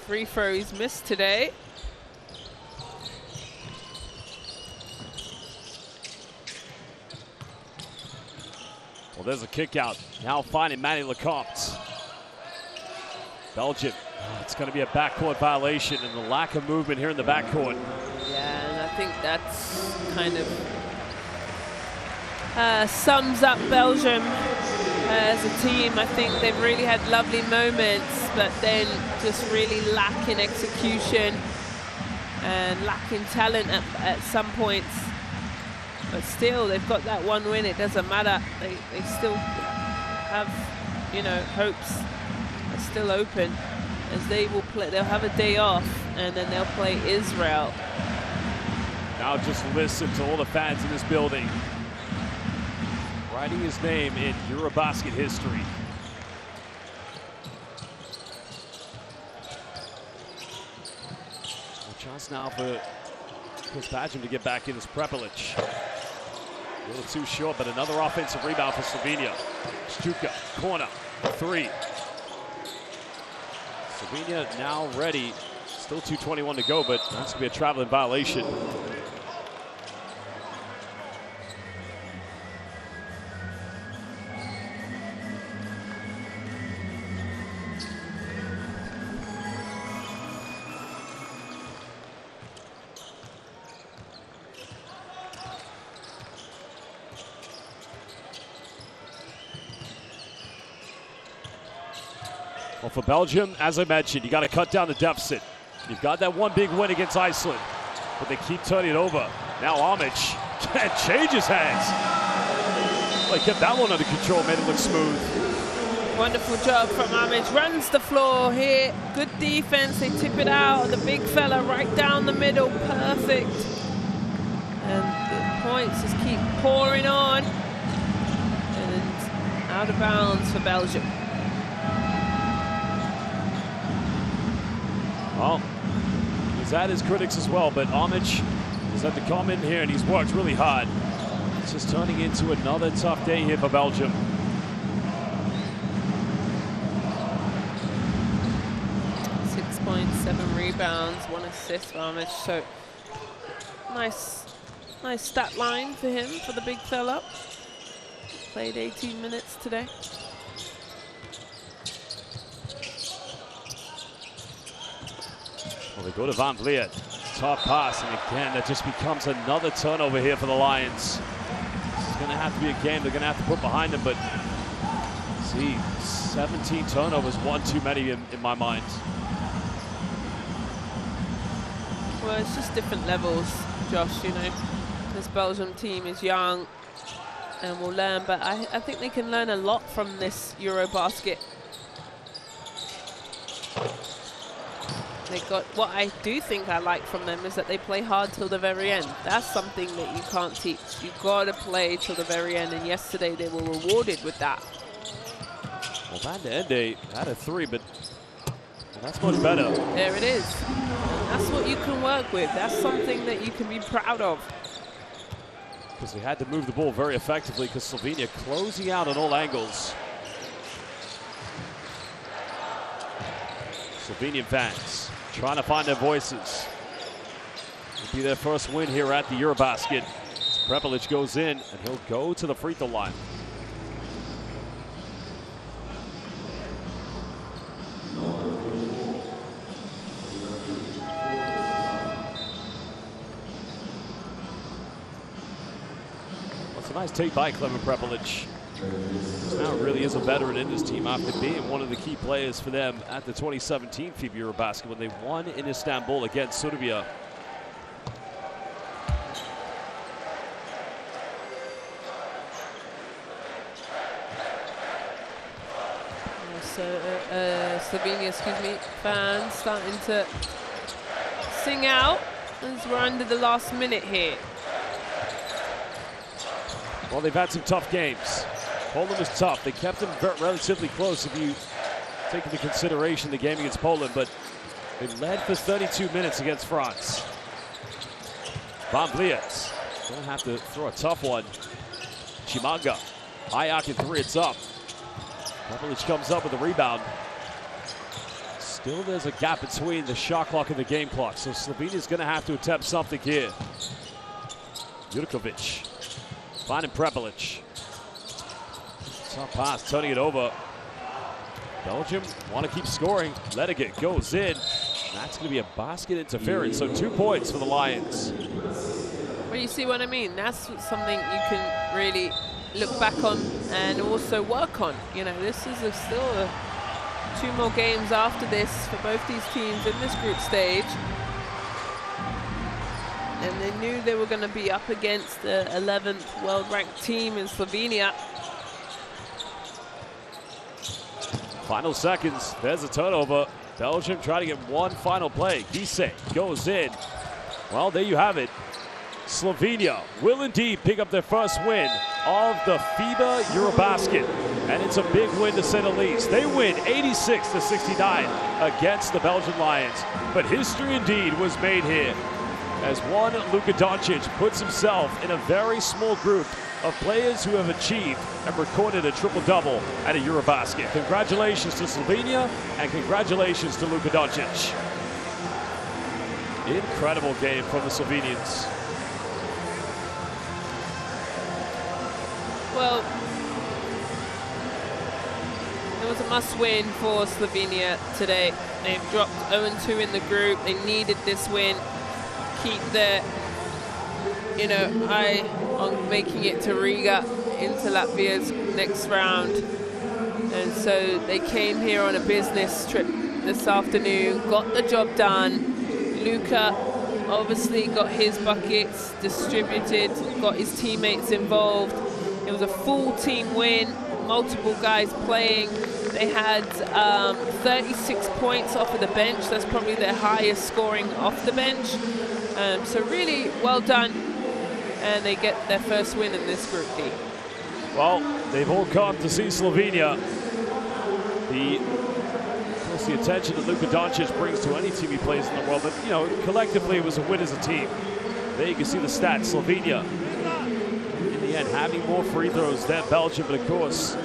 B: Free throws missed today.
A: Well, there's a kick out. Now finding Manny Lecomte. Belgium. Oh, it's going to be a backcourt violation and the lack of movement here in the backcourt.
B: Yeah, and I think that's kind of sums up Belgium as a team. I think they've really had lovely moments, but then just really lacking execution and lacking talent at some points. But still, they've got that one win. It doesn't matter. They still have, you know, hopes are still open, as they will play. They'll have a day off, and then they'll play Israel.
A: Now just listen to all the fans in this building writing his name in EuroBasket history. A chance now for Belgium to get back in as Prepelic. A little too short, but another offensive rebound for Slovenia. Stuka, corner, three. Slovenia now ready. Still 2:21 to go, but that's going to be a traveling violation. Well, for Belgium, as I mentioned, you got to cut down the deficit. You've got that one big win against Iceland, but they keep turning it over. Now Homage can't change his hands. Well, he kept that one under control, made it look smooth.
B: Wonderful job from Homage. Runs the floor here. Good defense. They tip it out. The big fella right down the middle. Perfect. And the points just keep pouring on. And out of bounds for Belgium.
A: Well, he's at his critics as well, but Homage has had to come in here and he's worked really hard. It's just turning into another tough day here for Belgium.
B: .7 rebounds, 1 assist for Homage. So nice stat line for him, for the big fella. Played 18 minutes today.
A: Well, they go to Van Vliet. Tough pass, and again, that just becomes another turnover here for the Lions. It's going to have to be a game they're going to have to put behind them, but see, 17 turnovers, one too many in my mind.
B: Well, it's just different levels, Josh, you know. This Belgium team is young and will learn, but I think they can learn a lot from this EuroBasket. They got, what I do think I like from them is that they play hard till the very end. That's something that you can't teach. You've got to play till the very end, and yesterday they were rewarded with that.
A: Well, Van de Ende had a three, but Well, that's much better.
B: There it is. That's what you can work with. That's something that you can be proud of.
A: Because they had to move the ball very effectively because Slovenia closing out on all angles. Slovenian fans trying to find their voices. It'll be their first win here at the EuroBasket. Prepelic goes in and he'll go to the free throw line. Nice take by Klemen Prepelic. Now really is a veteran in this team after being one of the key players for them at the 2017 FIBA EuroBasket when they won in Istanbul against Serbia.
B: So Slovenia, fans starting to sing out as we're under the last minute here.
A: Well, they've had some tough games. Poland was tough. They kept them relatively close if you take into consideration the game against Poland, but they led for 32 minutes against France. Van Vliet gonna have to throw a tough one. Chimanga, Ayak in three, it's up. Prepelic comes up with a rebound. Still there's a gap between the shot clock and the game clock, so Slovenia's gonna have to attempt something here. Jurkovic. Finding Prepelic. Tough pass, turning it over. Belgium want to keep scoring. Lediget goes in. That's going to be a basket interference, so 2 points for the Lions.
B: Well, you see what I mean? That's something you can really look back on and also work on. You know, this is still 2 more games after this for both these teams in this group stage. And they knew they were going to be up against the 11th world-ranked team in Slovenia.
A: Final seconds. There's a turnover. Belgium trying to get one final play. Gise goes in. Well, there you have it. Slovenia will indeed pick up their first win of the FIBA EuroBasket. And it's a big win to say the least. They win 86-69 against the Belgian Lions. But history indeed was made here, as one Luka Doncic puts himself in a very small group of players who have achieved and recorded a triple-double at a EuroBasket. Congratulations to Slovenia and congratulations to Luka Doncic. Incredible game from the Slovenians.
B: Well, it was a must-win for Slovenia today. They've dropped 0-2 in the group. They needed this win. Keep their, eye on making it to Riga into Latvia's next round. And so they came here on a business trip this afternoon, got the job done. Luka obviously got his buckets distributed, got his teammates involved. It was a full team win, multiple guys playing. They had 36 points off of the bench. That's probably their highest scoring off the bench. So really well done, and they get their first win in this Group D.
A: Well, they've all come to see Slovenia. Of course, the attention that Luka Doncic brings to any team he plays in the world, but collectively it was a win as a team. There you can see the stats. Slovenia, in the end, having more free throws than Belgium, but of course,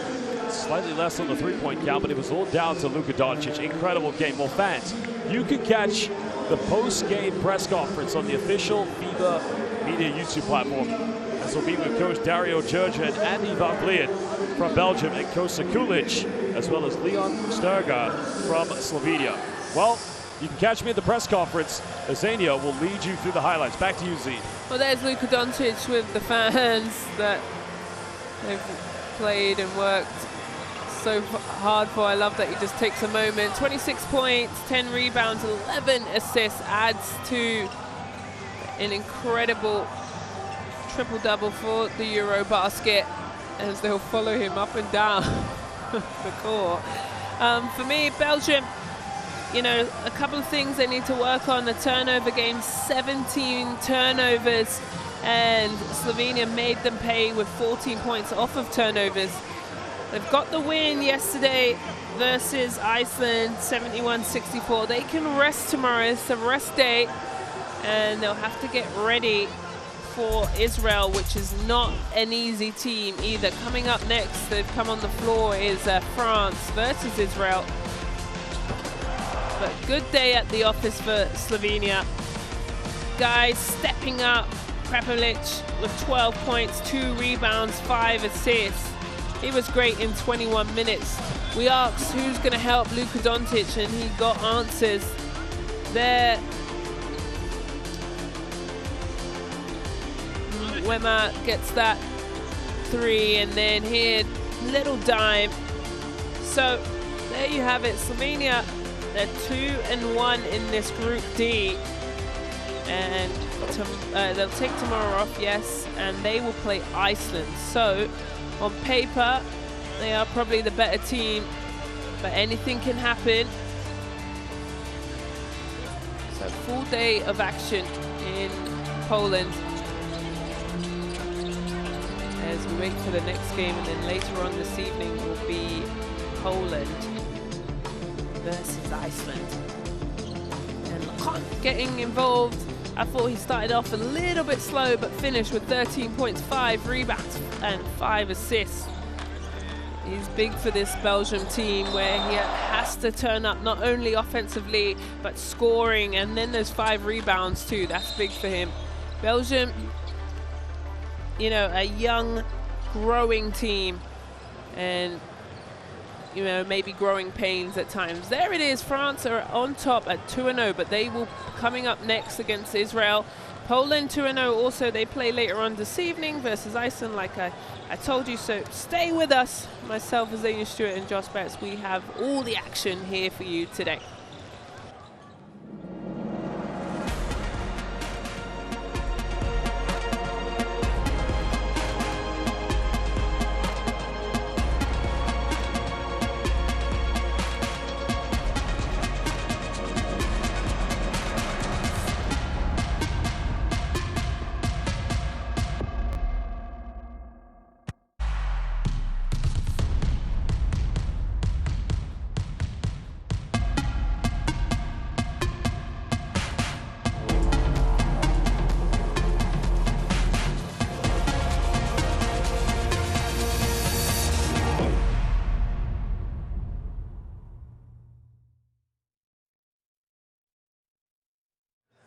A: slightly less on the three-point count, but it was all down to Luka Doncic. Incredible game. Well, fans, you can catch the post-game press conference on the official FIBA Media YouTube platform. This will be with Coach Dario Jurgen and Van Vliet from Belgium and Kosa Kulic, as well as Leon Stergaard from Slovenia. Well, you can catch me at the press conference. Azania will lead you through the highlights. Back to you, Z.
B: Well, there's Luka Doncic with the fans that they've played and worked so hard for. I love that he just takes a moment. 26 points, 10 rebounds, 11 assists, adds to an incredible triple-double for the EuroBasket, as they'll follow him up and down the court. For me, Belgium, a couple of things they need to work on. The turnover game, 17 turnovers, and Slovenia made them pay with 14 points off of turnovers. They've got the win yesterday versus Iceland, 71-64. They can rest tomorrow. It's a rest day, and they'll have to get ready for Israel, which is not an easy team either. Coming up next, they've come on the floor, is France versus Israel. But good day at the office for Slovenia. Guys stepping up. Prepelic with 12 points, 2 rebounds, 5 assists. He was great in 21 minutes. We asked who's going to help Luka Doncic, and he got answers there. Wema gets that 3, and then here, little dime. So there you have it. Slovenia, they're 2-1 in this Group D. And they'll take tomorrow off, yes, and they will play Iceland. So on paper, they are probably the better team, but anything can happen. So full day of action in Poland as we wait for the next game, and then later on this evening will be Poland versus Iceland. And Lecon getting involved. I thought he started off a little bit slow, but finished with 13 points, 5 rebounds, and 5 assists. He's big for this Belgium team, where he has to turn up not only offensively, but scoring, and then there's 5 rebounds too. That's big for him. Belgium, you know, a young, growing team, and you know, maybe growing pains at times. There it is. France are on top at 2-0, but they will coming up next against Israel. Poland 2-0 also. They play later on this evening versus Iceland, like I told you. So stay with us. Myself, Azania Stewart, and Josh Betts. We have all the action here for you today.